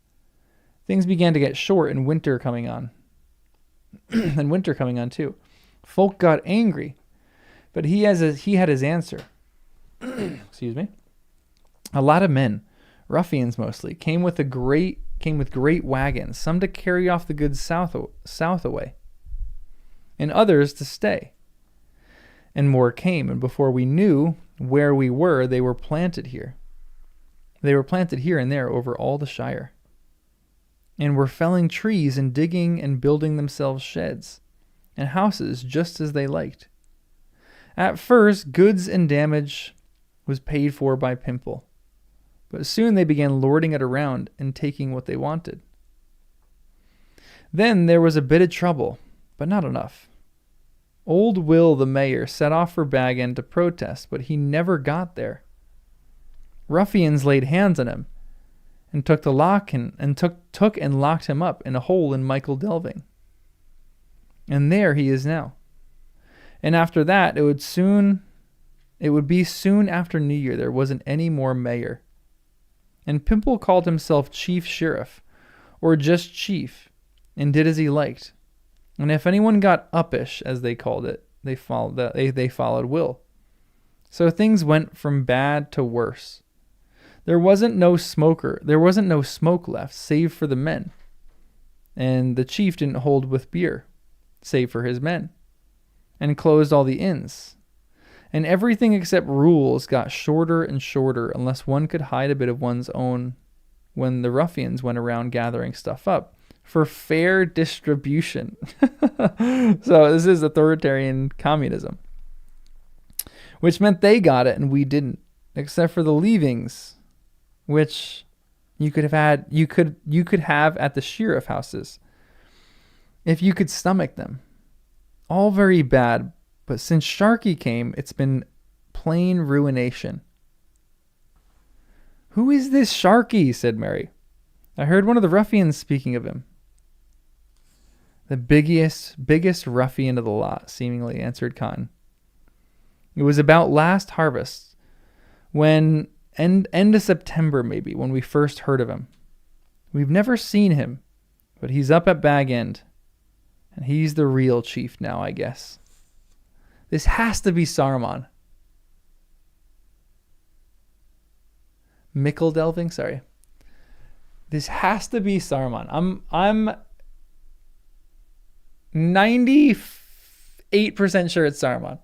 Things began to get short and winter coming on. And winter coming on too. Folk got angry, but he had his answer. Excuse me. A lot of men, ruffians mostly, came with great wagons, some to carry off the goods south away, and others to stay. And more came, and before we knew where we were, they were planted here. They were planted here and there over all the Shire. and were felling trees and digging and building themselves sheds and houses just as they liked. At first, goods and damage was paid for by Pimple, but soon they began lording it around and taking what they wanted. Then there was a bit of trouble, but not enough. Old Will the mayor set off for Bag End to protest, but he never got there. Ruffians laid hands on him and took the lock and took and locked him up in a hole in Michael Delving. And there he is now. And after that, it would be soon after New Year there wasn't any more mayor. And Pimple called himself Chief Sheriff, or just Chief, and did as he liked. And if anyone got uppish, as they called it, they followed Will. So things went from bad to worse. There wasn't no smoke left, save for the men. And the chief didn't hold with beer, save for his men, and closed all the inns. And everything except rules got shorter and shorter unless one could hide a bit of one's own when the ruffians went around gathering stuff up for fair distribution. So this is authoritarian communism, which meant they got it and we didn't, except for the leavings, which you could have at the sheriff houses if you could stomach them. All very bad, but since Sharky came, it's been plain ruination. "Who is this Sharky?" said Mary. "I heard one of the ruffians speaking of him." "The biggest ruffian of the lot," seemingly answered Cotton. "It was about last harvest, when end of September maybe, when we first heard of him. We've never seen him, but he's up at Bag End, and he's the real chief now, I guess. This has to be Saruman." Mickle Delving, sorry. This has to be Saruman. I'm 98% sure it's Saruman.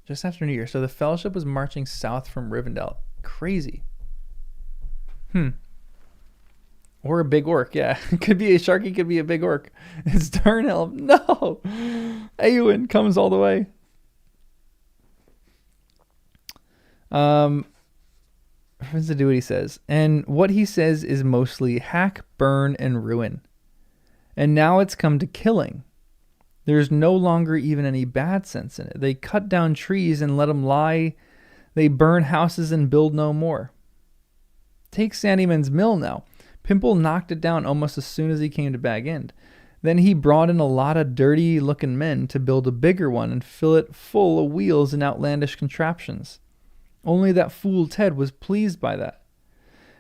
Just after New Year. So the Fellowship was marching south from Rivendell. Crazy. Or a big orc, yeah. Could be a Sharky, could be a big orc. It's Darnell. No! Eowyn comes all the way. Friends to do what he says. And what he says is mostly hack, burn, and ruin. And now it's come to killing. There's no longer even any bad sense in it. They cut down trees and let them lie. They burn houses and build no more. Take Sandyman's Mill now. Pimple knocked it down almost as soon as he came to Bag End. Then he brought in a lot of dirty-looking men to build a bigger one and fill it full of wheels and outlandish contraptions. Only that fool Ted was pleased by that.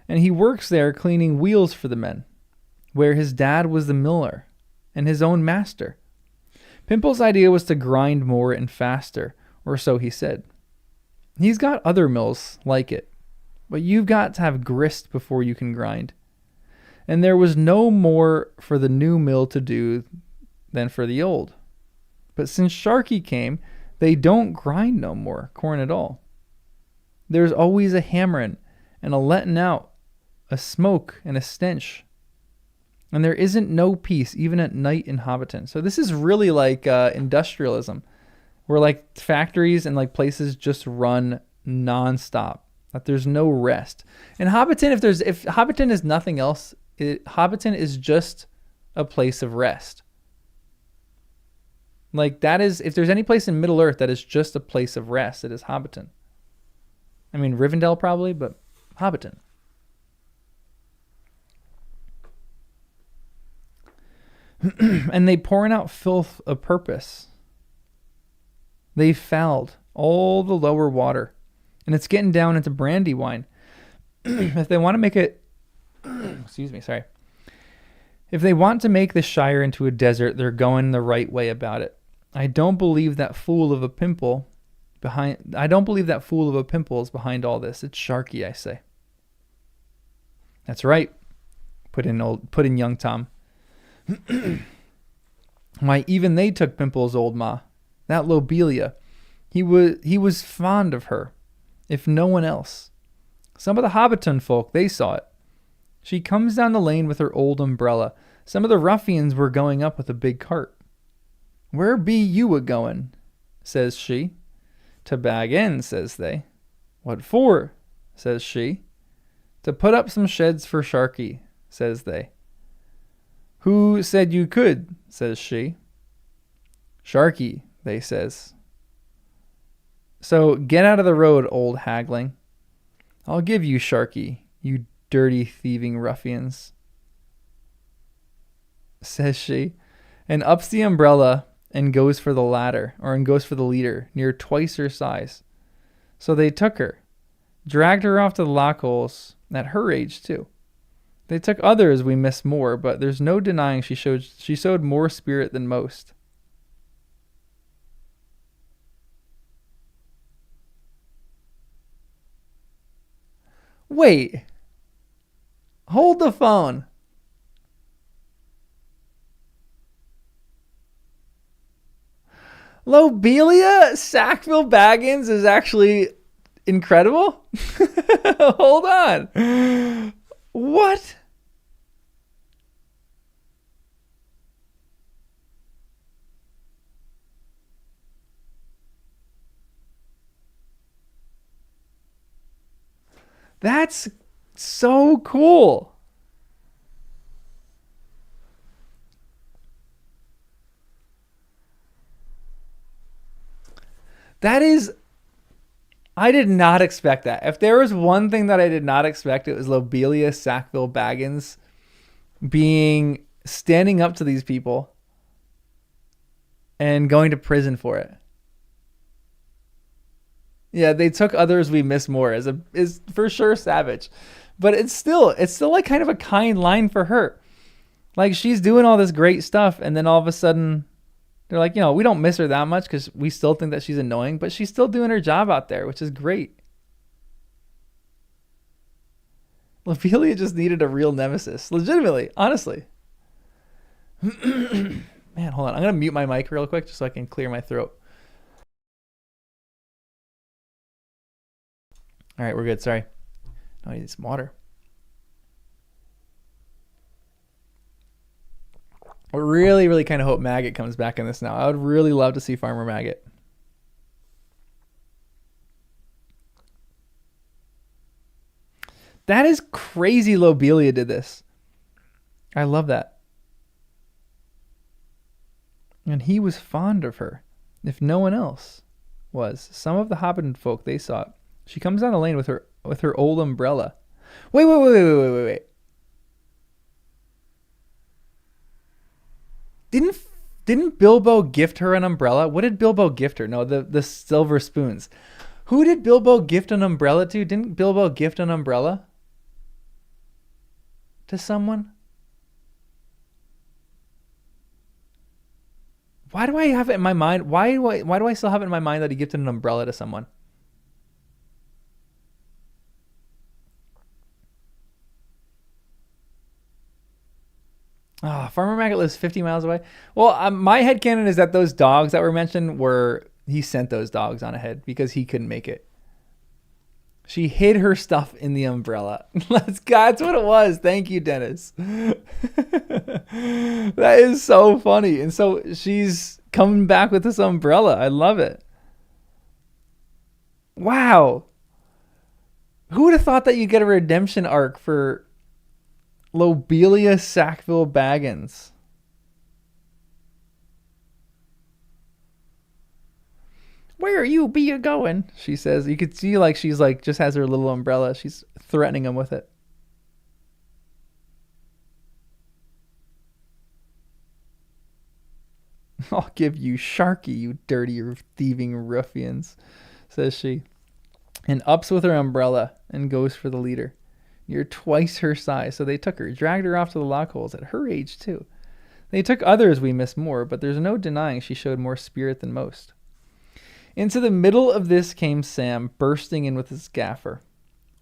And he works there cleaning wheels for the men, where his dad was the miller and his own master. Pimple's idea was to grind more and faster, or so he said. He's got other mills like it, but you've got to have grist before you can grind. And there was no more for the new mill to do than for the old. But since Sharky came, they don't grind no more corn at all. There's always a hammering and a letting out, a smoke and a stench. And there isn't no peace even at night in Hobbiton. So this is really like industrialism, where like factories and like places just run nonstop. That there's no rest. And Hobbiton, if Hobbiton is nothing else, Hobbiton is just a place of rest. Like that is, if there's any place in Middle Earth that is just a place of rest, it is Hobbiton. I mean Rivendell probably, but Hobbiton. And they pouring out filth of purpose. They fouled all the lower water, and it's getting down into brandy wine. If they want to make it, If they want to make the Shire into a desert, they're going the right way about it. I don't believe that fool of a Pimple is behind all this. It's Sharky, I say. That's right. Put in young Tom. Why, even they took Pimple's old ma, that Lobelia. He was fond of her, if no one else. Some of the Hobbiton folk, they saw it. She comes down the lane with her old umbrella. Some of the ruffians were going up with a big cart. Where be you a-going? Says she. To Bag End, says they. What for? Says she. To put up some sheds for Sharky, says they. Who said you could? Says she. Sharky, they says. So get out of the road, old haggling. I'll give you Sharky, you dirty thieving ruffians, says she, and ups the umbrella and goes for the ladder, and goes for the leader, near twice her size. So they took her, dragged her off to the lockholes, at her age too. They took others we miss more, but there's no denying she showed more spirit than most. Wait. Hold the phone. Lobelia Sackville Baggins is actually incredible? Hold on. What? That's so cool. That is, I did not expect that. If there was one thing that I did not expect, it was Lobelia Sackville Baggins standing up to these people and going to prison for it. Yeah, they took others we miss more is for sure savage. But it's still like kind of a kind line for her. Like, she's doing all this great stuff, and then all of a sudden they're like, we don't miss her that much because we still think that she's annoying, but she's still doing her job out there, which is great. Lobelia just needed a real nemesis. Legitimately, honestly. Man, hold on. I'm going to mute my mic real quick just so I can clear my throat. All right, we're good. Sorry. No, I need some water. I really, really kind of hope Maggot comes back in this now. I would really love to see Farmer Maggot. That is crazy Lobelia did this. I love that. And he was fond of her, if no one else was. Some of the Hobbiton folk, they saw it. She comes down the lane with her old umbrella. Wait. Didn't Bilbo gift her an umbrella? What did Bilbo gift her? No, the silver spoons. Who did Bilbo gift an umbrella to? Didn't Bilbo gift an umbrella to someone? Why do I have it in my mind? Why do I still have it in my mind that he gifted an umbrella to someone? Farmer Maggot lives 50 miles away. Well, my headcanon is that those dogs that were mentioned he sent those dogs on ahead because he couldn't make it. She hid her stuff in the umbrella. That's what it was. Thank you, Dennis. That is so funny. And so she's coming back with this umbrella. I love it. Wow. Who would have thought that you'd get a redemption arc for Lobelia Sackville Baggins? Where you be a going? She says. You could see like she's like just has her little umbrella. She's threatening him with it. I'll give you Sharky, you dirty thieving ruffians, says she, and ups with her umbrella and goes for the leader. You're twice her size. So they took her, dragged her off to the lockholes at her age too. They took others we miss more, but there's no denying she showed more spirit than most. Into the middle of this came Sam, bursting in with his gaffer.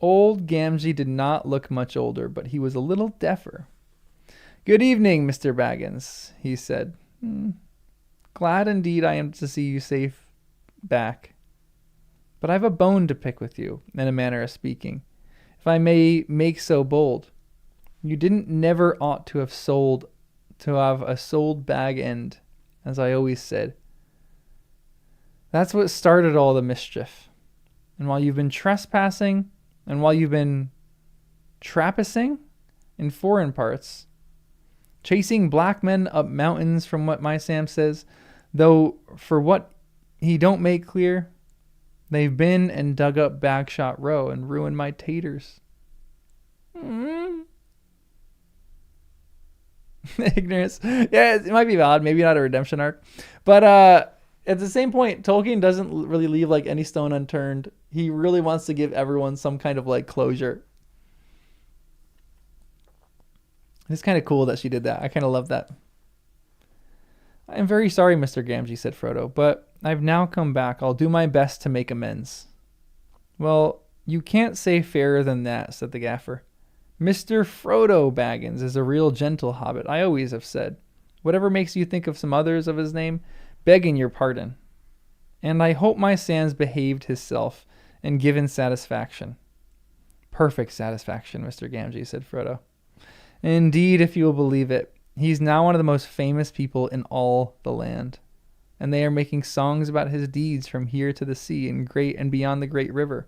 Old Gamgee did not look much older, but he was a little deafer. Good evening, Mr. Baggins, he said. Glad indeed I am to see you safe back. But I've a bone to pick with you, in a manner of speaking, if I may make so bold. You didn't never ought to have a sold bag end, as I always said. That's what started all the mischief. And while you've been trespassing, and while you've been trappasing in foreign parts, chasing black men up mountains from what my Sam says, though for what he don't make clear, they've been and dug up Bagshot Row and ruined my taters. Ignorance. Yeah, it might be valid. Maybe not a redemption arc. But at the same point, Tolkien doesn't really leave like any stone unturned. He really wants to give everyone some kind of like closure. It's kind of cool that she did that. I kind of love that. I am very sorry, Mr. Gamgee, said Frodo, but I've now come back. I'll do my best to make amends. Well, you can't say fairer than that, said the gaffer. Mr. Frodo Baggins is a real gentle hobbit, I always have said. Whatever makes you think of some others of his name, begging your pardon. And I hope my Sans behaved hisself and given satisfaction. Perfect satisfaction, Mr. Gamgee, said Frodo. Indeed, if you will believe it, he's now one of the most famous people in all the land. And they are making songs about his deeds from here to the sea and beyond the great river.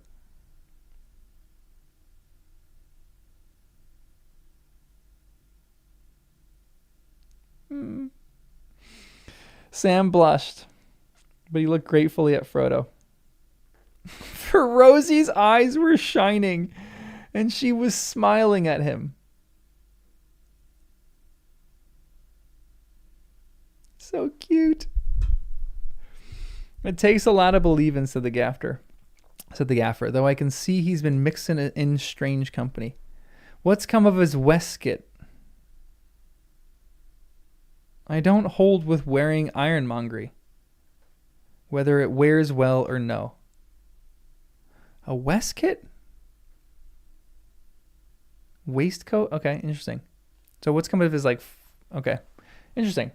Sam blushed, but he looked gratefully at Frodo. For Rosie's eyes were shining, and she was smiling at him. So cute. It takes a lot of believing, said the gaffer, though I can see he's been mixing it in strange company. What's come of his waistcoat? I don't hold with wearing ironmongery, whether it wears well or no. A waistcoat? Waistcoat? Okay, interesting. So what's come of his okay, interesting.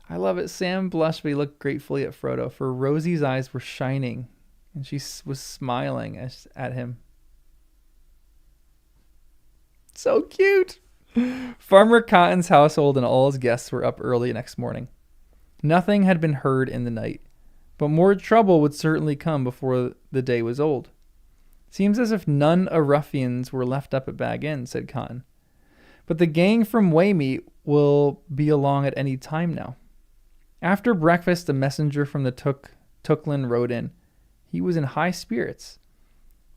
I love it. Sam blushed, but he looked gratefully at Frodo, for Rosie's eyes were shining, and she was smiling at him. So cute. Farmer Cotton's household and all his guests were up early next morning. Nothing had been heard in the night, but more trouble would certainly come before the day was old. Seems as if none of ruffians were left up at Bag End, said Cotton. But the gang from Waymeet will be along at any time now. After breakfast, a messenger from the Tookland rode in. He was in high spirits.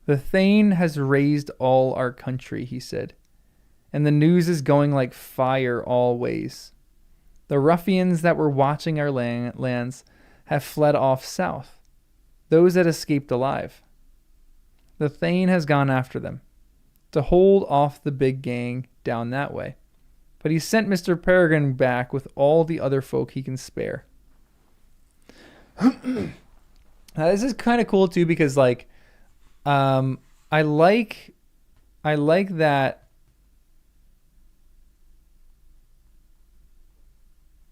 The Thane has raised all our country, he said, and the news is going like fire all ways. The ruffians that were watching our lands have fled off south, those that escaped alive. The Thane has gone after them, to hold off the big gang down that way. But he sent Mr. Peregrine back with all the other folk he can spare. Now, this is kind of cool too, because I like that.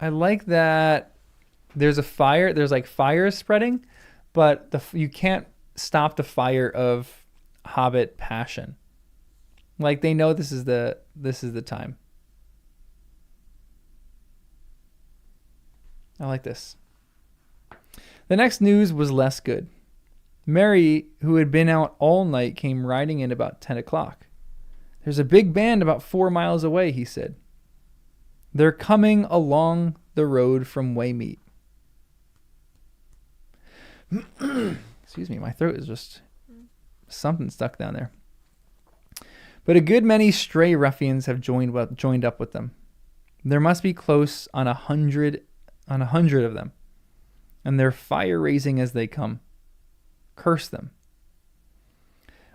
I like that there's a fire. There's like fire spreading, but you can't stop the fire of Hobbit passion. Like they know this is the time. I like this. The next news was less good. Mary, who had been out all night, came riding in about 10 o'clock. There's a big band about 4 miles away, he said. They're coming along the road from Waymeet. Excuse me, my throat is just something stuck down there. But a good many stray ruffians have joined up with them. There must be close on 100 of them, and they're fire-raising as they come. Curse them.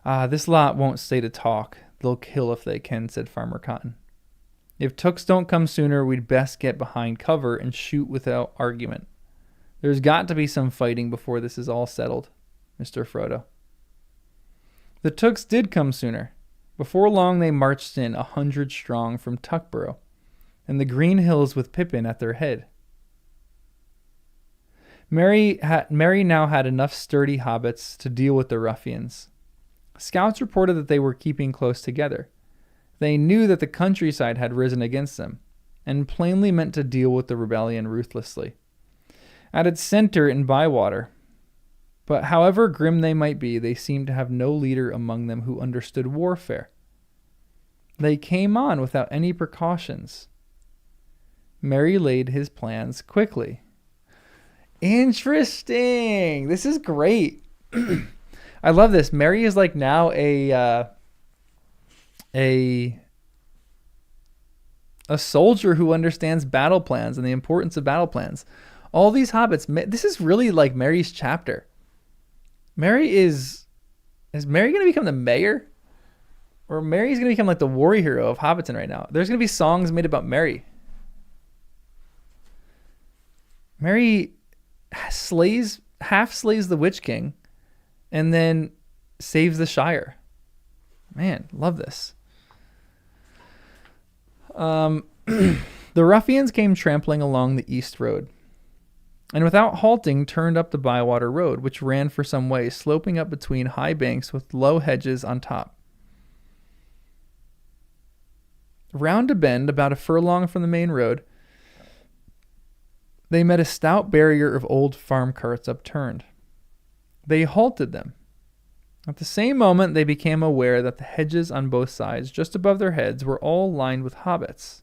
This lot won't stay to talk. They'll kill if they can, said Farmer Cotton. If Tooks don't come sooner, we'd best get behind cover and shoot without argument. There's got to be some fighting before this is all settled, Mr. Frodo. The Tooks did come sooner. Before long they marched in 100 strong from Tuckborough, and the Green Hills with Pippin at their head. Merry now had enough sturdy hobbits to deal with the ruffians. Scouts reported that they were keeping close together. They knew that the countryside had risen against them, and plainly meant to deal with the rebellion ruthlessly. At its center in Bywater. But however grim they might be, they seemed to have no leader among them who understood warfare. They came on without any precautions. Merry laid his plans quickly. Interesting. This is great. I love this. Merry is like now a soldier who understands battle plans and the importance of battle plans. All these hobbits. This is really like Merry's chapter. Merry is Merry going to become the mayor? Or Merry's going to become like the war hero of Hobbiton right now? There's going to be songs made about Merry. Merry half slays the Witch King and then saves the Shire. Man, love this. The ruffians came trampling along the east road, and without halting turned up the Bywater road, which ran for some way, sloping up between high banks with low hedges on top. Round a bend, about a furlong from the main road, they met a stout barrier of old farm carts upturned. They halted them. At the same moment, they became aware that the hedges on both sides, just above their heads, were all lined with hobbits.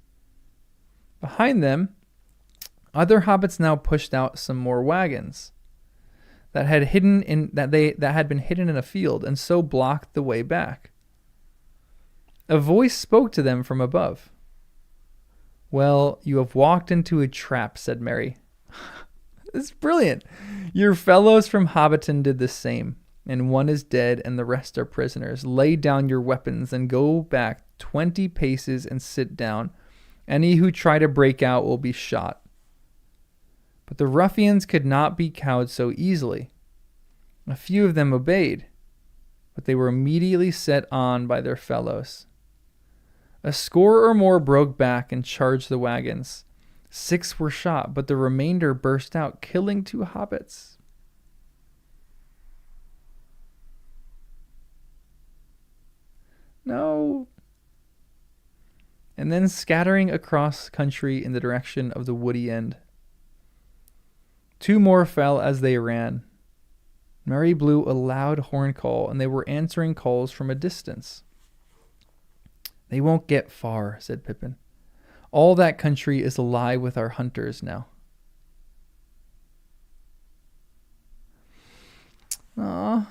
Behind them, other hobbits now pushed out some more wagons that had been hidden in a field, and so blocked the way back. A voice spoke to them from above. "Well, you have walked into a trap," said Merry. It's brilliant. "Your fellows from Hobbiton did the same, and one is dead and the rest are prisoners. Lay down your weapons and go back 20 paces and sit down. Any who try to break out will be shot." But the ruffians could not be cowed so easily. A few of them obeyed, but they were immediately set on by their fellows. A score or more broke back and charged the wagons. 6 were shot, but the remainder burst out, killing 2 hobbits. No. And then scattering across country in the direction of the woody end. 2 more fell as they ran. Merry blew a loud horn call, and they were answering calls from a distance. "They won't get far," said Pippin. "All that country is alive with our hunters now." Aww.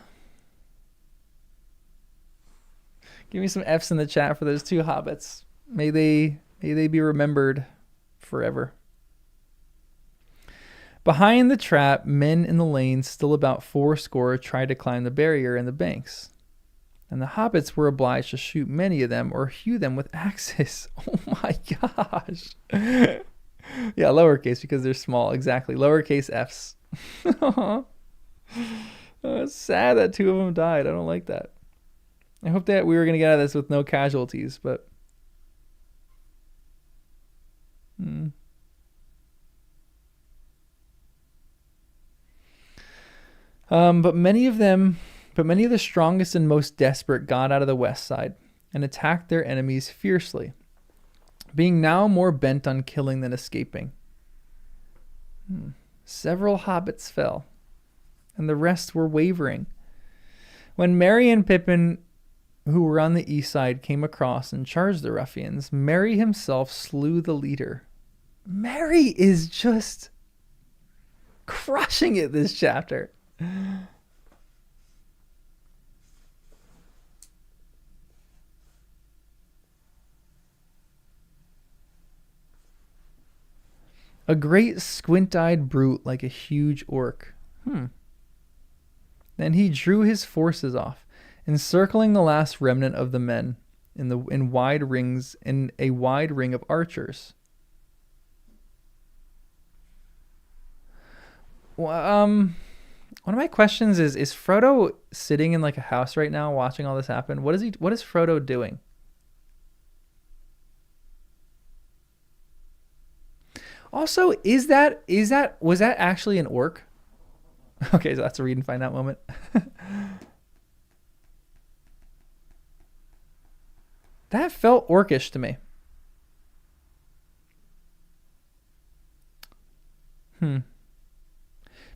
Give me some F's in the chat for those 2 hobbits. May they be remembered forever. Behind the trap, men in the lanes, still about 80, tried to climb the barrier in the banks, and the hobbits were obliged to shoot many of them or hew them with axes. Oh my gosh. Yeah, lowercase because they're small. Exactly. Lowercase F's. It's sad that 2 of them died. I don't like that. I hope that we were going to get out of this with no casualties, but... But many of the strongest and most desperate got out of the west side and attacked their enemies fiercely, being now more bent on killing than escaping. Several hobbits fell, and the rest were wavering. When Merry and Pippin, who were on the east side, came across and charged the ruffians, Merry himself slew the leader. Merry is just crushing it this chapter. A great squint-eyed brute like a huge orc. Then he drew his forces off, encircling the last remnant of the men in a wide ring of archers. One of my questions is Frodo sitting in like a house right now watching all this happen? What is Frodo doing? Also, was that actually an orc? Okay, so that's a read and find out moment. That felt orcish to me.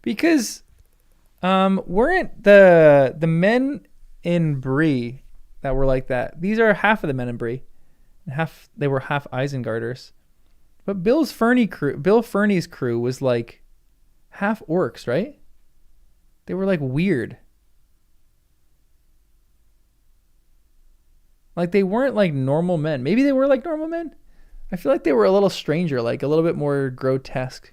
Because weren't the men in Bree that were like that? These are half of the men in Bree. They were half Isengarders. But Bill Ferny's crew was like half orcs, right? They were like weird. Like they weren't like normal men. Maybe they were like normal men. I feel like they were a little stranger, like a little bit more grotesque.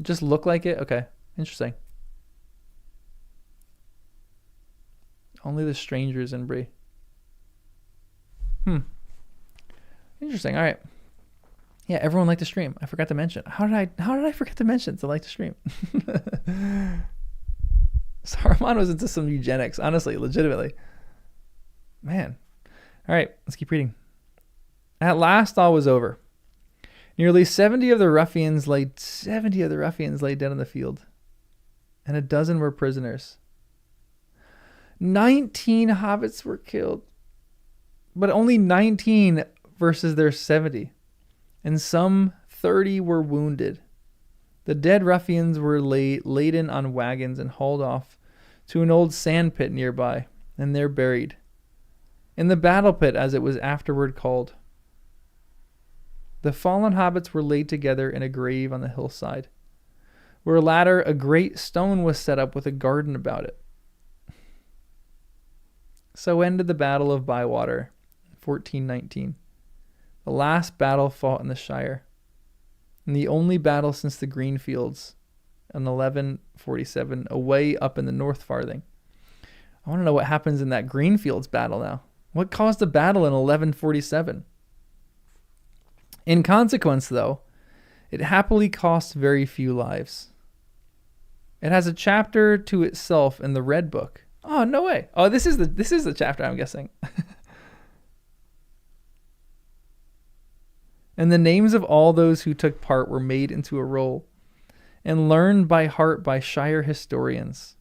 Just look like it? Okay. Interesting. Only the strangers in Bree. Interesting. All right. Yeah, everyone liked the stream. I forgot to mention. How did I forget to mention to like the stream? Saruman was into some eugenics, honestly, legitimately. Man. All right, let's keep reading. At last all was over. Nearly 70 of the ruffians lay dead on the field, and a dozen were prisoners. 19 hobbits were killed, but only 19 versus their 70, and some 30 were wounded. The dead ruffians were laden on wagons and hauled off to an old sand pit nearby, and there buried. In the battle pit, as it was afterward called. The fallen hobbits were laid together in a grave on the hillside, where latter a great stone was set up with a garden about it. So ended the Battle of Bywater, 1419, the last battle fought in the Shire, and the only battle since the Greenfields in 1147, away up in the North Farthing. I want to know what happens in that Greenfields battle now. What caused the battle in 1147? In consequence, though, it happily cost very few lives. It has a chapter to itself in the Red Book. Oh, no way. Oh, this is the chapter, I'm guessing. And the names of all those who took part were made into a roll and learned by heart by Shire historians.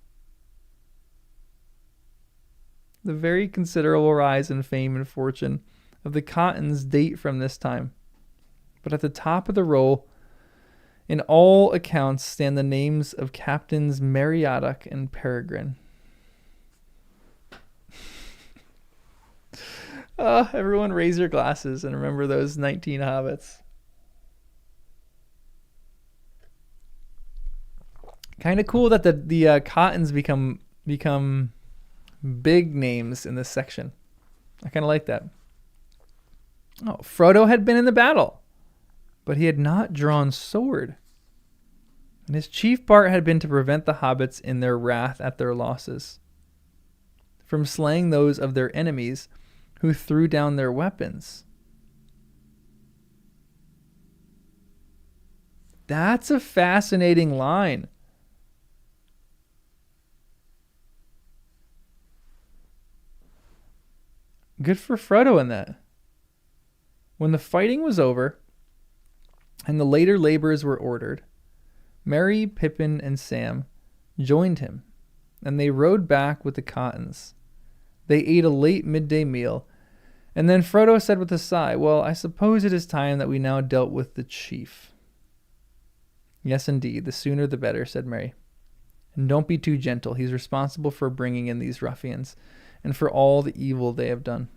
The very considerable rise in fame and fortune of the Cottons date from this time. But at the top of the roll, in all accounts, stand the names of Captains Meriadoc and Peregrine. Everyone raise your glasses and remember those 19 hobbits. Kind of cool that the Cottons become big names in this section. I kind of like that. Oh, Frodo had been in the battle, but he had not drawn sword. And his chief part had been to prevent the hobbits in their wrath at their losses from slaying those of their enemies who threw down their weapons. That's a fascinating line. Good for Frodo in that. When the fighting was over and the later labors were ordered, Merry, Pippin, and Sam joined him, and they rode back with the Cottons. They ate a late midday meal, and then Frodo said with a sigh, "Well, I suppose it is time that we now dealt with the chief." "Yes, indeed, the sooner the better," said Merry. "And don't be too gentle. He's responsible for bringing in these ruffians, and for all the evil they have done."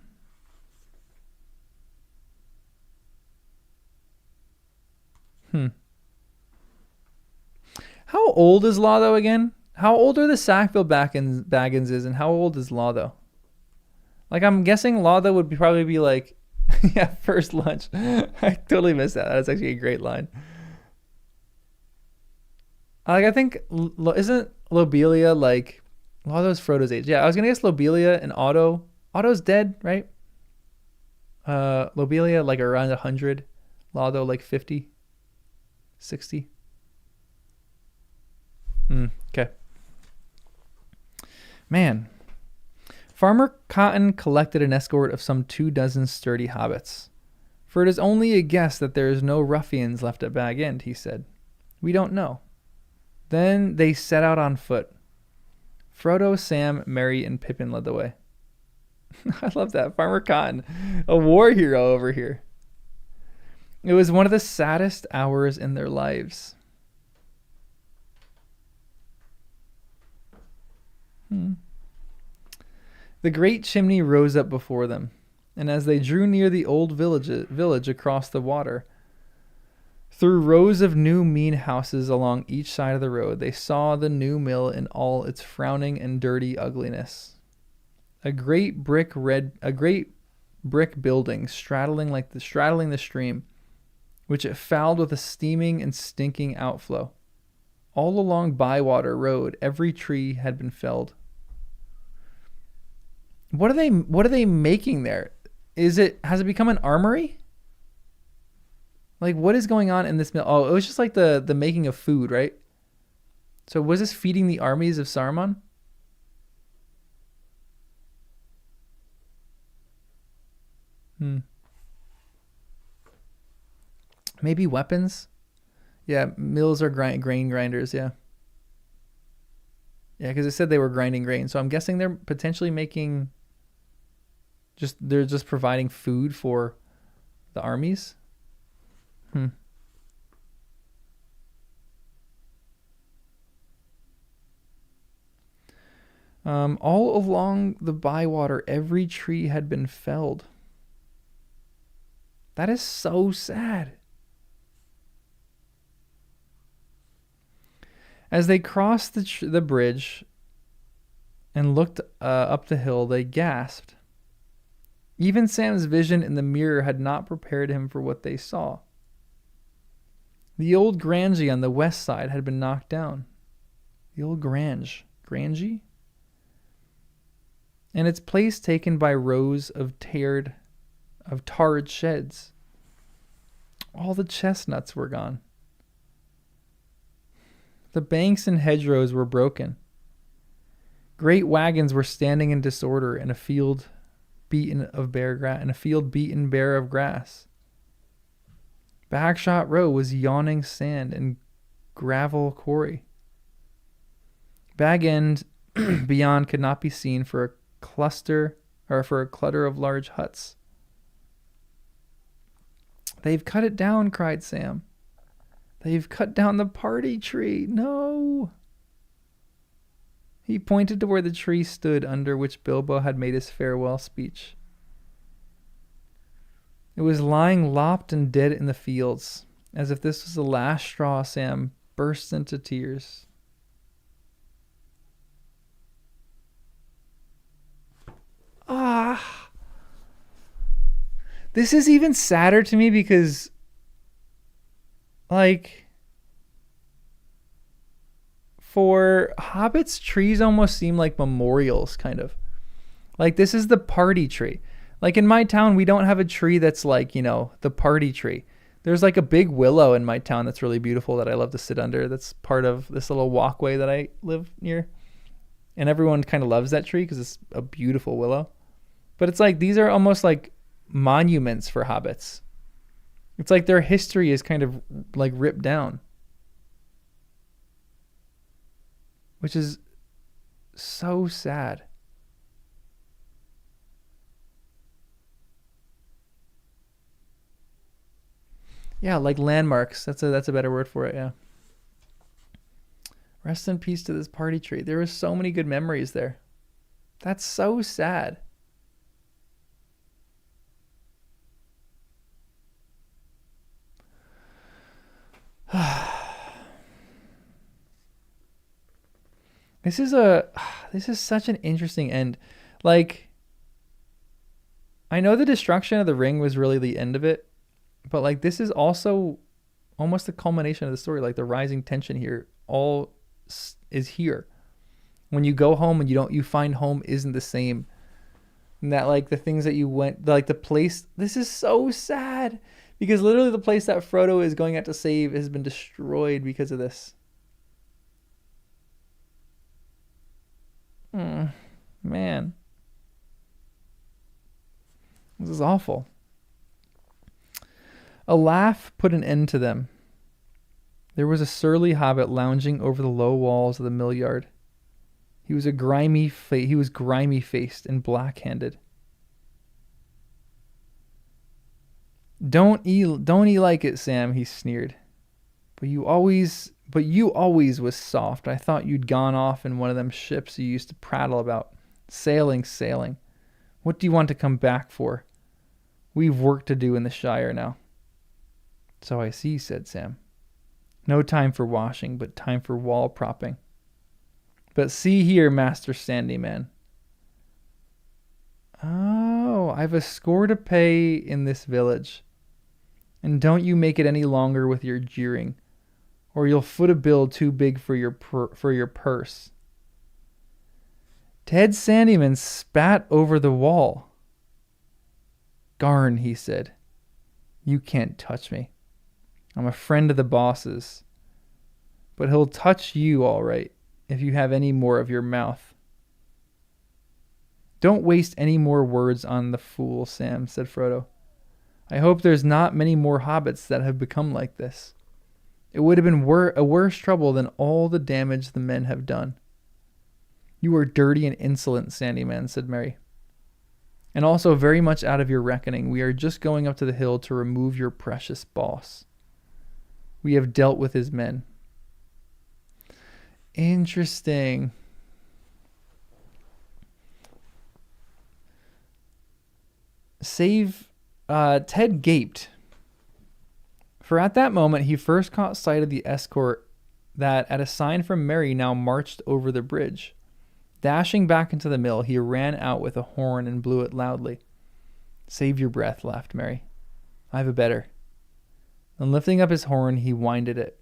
How old is Lotho again? How old are the Sackville Bagginses, and how old is Lotho? Like, I'm guessing Lotho would probably be like, yeah, first lunch. I totally missed that. That's actually a great line. Like, I think, isn't Lobelia like, Lotho's Frodo's age? Yeah, I was going to guess Lobelia and Otto. Otto's dead, right? Lobelia like around 100. Lotho like 50, 60. Okay. Man. Farmer Cotton collected an escort of some 24 sturdy hobbits. "For it is only a guess that there is no ruffians left at Bag End," he said. "We don't know." Then they set out on foot. Frodo, Sam, Merry, and Pippin led the way. I love that. Farmer Cotton, a war hero over here. It was one of the saddest hours in their lives. The great chimney rose up before them, and as they drew near the old village across the water, through rows of new mean houses along each side of the road, they saw the new mill in all its frowning and dirty ugliness. A great brick building straddling the stream, which it fouled with a steaming and stinking outflow. All along Bywater Road, every tree had been felled. What are they making there? Has it become an armory? Like, what is going on in this mill? Oh, it was just like the making of food, right? So was this feeding the armies of Saruman? Maybe weapons? Yeah, mills are grain grinders, yeah. Yeah, because it said they were grinding grain. So I'm guessing they're potentially making... They're just providing food for the armies? All along the Bywater, every tree had been felled. That is so sad. As they crossed the bridge and looked up the hill, they gasped. Even Sam's vision in the mirror had not prepared him for what they saw. The old Grangie on the west side had been knocked down. The old Grangie? And its place taken by rows of tarred sheds. All the chestnuts were gone. The banks and hedgerows were broken. Great wagons were standing in disorder in a field beaten bare of grass. Bagshot Row was yawning sand and gravel quarry. Bag End beyond could not be seen for a clutter of large huts. "They've cut it down," cried Sam. "They've cut down the party tree. No." He pointed to where the tree stood under which Bilbo had made his farewell speech. It was lying lopped and dead in the fields. As if this was the last straw, Sam burst into tears. This is even sadder to me because, like, for hobbits, trees almost seem like memorials, kind of. Like, this is the party tree. Like, in my town, we don't have a tree that's like, the party tree. There's like a big willow in my town that's really beautiful that I love to sit under. That's part of this little walkway that I live near. And everyone kind of loves that tree because it's a beautiful willow. But it's like, these are almost like monuments for hobbits. It's like their history is kind of like ripped down. Which is so sad. Yeah, like landmarks. That's a better word for it, yeah. Rest in peace to this party tree. There were so many good memories there. That's so sad. This is such an interesting end. Like, I know the destruction of the ring was really the end of it, but like this is also almost the culmination of the story. Like the rising tension here all is here. When you go home and you find home isn't the same. And that like the things that you went, like the place, this is so sad because literally the place that Frodo is going out to save has been destroyed because of this. Man. This is awful. A laugh put an end to them. There was a surly hobbit lounging over the low walls of the mill yard. He was grimy faced and black-handed. Don't you like it, Sam? He sneered. But you always was soft. I thought you'd gone off in one of them ships you used to prattle about. Sailing. What do you want to come back for? We've work to do in the Shire now. So I see, said Sam. No time for washing, but time for wall propping. But see here, Master Sandyman. Oh, I've a score to pay in this village. And don't you make it any longer with your jeering, or you'll foot a bill too big for your purse. Ted Sandyman spat over the wall. Garn, he said. You can't touch me. I'm a friend of the boss's. But he'll touch you all right if you have any more of your mouth. Don't waste any more words on the fool, Sam, said Frodo. I hope there's not many more hobbits that have become like this. It would have been a worse trouble than all the damage the men have done. You are dirty and insolent, Sandyman, said Merry. And also very much out of your reckoning. We are just going up to the hill to remove your precious boss. We have dealt with his men. Interesting. Ted gaped. For at that moment he first caught sight of the escort that, at a sign from Merry, now marched over the bridge. Dashing back into the mill, he ran out with a horn and blew it loudly. Save your breath, laughed Merry. I've a better. And lifting up his horn, he winded it.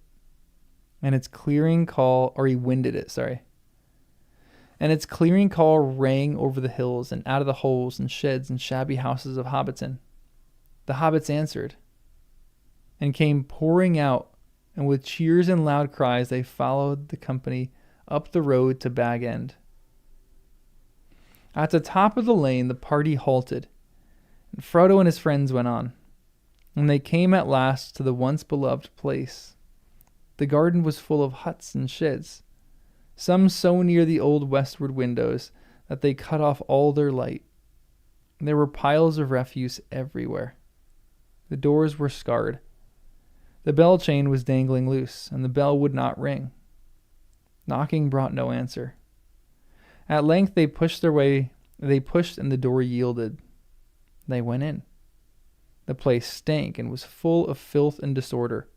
And its clearing call, or he winded it, sorry. And its clearing call rang over the hills and out of the holes and sheds and shabby houses of Hobbiton. The hobbits answered and came pouring out, and with cheers and loud cries they followed the company up the road to Bag End. At the top of the lane the party halted, and Frodo and his friends went on. And they came at last to the once beloved place. The garden was full of huts and sheds, some so near the old westward windows that they cut off all their light. There were piles of refuse everywhere. The doors were scarred. The bell chain was dangling loose, and the bell would not ring. Knocking brought no answer. At length they pushed, and the door yielded. They went in. The place stank and was full of filth and disorder.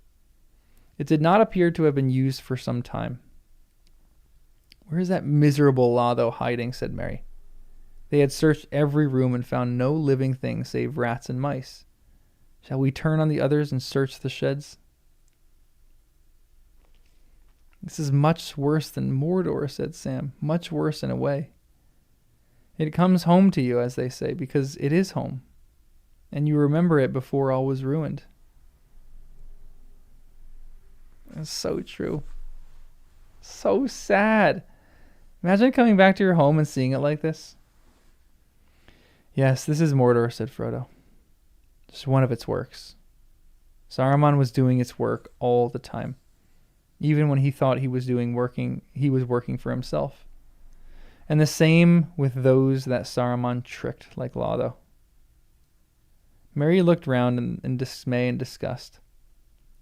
It did not appear to have been used for some time. Where is that miserable Lotho hiding? Said Merry. They had searched every room and found no living thing save rats and mice. Shall we turn on the others and search the sheds? This is much worse than Mordor, said Sam. Much worse in a way. It comes home to you, as they say, because it is home. And you remember it before all was ruined. That's so true. So sad. Imagine coming back to your home and seeing it like this. Yes, this is Mordor, said Frodo. Just one of its works. Saruman was doing its work all the time. Even when he thought he was working for himself. And the same with those that Saruman tricked like Lotho. Merry looked round in dismay and disgust.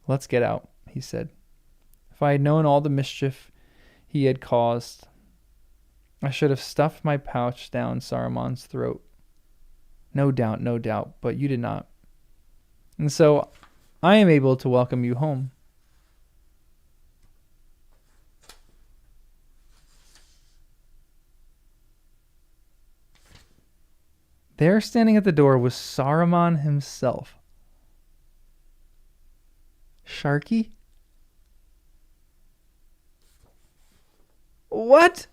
Let's get out, he said. If I had known all the mischief he had caused, I should have stuffed my pouch down Saruman's throat. No doubt, but you did not. And so I am able to welcome you home. There, standing at the door, was Saruman himself. Sharky? What?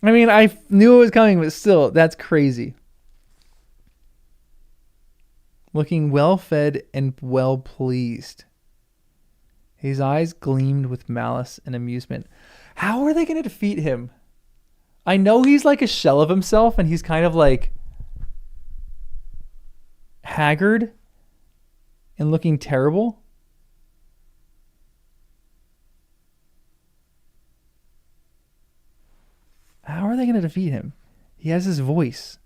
I mean, I knew it was coming, but still, that's crazy. Looking well-fed and well-pleased. His eyes gleamed with malice and amusement. How are they going to defeat him? I know he's like a shell of himself, and he's kind of like haggard and looking terrible. they going to defeat him? He has his voice.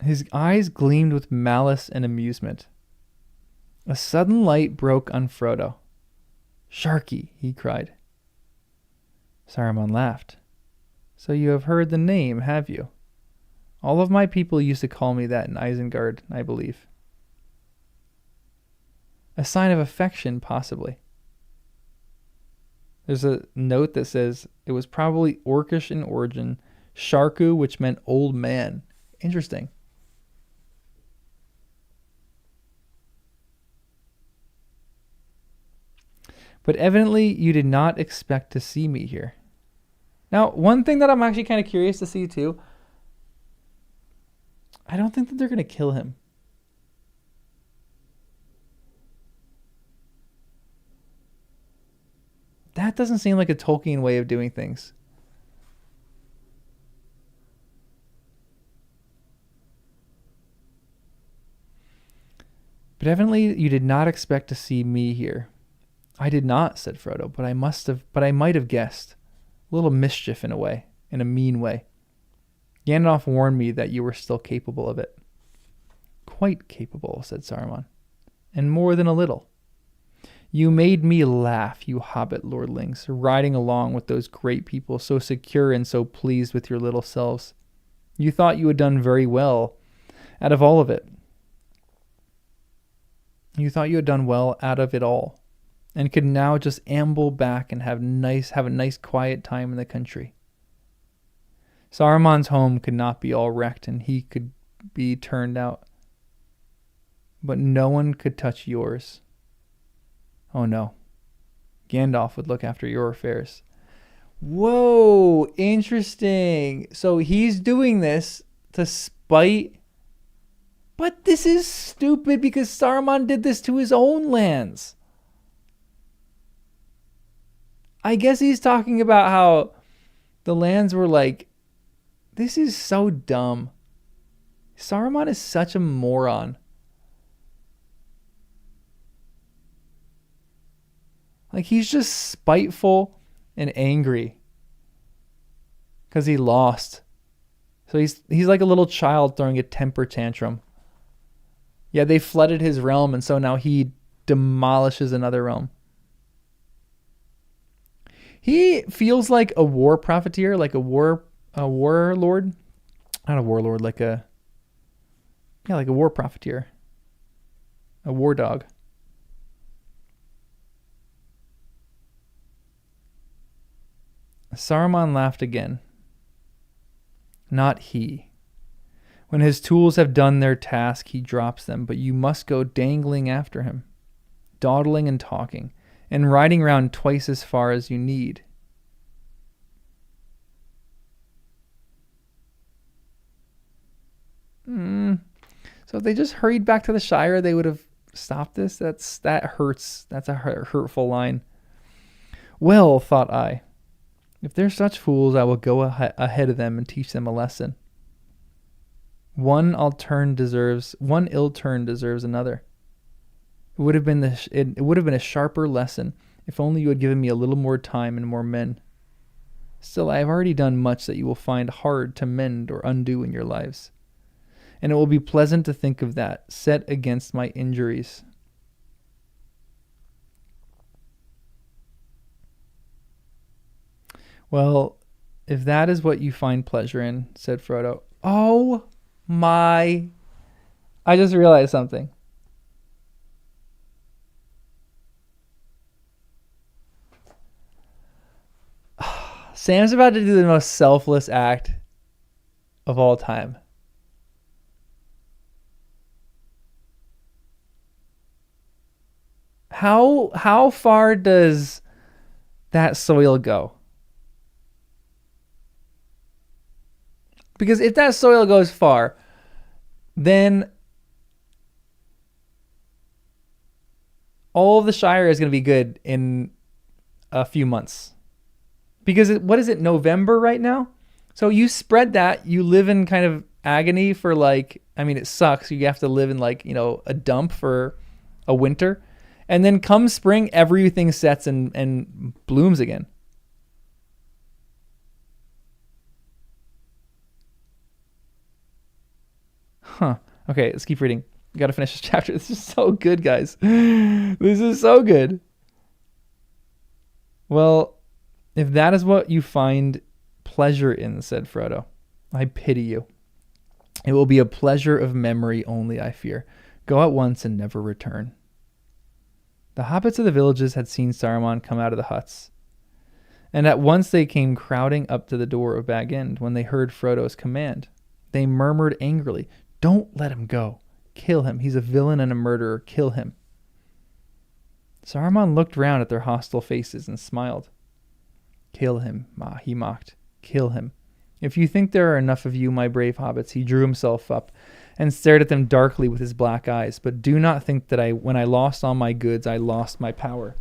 His eyes gleamed with malice and amusement. A sudden light broke on Frodo. Sharky, he cried. Saruman laughed. So you have heard the name, have you? All of my people used to call me that in Isengard, I believe. A sign of affection, possibly. There's a note that says it was probably Orcish in origin, Sharku, which meant old man. Interesting. But evidently you did not expect to see me here. Now, one thing that I'm actually kind of curious to see too, I don't think that they're going to kill him. That doesn't seem like a Tolkien way of doing things. But evidently you did not expect to see me here. I did not, said Frodo, but I might have guessed. A little mischief in a way, in a mean way. Gandalf warned me that you were still capable of it. Quite capable, said Saruman, and more than a little. You made me laugh, you hobbit lordlings, riding along with those great people, so secure and so pleased with your little selves. You thought you had done very well out of all of it. You thought you had done well out of it all, and could now just amble back and have a nice quiet time in the country. Saruman's home could not be all wrecked, and he could be turned out. But no one could touch yours. Oh no. Gandalf would look after your affairs. Whoa, interesting. So he's doing this to spite. But this is stupid because Saruman did this to his own lands. I guess he's talking about how the lands were like, this is so dumb. Saruman is such a moron. Like, he's just spiteful and angry because he lost. So he's like a little child throwing a temper tantrum. Yeah, they flooded his realm, and so now he demolishes another realm. He feels like a war profiteer, like a warlord. Not a warlord, like a war profiteer. A war dog. Saruman laughed again. Not he. When his tools have done their task, he drops them, but you must go dangling after him, dawdling and talking, and riding round twice as far as you need. So if they just hurried back to the Shire, they would have stopped this? That hurts. That's a hurtful line. Well, thought I, if they're such fools, I will go ahead of them and teach them a lesson. One ill turn deserves another. It would have been a sharper lesson if only you had given me a little more time and more men. Still, I have already done much that you will find hard to mend or undo in your lives, and it will be pleasant to think of that set against my injuries. Well, if that is what you find pleasure in, said Frodo. Oh my... I just realized something. Sam's about to do the most selfless act of all time. How far does that soil go? Because if that soil goes far, then all of the Shire is going to be good in a few months. Because what is it, November right now? So you spread that, you live in kind of agony for it sucks. You have to live in a dump for a winter. And then come spring, everything sets and blooms again. Huh. Okay, let's keep reading. We gotta finish this chapter. This is so good, guys. This is so good. Well, if that is what you find pleasure in, said Frodo, I pity you. It will be a pleasure of memory only, I fear. Go at once and never return. The hobbits of the villages had seen Saruman come out of the huts, and at once they came crowding up to the door of Bag End when they heard Frodo's command. They murmured angrily, "Don't let him go. Kill him. He's a villain and a murderer. Kill him." Saruman looked round at their hostile faces and smiled. "Kill him," he mocked. "Kill him. If you think there are enough of you, my brave hobbits," he drew himself up and stared at them darkly with his black eyes, "but do not think that when I lost all my goods, I lost my power.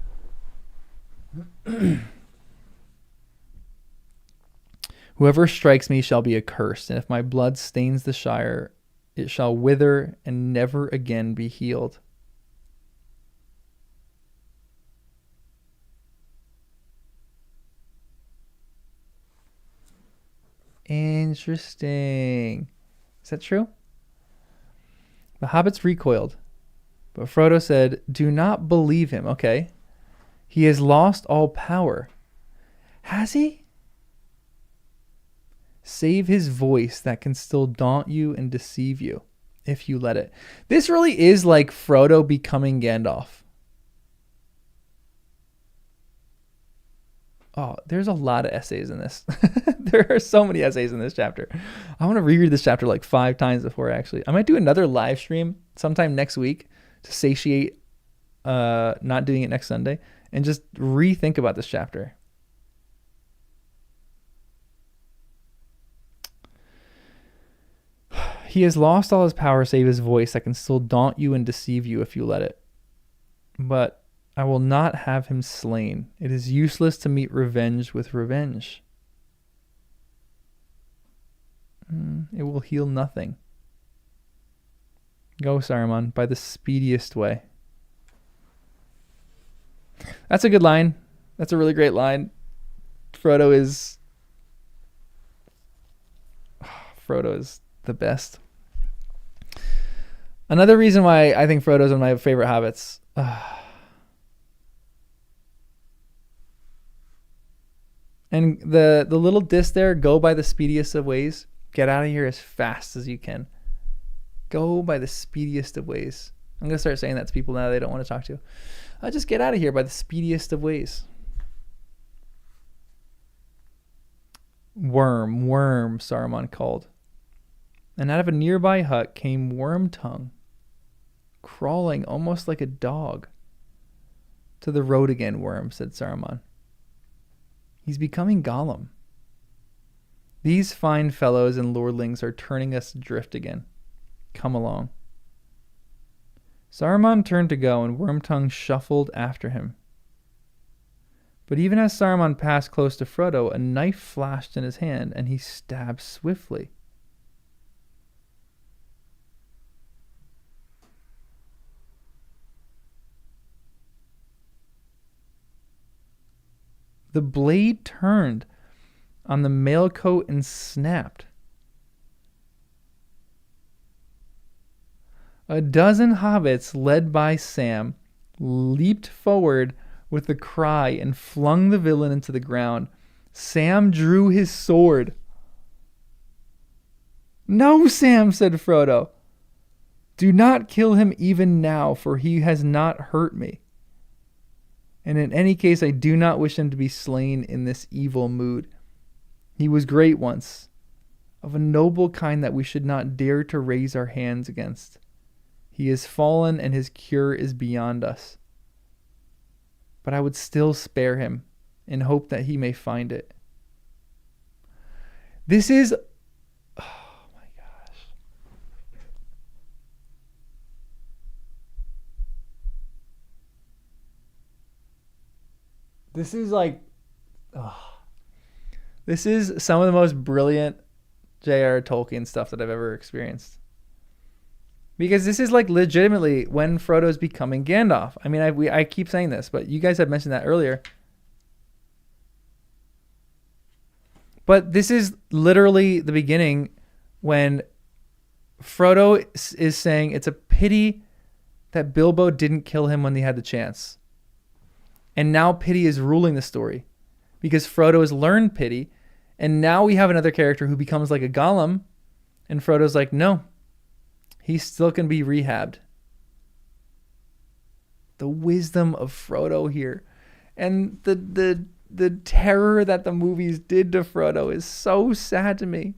Whoever strikes me shall be accursed, and if my blood stains the Shire, it shall wither and never again be healed." Interesting. Is that true? The hobbits recoiled, but Frodo said, "Do not believe him." Okay. "He has lost all power." Has he? "Save his voice that can still daunt you and deceive you, if you let it." This really is like Frodo becoming Gandalf. Oh, there's a lot of essays in this. There are so many essays in this chapter. I want to reread this chapter like 5 times before I might do another live stream sometime next week to satiate not doing it next Sunday and just rethink about this chapter. "He has lost all his power save his voice that can still daunt you and deceive you if you let it. But I will not have him slain. It is useless to meet revenge with revenge. It will heal nothing. Go, Saruman, by the speediest way." That's a good line. That's a really great line. Frodo is the best. Another reason why I think Frodo's one of my favorite hobbits. And the little diss there, "Go by the speediest of ways." Get out of here as fast as you can. Go by the speediest of ways. I'm going to start saying that to people now they don't want to talk to. Just get out of here by the speediest of ways. "Worm, worm," Saruman called. And out of a nearby hut came Wormtongue, crawling almost like a dog. "To the road again, Worm," said Saruman. "He's becoming Gollum. These fine fellows and lordlings are turning us adrift again. Come along." Saruman turned to go, and Wormtongue shuffled after him. But even as Saruman passed close to Frodo, a knife flashed in his hand, and he stabbed swiftly. The blade turned on the mailcoat and snapped. A dozen hobbits, led by Sam, leaped forward with a cry and flung the villain into the ground. Sam drew his sword. "No, Sam," said Frodo. "Do not kill him even now, for he has not hurt me. And in any case, I do not wish him to be slain in this evil mood. He was great once, of a noble kind that we should not dare to raise our hands against. He is fallen, and his cure is beyond us. But I would still spare him, in hope that he may find it." This is... Oh my gosh. This is like... This is some of the most brilliant J.R. Tolkien stuff that I've ever experienced. Because this is like legitimately when Frodo's becoming Gandalf. I mean, I keep saying this, but you guys have mentioned that earlier. But this is literally the beginning when Frodo is saying it's a pity that Bilbo didn't kill him when they had the chance. And now pity is ruling the story because Frodo has learned pity. And now we have another character who becomes like a Gollum. And Frodo's like, no, he still can be rehabbed. The wisdom of Frodo here. And the terror that the movies did to Frodo is so sad to me.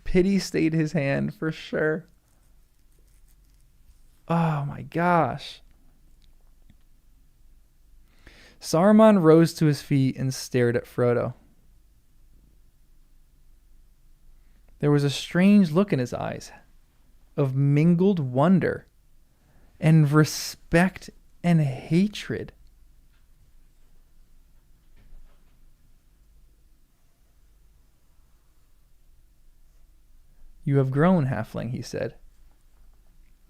Pity stayed his hand for sure. Oh my gosh. Saruman rose to his feet and stared at Frodo. There was a strange look in his eyes of mingled wonder and respect and hatred. You have grown, halfling, he said.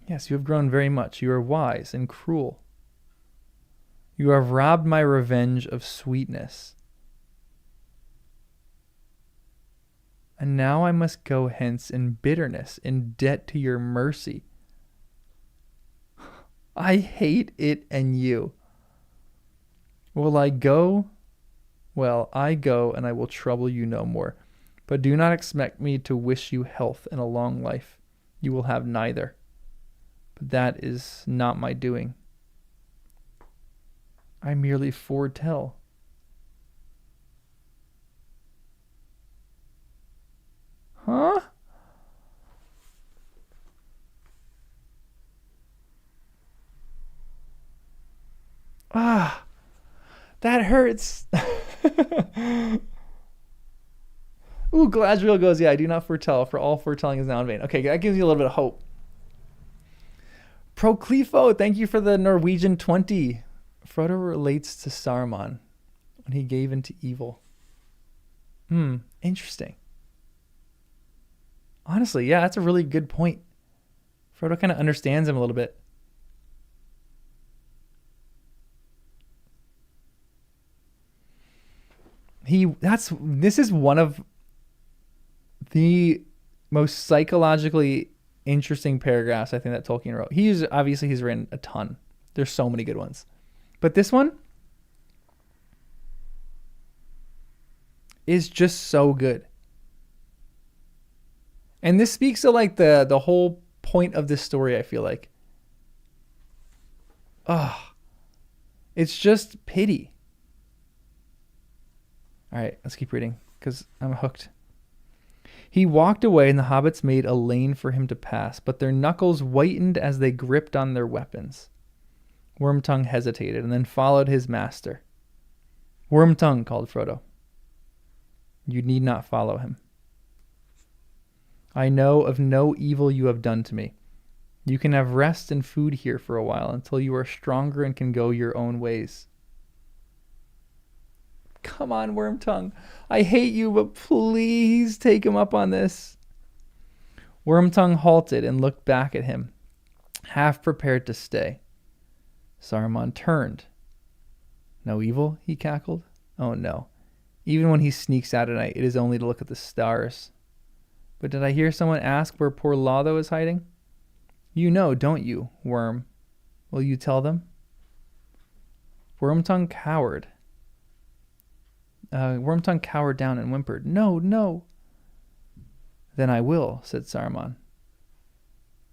Yes, you have grown very much. You are wise and cruel. You have robbed my revenge of sweetness. And now I must go hence in bitterness, in debt to your mercy. I hate it and you. Will I go? Well, I go and I will trouble you no more. But do not expect me to wish you health and a long life. You will have neither. But that is not my doing. I merely foretell. Huh? Ah, that hurts. Ooh, Galadriel goes, yeah, I do not foretell, for all foretelling is now in vain. Okay, that gives you a little bit of hope. Proclifo, thank you for the Norwegian 20. Frodo relates to Saruman when he gave into evil. Interesting. Honestly, yeah, that's a really good point. Frodo kind of understands him a little bit. This is one of the most psychologically interesting paragraphs I think that Tolkien wrote. He's written a ton. There's so many good ones. But this one is just so good. And this speaks to like the whole point of this story, I feel like. It's just pity. All right, let's keep reading because I'm hooked. He walked away and the hobbits made a lane for him to pass, but their knuckles whitened as they gripped on their weapons. Wormtongue hesitated and then followed his master. Wormtongue, called Frodo. You need not follow him. I know of no evil you have done to me. You can have rest and food here for a while until you are stronger and can go your own ways. Come on, Wormtongue. I hate you, but please take him up on this. Wormtongue halted and looked back at him, half prepared to stay. Saruman turned. No evil, he cackled. Oh no. Even when he sneaks out at night, it is only to look at the stars. But did I hear someone ask where poor Lotho is hiding? You know, don't you, Worm? Will you tell them? Wormtongue cowered. Wormtongue cowered down and whimpered, No, no. Then I will, said Saruman.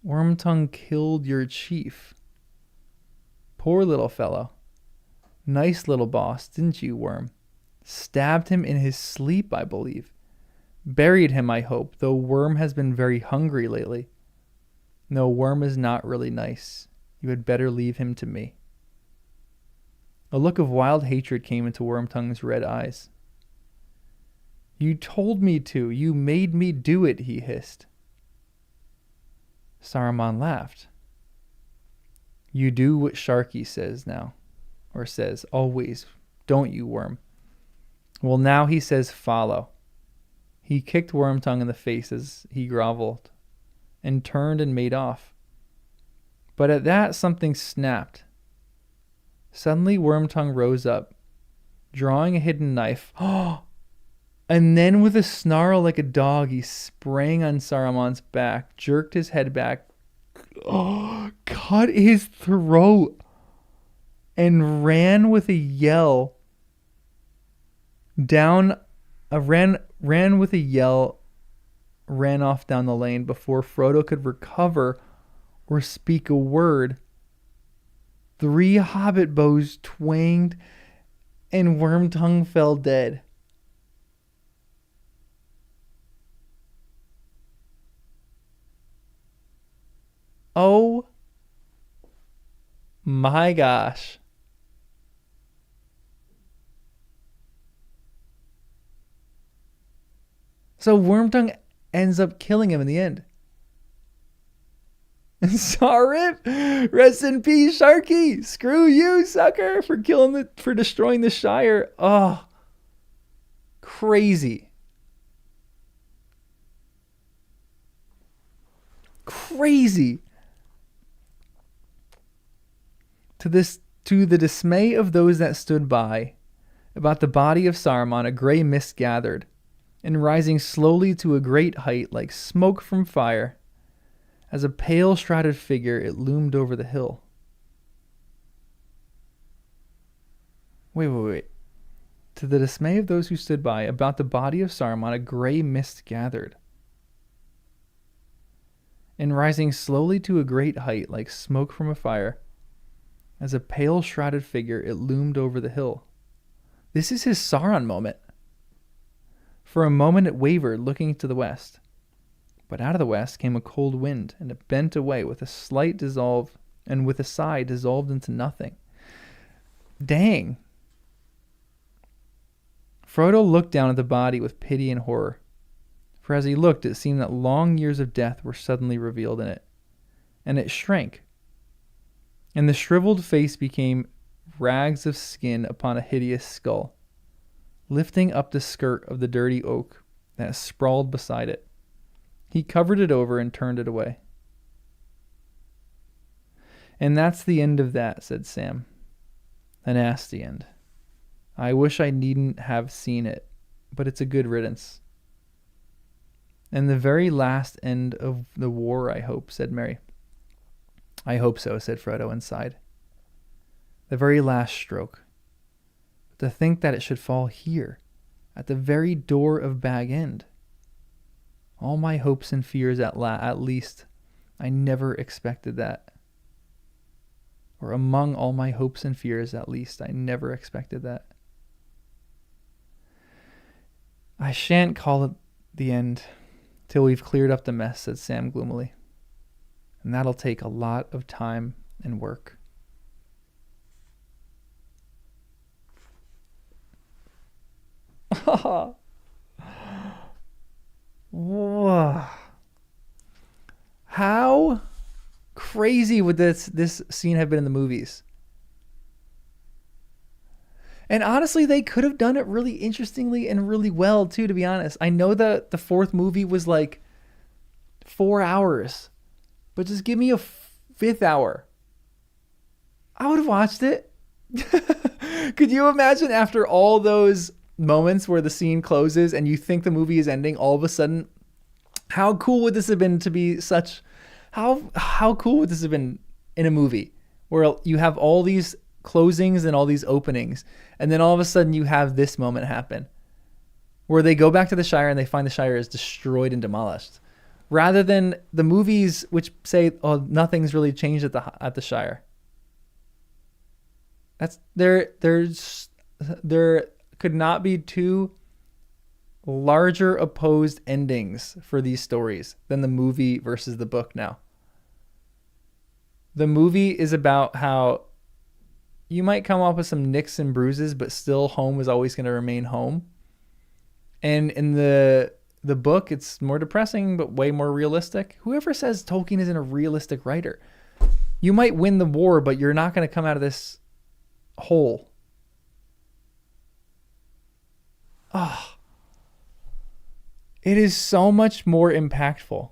Wormtongue killed your chief. Poor little fellow. Nice little boss, didn't you, Worm? Stabbed him in his sleep, I believe. Buried him, I hope, though Worm has been very hungry lately. No, Worm is not really nice. You had better leave him to me. A look of wild hatred came into Wormtongue's red eyes. You told me to. You made me do it, he hissed. Saruman laughed. You do what Sharky says now. Or says, always. Don't you, Worm? Well, now he says follow. He kicked Wormtongue in the face as he groveled and turned and made off. But at that, something snapped. Suddenly, Wormtongue rose up, drawing a hidden knife. And then with a snarl like a dog, he sprang on Saruman's back, jerked his head back, cut his throat, and ran with a yell down ran with a yell, ran off down the lane before Frodo could recover or speak a word. 3 hobbit bows twanged and Wormtongue fell dead. Oh my gosh. So Wormtongue ends up killing him in the end. Sorry, rest in peace, Sharky. Screw you, sucker, for destroying the Shire. Oh, crazy. Crazy. To the dismay of those that stood by, about the body of Saruman a grey mist gathered, and rising slowly to a great height like smoke from fire, as a pale shrouded figure it loomed over the hill. Wait. To the dismay of those who stood by, about the body of Saruman a grey mist gathered, and rising slowly to a great height like smoke from a fire, as a pale shrouded figure it loomed over the hill. This is his Sauron moment. For a moment it wavered, looking to the west. But out of the west came a cold wind, and it bent away with a slight dissolve, and with a sigh dissolved into nothing. Dang. Frodo looked down at the body with pity and horror. For as he looked, it seemed that long years of death were suddenly revealed in it. And it shrank. And the shriveled face became rags of skin upon a hideous skull, lifting up the skirt of the dirty oak that sprawled beside it. He covered it over and turned it away. And that's the end of that, said Sam. A nasty end. I wish I needn't have seen it, but it's a good riddance. And the very last end of the war, I hope, said Merry. I hope so, said Frodo and sighed. The very last stroke. But to think that it should fall here, at the very door of Bag End. All my hopes and fears at least, I never expected that. Or among all my hopes and fears, at least, I never expected that. I shan't call it the end till we've cleared up the mess, said Sam gloomily. And that'll take a lot of time and work. Whoa. How crazy would this scene have been in the movies? And honestly, they could have done it really interestingly and really well too, to be honest. I know that the 4th movie was like 4 hours, but just give me a 5th hour. I would have watched it. Could you imagine after all those moments where the scene closes and you think the movie is ending, all of a sudden, how cool would this have been to be such, how cool would this have been in a movie where you have all these closings and all these openings, and then all of a sudden you have this moment happen where they go back to the Shire and they find the Shire is destroyed and demolished, rather than the movies which say, oh, nothing's really changed at the Shire. That's there could not be two larger opposed endings for these stories than the movie versus the book now. The movie is about how you might come up with some nicks and bruises, but still home is always going to remain home. And in the book, it's more depressing, but way more realistic. Whoever says Tolkien isn't a realistic writer, you might win the war, but you're not going to come out of this whole. Ah, it is so much more impactful.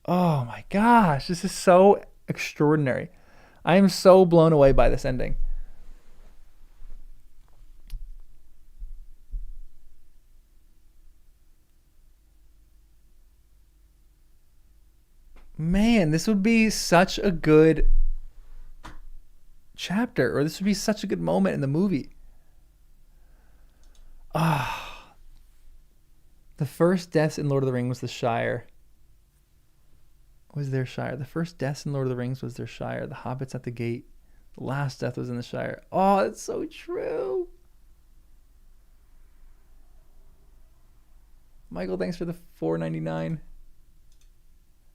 Oh my gosh, this is so extraordinary. I am so blown away by this ending. Man, this would be such a good chapter, or this would be such a good moment in the movie. Ah, the first deaths in Lord of the Rings was the Shire. Was their Shire. The first deaths in Lord of the Rings was their Shire. The hobbits at the gate. The last death was in the Shire. Oh, that's so true. Michael, thanks for the $4.99.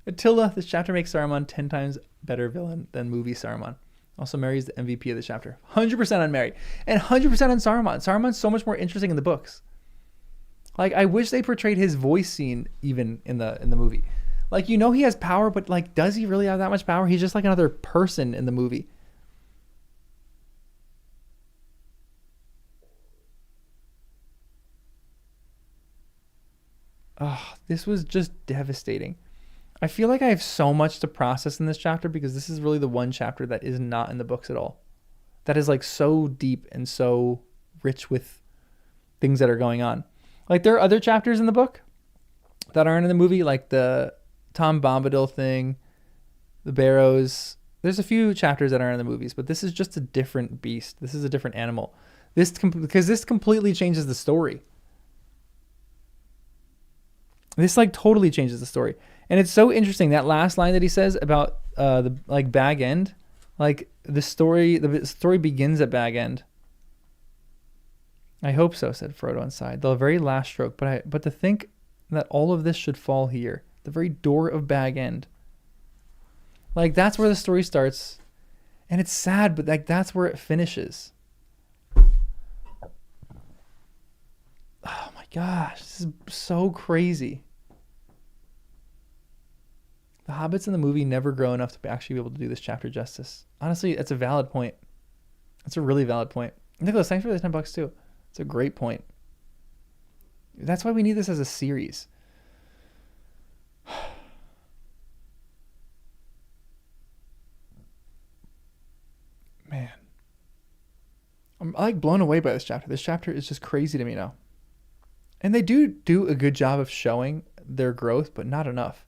Attila, this chapter makes Saruman 10 times better villain than movie Saruman. Also, Merry's the MVP of the chapter. 100% on Merry. And 100% on Saruman. Saruman's so much more interesting in the books. Like, I wish they portrayed his voice scene even in the movie. Like, you know he has power, but, like, does he really have that much power? He's just like another person in the movie. Oh, this was just devastating. I feel like I have so much to process in this chapter because this is really the one chapter that is not in the books at all. That is like so deep and so rich with things that are going on. Like there are other chapters in the book that aren't in the movie, like the Tom Bombadil thing, the Barrows. There's a few chapters that aren't in the movies, but this is just a different beast. This is a different animal. Because this completely changes the story. This like totally changes the story. And it's so interesting, that last line that he says about the like Bag End, like the story begins at Bag End. I hope so, said Frodo inside. The very last stroke, but to think that all of this should fall here, the very door of Bag End. Like that's where the story starts, and it's sad, but like that's where it finishes. Oh my gosh, this is so crazy. The hobbits in the movie never grow enough to actually be able to do this chapter justice. Honestly, that's a valid point. That's a really valid point. Nicholas, thanks for the $10 too. It's a great point. That's why we need this as a series. Man. I'm like blown away by this chapter. This chapter is just crazy to me now. And they do a good job of showing their growth, but not enough.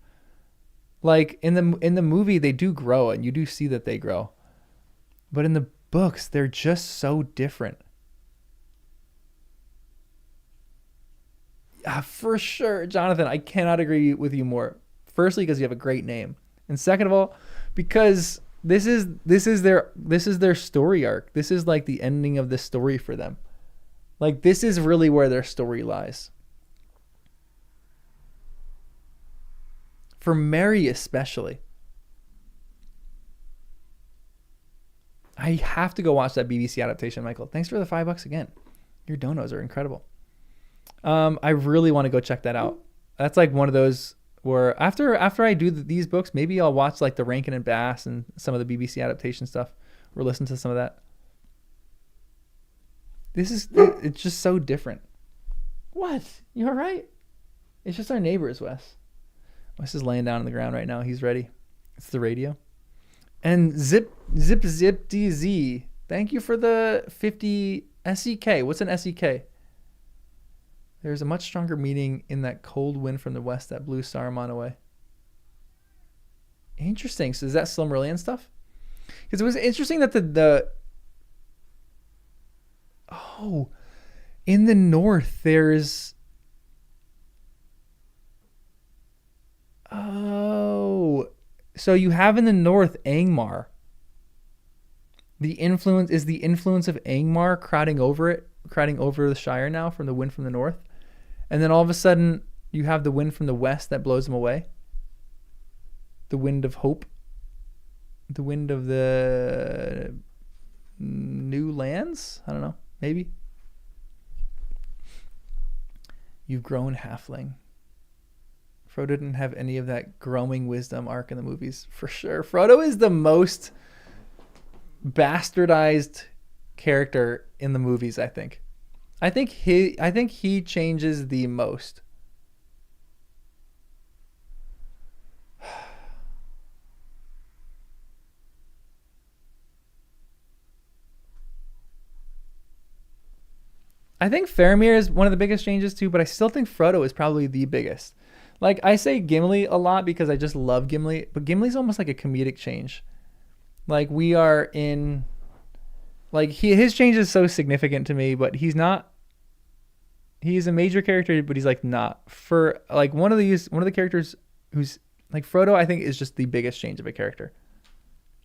Like in the movie, they do grow and you do see that they grow. But in the books, they're just so different. Yeah, for sure. Jonathan, I cannot agree with you more. Firstly, because you have a great name. And second of all, because this is their story arc. This is like the ending of the story for them. Like this is really where their story lies. For Merry especially. I have to go watch that BBC adaptation, Michael. Thanks for the $5 again. Your donos are incredible. I really want to go check that out. That's like one of those where after I do these books, maybe I'll watch like the Rankin and Bass and some of the BBC adaptation stuff, or listen to some of that. It's just so different. What? You all right? It's just our neighbors, Wes. Wes is laying down on the ground right now. He's ready. It's the radio. And zip DZ. Thank you for the 50 SEK. What's an SEK? There's a much stronger meaning in that cold wind from the west that blew Saruman away. Interesting. So is that Silmarillion stuff? Because it was interesting that in the north there's so you have in the north Angmar. The influence of Angmar crowding over the Shire now from the wind from the north. And then all of a sudden you have the wind from the west that blows them away. The wind of hope. The wind of the new lands? I don't know. Maybe. You've grown, halfling. Frodo didn't have any of that growing wisdom arc in the movies, for sure. Frodo is the most bastardized character in the movies, I think. I think he changes the most. I think Faramir is one of the biggest changes too, but I still think Frodo is probably the biggest. Like I say Gimli a lot because I just love Gimli, but Gimli's almost like a comedic change. Like we are in, like his change is so significant to me, but he's not. He's a major character, but he's like not for like one of the characters who's like Frodo. I think is just the biggest change of a character.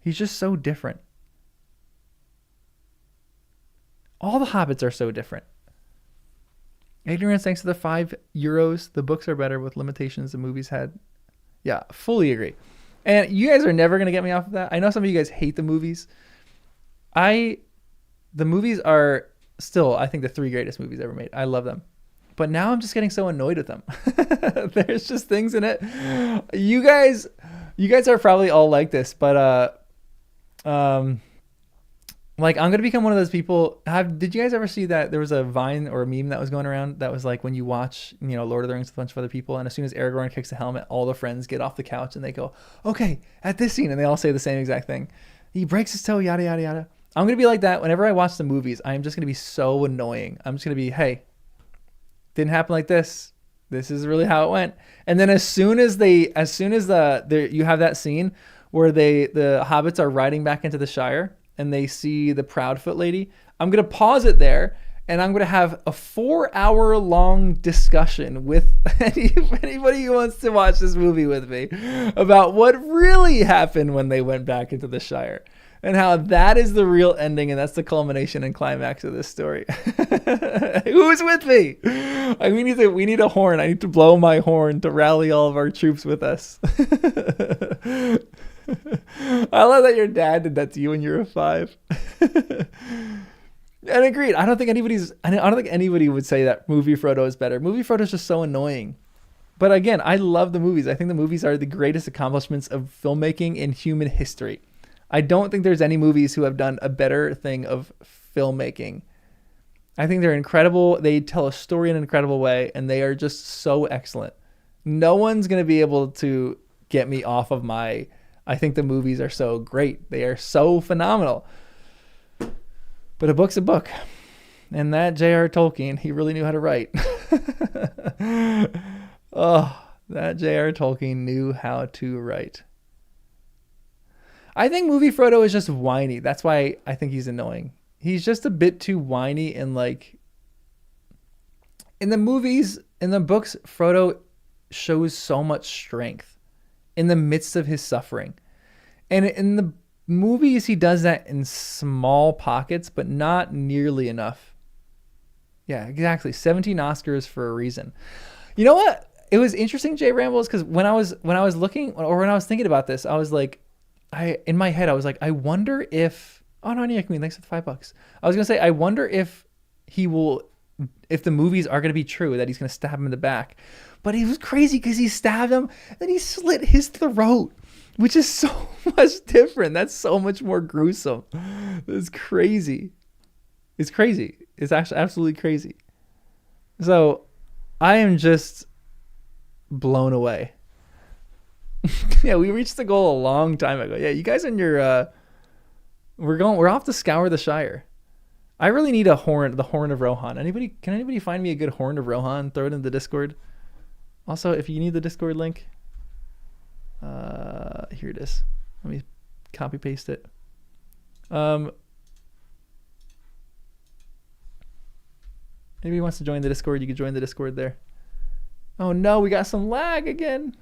He's just so different. All the hobbits are so different. Ignorance, thanks to the €5. The books are better with limitations the movies had. Yeah, fully agree. And you guys are never going to get me off of that. I know some of you guys hate the movies. The movies are still, I think, the 3 greatest movies ever made. I love them. But now I'm just getting so annoyed with them. There's just things in it. You guys are probably all like this, but like I'm gonna become one of those people. Did you guys ever see that there was a Vine or a meme that was going around that was like when you watch, Lord of the Rings with a bunch of other people, and as soon as Aragorn kicks the helmet, all the friends get off the couch and they go, "Okay, at this scene," and they all say the same exact thing. He breaks his toe, yada yada yada. I'm gonna be like that whenever I watch the movies. I'm just gonna be so annoying. I'm just gonna be, hey, didn't happen like this. This is really how it went. And then as soon as you have that scene where the hobbits are riding back into the Shire and they see the Proudfoot lady, I'm going to pause it there and I'm going to have a 4-hour long discussion with anybody who wants to watch this movie with me about what really happened when they went back into the Shire and how that is the real ending and that's the culmination and climax of this story. Who's with me? We need a horn. I need to blow my horn to rally all of our troops with us. I love that your dad did that to you when you were 5. And agreed. I don't think anybody would say that movie Frodo is better. Movie Frodo is just so annoying. But again, I love the movies. I think the movies are the greatest accomplishments of filmmaking in human history. I don't think there's any movies who have done a better thing of filmmaking. I think they're incredible. They tell a story in an incredible way, and they are just so excellent. No one's going to be able to get me off of I think the movies are so great. They are so phenomenal. But a book's a book. And that J.R. Tolkien, he really knew how to write. Oh, that J.R. Tolkien knew how to write. I think movie Frodo is just whiny. That's why I think he's annoying. He's just a bit too whiny and like in the movies, in the books, Frodo shows so much strength in the midst of his suffering. And in the movies, he does that in small pockets, but not nearly enough. Yeah, exactly. 17 Oscars for a reason. You know what? It was interesting, Jay Rambles, because when I was thinking about this, I was like, in my head, I was like, I wonder if, oh no, Queen, thanks for the $5. I was going to say, I wonder if if the movies are going to be true, that he's going to stab him in the back. But it was crazy because he stabbed him and he slit his throat, which is so much different. That's so much more gruesome. It's crazy. It's crazy. It's actually absolutely crazy. So I am just blown away. Yeah, we reached the goal a long time ago. Yeah, you guys in your we're off to scour the Shire. I really need the horn of Rohan. Can anybody find me a good horn of Rohan? Throw it in the Discord. Also, if you need the Discord link, here it is. Let me copy paste it. Anybody wants to join the Discord, you can join the Discord there. Oh no, we got some lag again.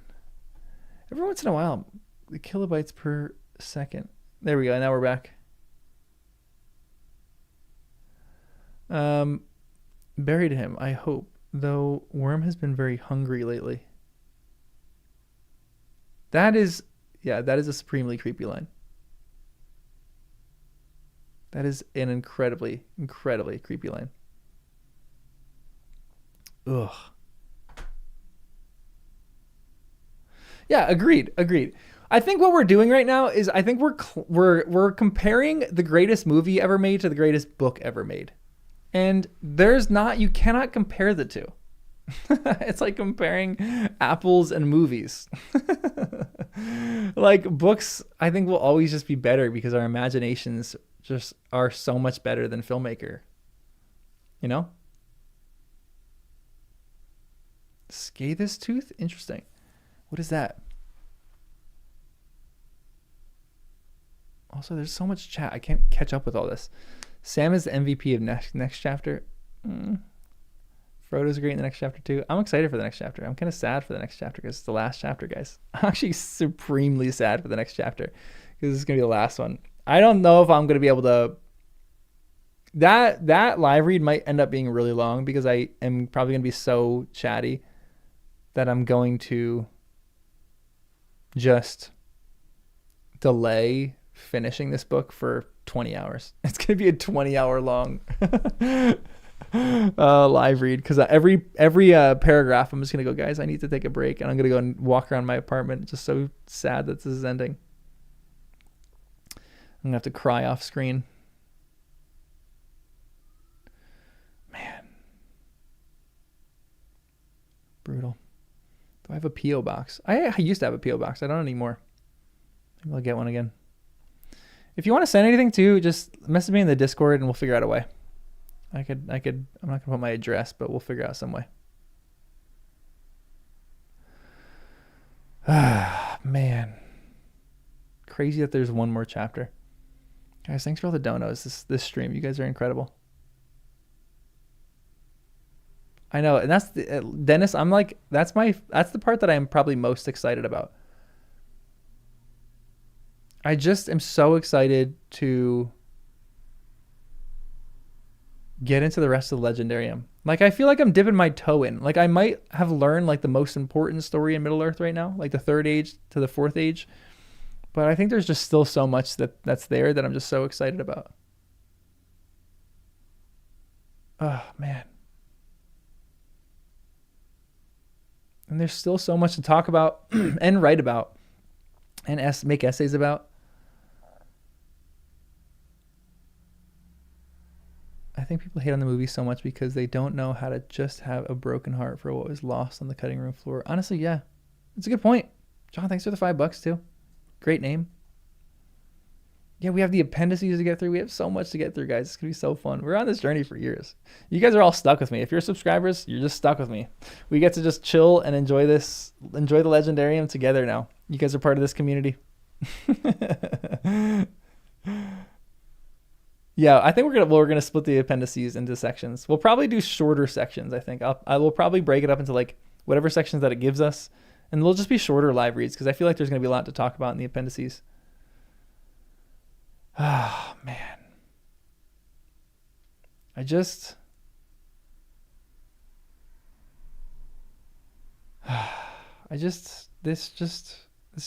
Every once in a while, the kilobytes per second. There we go. Now we're back. Buried him, I hope. Though Worm has been very hungry lately. That is a supremely creepy line. That is an incredibly, incredibly creepy line. Ugh. Yeah, agreed. I think what we're doing right now is I think we're comparing the greatest movie ever made to the greatest book ever made. And you cannot compare the two. It's like comparing apples and movies. Like books, I think will always just be better because our imaginations just are so much better than filmmaker. You know? Scathus tooth? Interesting. What is that? Also, there's so much chat. I can't catch up with all this. Sam is the MVP of next chapter. Frodo's great in the next chapter too. I'm excited for the next chapter. I'm kind of sad for the next chapter because it's the last chapter, guys. I'm actually supremely sad for the next chapter because this is going to be the last one. I don't know if I'm going to be able to... That live read might end up being really long because I am probably going to be so chatty that I'm going to just delay finishing this book for 20 hours. It's going to be a 20-hour long live read because every paragraph I'm just going to go, guys, I need to take a break, and I'm going to go and walk around my apartment. It's just so sad that this is ending. I'm going to have to cry off screen. Man. Brutal. Do I have a P.O. box? I used to have a P.O. box. I don't anymore. Maybe I'll get one again. If you want to send anything too, just message me in the Discord and we'll figure out a way. I'm not gonna put my address, but we'll figure out some way. Ah, man. Crazy that there's one more chapter. Guys, thanks for all the donos this stream. You guys are incredible. I know, and that's Dennis, I'm like, that's the part that I'm probably most excited about. I just am so excited to get into the rest of the Legendarium. Like, I feel like I'm dipping my toe in. Like, I might have learned, like, the most important story in Middle-earth right now, like the 3rd age to the 4th age. But I think there's just still so much that's there that I'm just so excited about. Oh, man. And there's still so much to talk about and write about and make essays about. I think people hate on the movie so much because they don't know how to just have a broken heart for what was lost on the cutting room floor. Honestly, yeah. It's a good point. John, thanks for the $5 too. Great name. Yeah, we have the appendices to get through. We have so much to get through, guys. It's going to be so fun. We're on this journey for years. You guys are all stuck with me. If you're subscribers, you're just stuck with me. We get to just chill and enjoy the Legendarium together now. You guys are part of this community. Yeah, I think we're gonna split the appendices into sections. We'll probably do shorter sections. I think I will probably break it up into like whatever sections that it gives us, and they'll just be shorter live reads because I feel like there's gonna be a lot to talk about in the appendices. Ah, man, this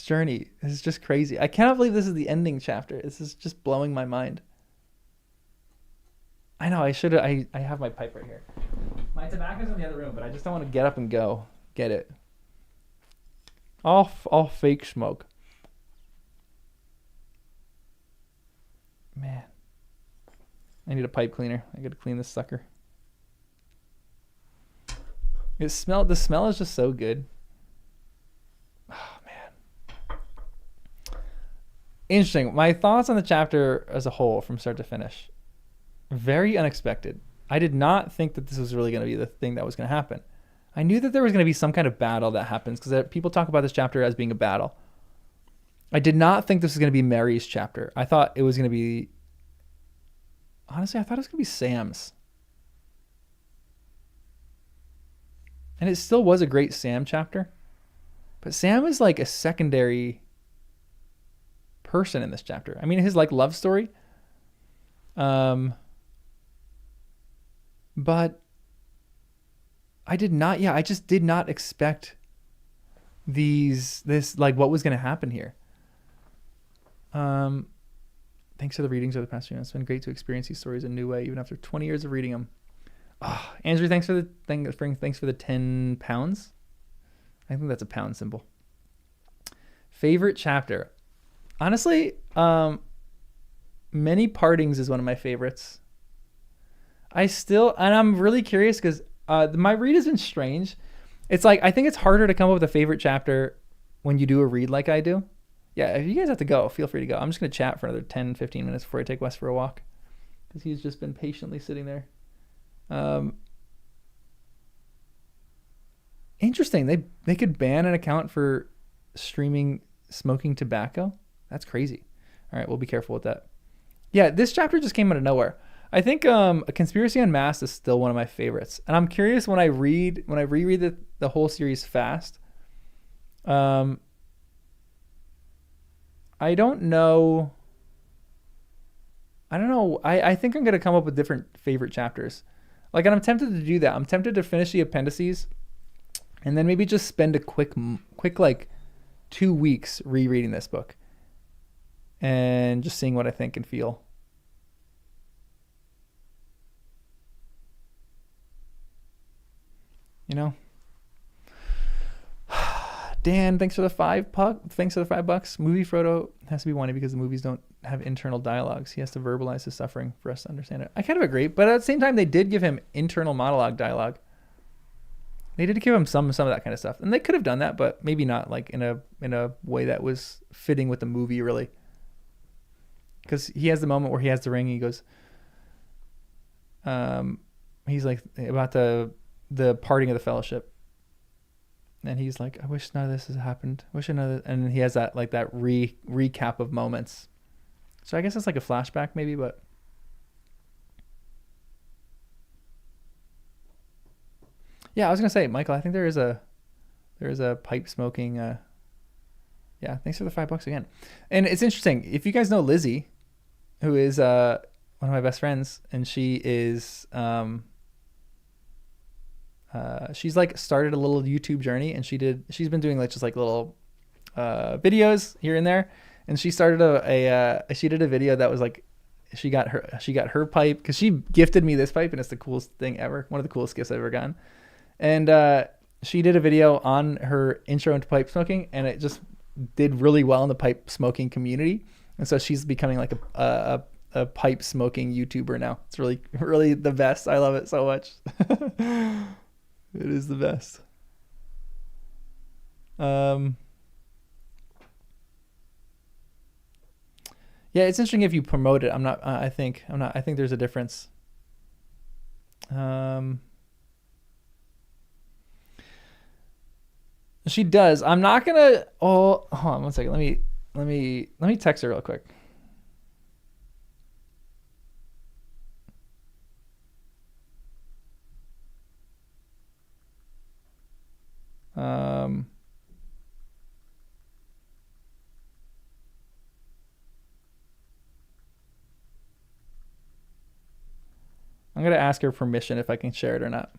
journey is just crazy. I cannot believe this is the ending chapter. This is just blowing my mind. I know, I have my pipe right here. My tobacco's in the other room, but I just don't want to get up and go get it. All fake smoke. Man. I need a pipe cleaner. I gotta clean this sucker. The smell is just so good. Oh, man. Interesting. My thoughts on the chapter as a whole from start to finish. Very unexpected. I did not think that this was really going to be the thing that was going to happen. I knew that there was going to be some kind of battle that happens because people talk about this chapter as being a battle. I did not think this was going to be Mary's chapter. I thought it was going to be... Honestly, I thought it was going to be Sam's. And it still was a great Sam chapter. But Sam is like a secondary person in this chapter. I mean, his like love story... But I just did not expect this like what was going to happen here. Thanks for the readings over the past few months. It's been great to experience these stories in a new way, even after 20 years of reading them. Oh, Andrew, thanks for the thanks for the 10 pounds. I think that's a pound symbol. Favorite chapter. Honestly, Many Partings is one of my favorites. I'm really curious because my read has been strange. It's like, I think it's harder to come up with a favorite chapter when you do a read like I do. Yeah, if you guys have to go, feel free to go. I'm just going to chat for another 10, 15 minutes before I take Wes for a walk because he's just been patiently sitting there. Interesting. They could ban an account for streaming smoking tobacco. That's crazy. All right, we'll be careful with that. Yeah, this chapter just came out of nowhere. I think A Conspiracy Unmasked is still one of my favorites, and I'm curious when I reread the whole series fast. I don't know. I don't know. I think I'm gonna come up with different favorite chapters. Like, and I'm tempted to do that. I'm tempted to finish the appendices, and then maybe just spend a quick like 2 weeks rereading this book, and just seeing what I think and feel. You know. Dan, thanks for the $5. Movie Frodo has to be wanted because the movies don't have internal dialogues. He has to verbalize his suffering for us to understand it. I kind of agree, but at the same time, they did give him internal monologue dialogue. They did give him some of that kind of stuff, and they could have done that, but maybe not like in a way that was fitting with the movie, really. Because he has the moment where he has the ring, and he goes, he's like about the parting of the Fellowship. And he's like, I wish none of this has happened. And he has that like that recap of moments. So I guess it's like a flashback maybe, but yeah, I was gonna say, Michael, I think there is a pipe smoking. Yeah, thanks for the $5 again. And it's interesting if you guys know Lizzie, who is one of my best friends, and she is she's like started a little YouTube journey, and she's been doing like just like little videos here and there, and she started she did a video that was like she got her pipe because she gifted me this pipe, and it's the coolest thing ever, one of the coolest gifts I've ever gotten. And she did a video on her intro into pipe smoking, and it just did really well in the pipe smoking community, and so she's becoming like a pipe smoking YouTuber now. It's really, really the best. I love it so much. It is the best. Yeah, it's interesting if you promote it. I think there's a difference. She does. I'm not gonna. Oh, hold on 1 second. Let me text her real quick. I'm gonna ask her permission if I can share it or not.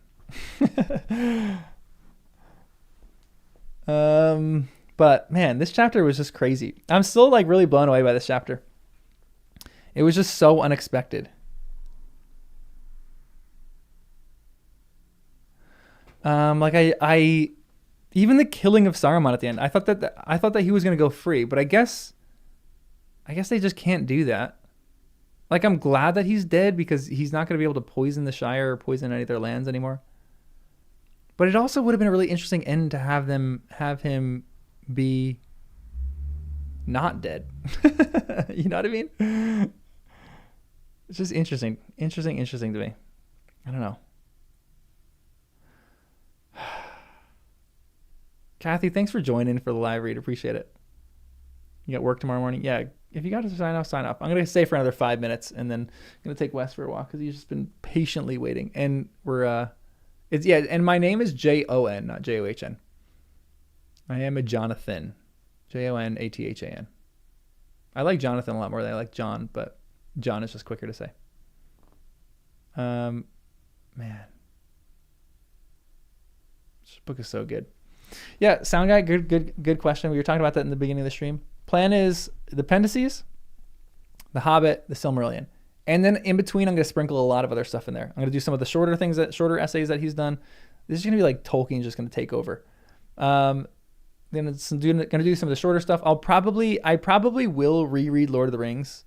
But man, this chapter was just crazy. I'm still like really blown away by this chapter. It was just so unexpected. Like I even the killing of Saruman at the end, I thought that he was gonna go free, but I guess they just can't do that. Like, I'm glad that he's dead because he's not gonna be able to poison the Shire or poison any of their lands anymore. But it also would have been a really interesting end to have him be not dead. You know what I mean? It's just interesting to me. I don't know. Kathy, thanks for joining for the live read. Appreciate it. You got work tomorrow morning? Yeah. If you got to sign off, sign off. I'm going to stay for another 5 minutes, and then I'm going to take Wes for a walk because he's just been patiently waiting. And and my name is Jon, not John. I am a Jonathan. Jonathan. I like Jonathan a lot more than I like John, but John is just quicker to say. Man. This book is so good. Yeah, Sound Guy, good question. We were talking about that in the beginning of the stream. Plan is the appendices, the Hobbit, the Silmarillion. And then in between, I'm going to sprinkle a lot of other stuff in there. I'm going to do some of the shorter essays that he's done. This is going to be like Tolkien just going to take over. Then going to do some of the shorter stuff. I probably will reread Lord of the Rings.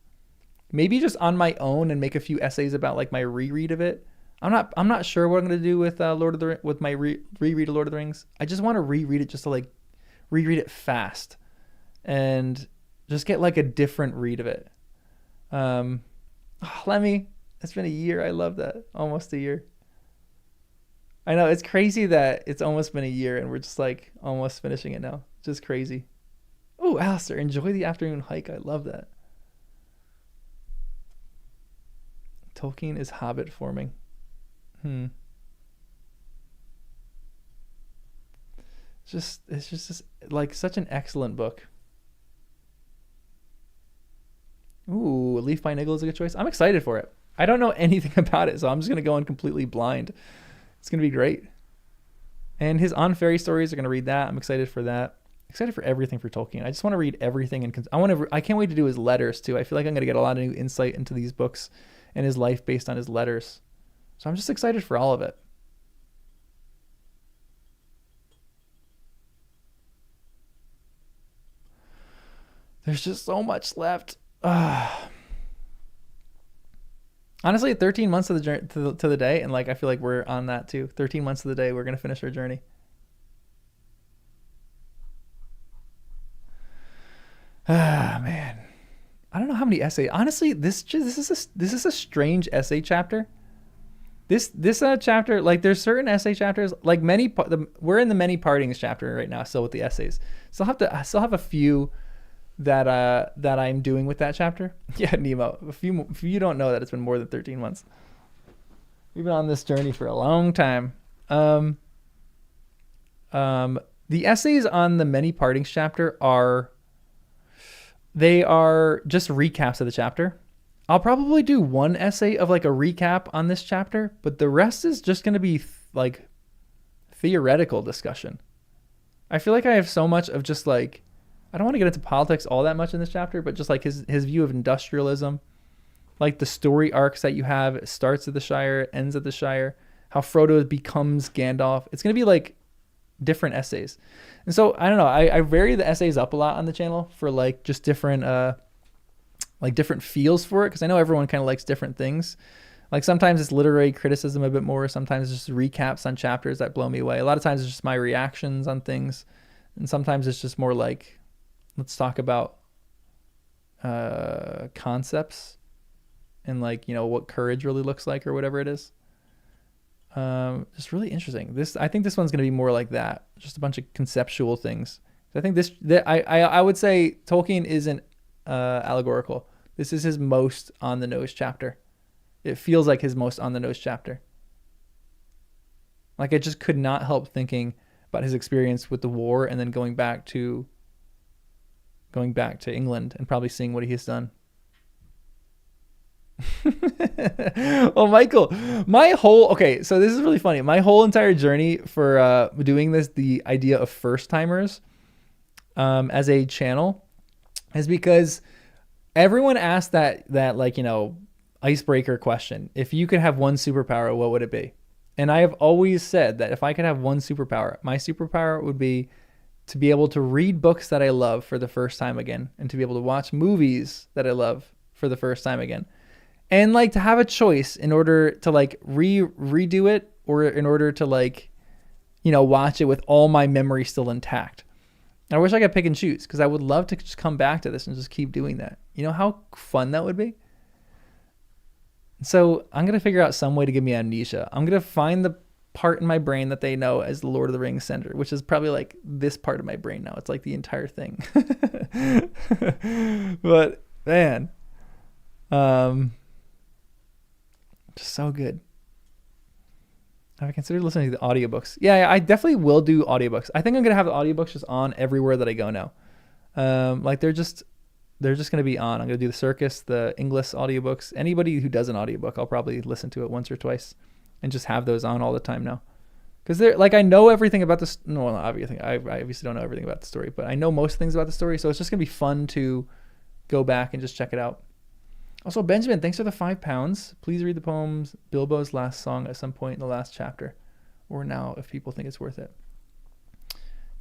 Maybe just on my own and make a few essays about like my reread of it. I'm not sure what I'm going to do with my reread of Lord of the Rings. I just want to reread it just to like reread it fast and just get like a different read of it. Lemmy, it's been a year. I love that. Almost a year. I know it's crazy that it's almost been a year and we're just like almost finishing it now. Just crazy. Oh, Alistair, enjoy the afternoon hike. I love that. Tolkien is hobbit forming. Hmm. It's just like such an excellent book. Ooh, Leaf by Niggle is a good choice. I'm excited for it. I don't know anything about it, so I'm just gonna go in completely blind. It's gonna be great. And his On Fairy stories are gonna read that. I'm excited for that. Excited for everything for Tolkien. I just want to read everything, and I can't wait to do his letters too. I feel like I'm gonna get a lot of new insight into these books and his life based on his letters. So I'm just excited for all of it. There's just so much left. Honestly, 13 months of the journey to the day, and like I feel like we're on that too. 13 months of the day, we're gonna finish our journey. Ah, man, I don't know how many essays. Honestly, this is a strange essay chapter. This chapter, like there's certain essay chapters, like we're in the many partings chapter right now, still with the essays. I still have a few that I'm doing with that chapter. Yeah, Nemo. If you don't know that it's been more than 13 months. We've been on this journey for a long time. The essays on the many partings chapter are just recaps of the chapter. I'll probably do one essay of like a recap on this chapter, but the rest is just going to be like theoretical discussion. I feel like I have so much of just like, I don't want to get into politics all that much in this chapter, but just like his view of industrialism, like the story arcs that you have. It starts at the Shire, it ends at the Shire, how Frodo becomes Gandalf. It's going to be like different essays. And so I don't know, I vary the essays up a lot on the channel for like just different different feels for it, because I know everyone kind of likes different things. Like sometimes it's literary criticism a bit more, sometimes it's just recaps on chapters that blow me away. A lot of times it's just my reactions on things, and sometimes it's just more like, let's talk about concepts and like, you know, what courage really looks like or whatever it is. Just really interesting. I think this one's going to be more like that, just a bunch of conceptual things. I think I would say Tolkien isn't allegorical. This is his most on the nose chapter. It feels like his most on the nose chapter. Like I just could not help thinking about his experience with the war and then going back to England and probably seeing what he has done. Oh, Michael, so this is really funny. My whole entire journey for doing this, the idea of first timers as a channel, is because everyone asked that like, you know, icebreaker question. If you could have one superpower, what would it be? And I have always said that if I could have one superpower, my superpower would be to be able to read books that I love for the first time again, and to be able to watch movies that I love for the first time again. And like to have a choice in order to like redo it, or in order to like, you know, watch it with all my memory still intact. I wish I could pick and choose, because I would love to just come back to this and just keep doing that. You know how fun that would be? So I'm going to figure out some way to give me amnesia. I'm going to find the part in my brain that they know as the Lord of the Rings center, which is probably like this part of my brain now. It's like the entire thing. But man, just so good. Have I considered listening to the audiobooks? Yeah, I definitely will do audiobooks. I think I'm going to have the audiobooks just on everywhere that I go now. Like they're just going to be on. I'm going to do the Circus, the English audiobooks. Anybody who does an audiobook, I'll probably listen to it once or twice and just have those on all the time now. Because they're like, I know everything about this. No, not everything. I obviously don't know everything about the story, but I know most things about the story. So it's just going to be fun to go back and just check it out. Also, Benjamin, thanks for the £5. Please read the poems Bilbo's last song at some point in the last chapter, or now if people think it's worth it.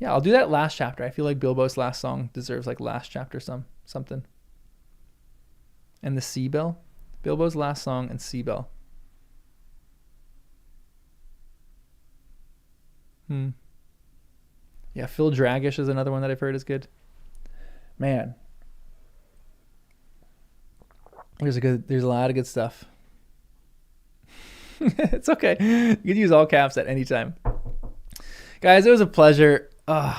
Yeah, I'll do that last chapter. I feel like Bilbo's last song deserves like last chapter something. And the Sea Bell, Bilbo's last song and Sea Bell. Yeah, Phil Dragish is another one that I've heard is good. Man. There's a lot of good stuff. It's okay. You can use all caps at any time. Guys, it was a pleasure. Yeah,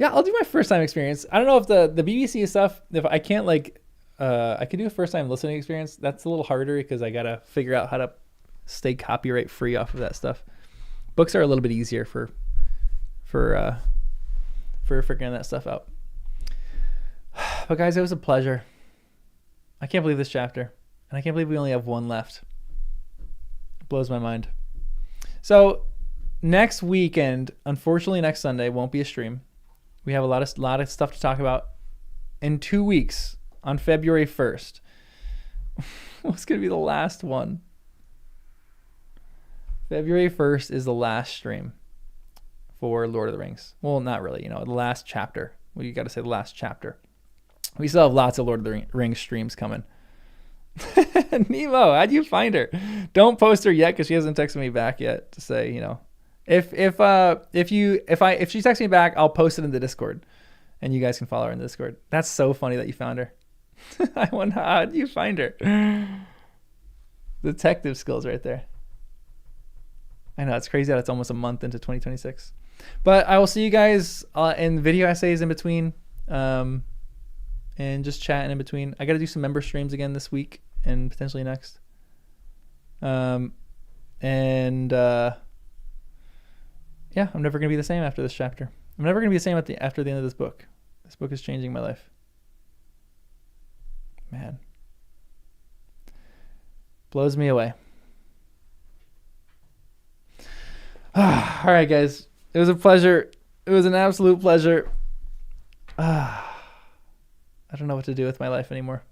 I'll do my first time experience. I don't know if the BBC stuff, if I can't like, I can do a first time listening experience. That's a little harder because I got to figure out how to stay copyright free off of that stuff. Books are a little bit easier for figuring that stuff out. But guys, it was a pleasure. I can't believe this chapter. And I can't believe we only have one left. It blows my mind. So next weekend, unfortunately next Sunday, won't be a stream. We have a lot of stuff to talk about. In 2 weeks, on February 1st, what's going to be the last one? February 1st is the last stream for Lord of the Rings. Well, not really, the last chapter. Well, you got to say the last chapter. We still have lots of Lord of the Rings streams coming. Nemo, how'd you find her? Don't post her yet because she hasn't texted me back yet to say, if she texts me back, I'll post it in the Discord, and you guys can follow her in the Discord. That's so funny that you found her. I wonder how did you find her? Detective skills right there. I know it's crazy that it's almost a month into 2026, but I will see you guys in video essays in between, and just chatting in between. I got to do some member streams again this week and potentially next. Yeah, I'm never gonna be the same after this chapter. I'm never gonna be the same after the end of this book. This book is changing my life. Man, blows me away. All right, guys. It was a pleasure. It was an absolute pleasure. I don't know what to do with my life anymore.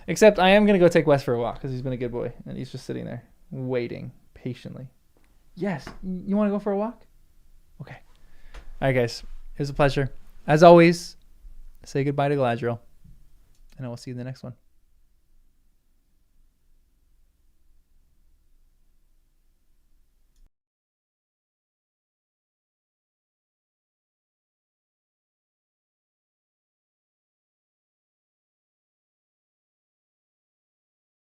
Except I am going to go take Wes for a walk because he's been a good boy. And he's just sitting there waiting patiently. Yes. You want to go for a walk? Okay. All right, guys. It was a pleasure. As always, say goodbye to Galadriel. And I will see you in the next one.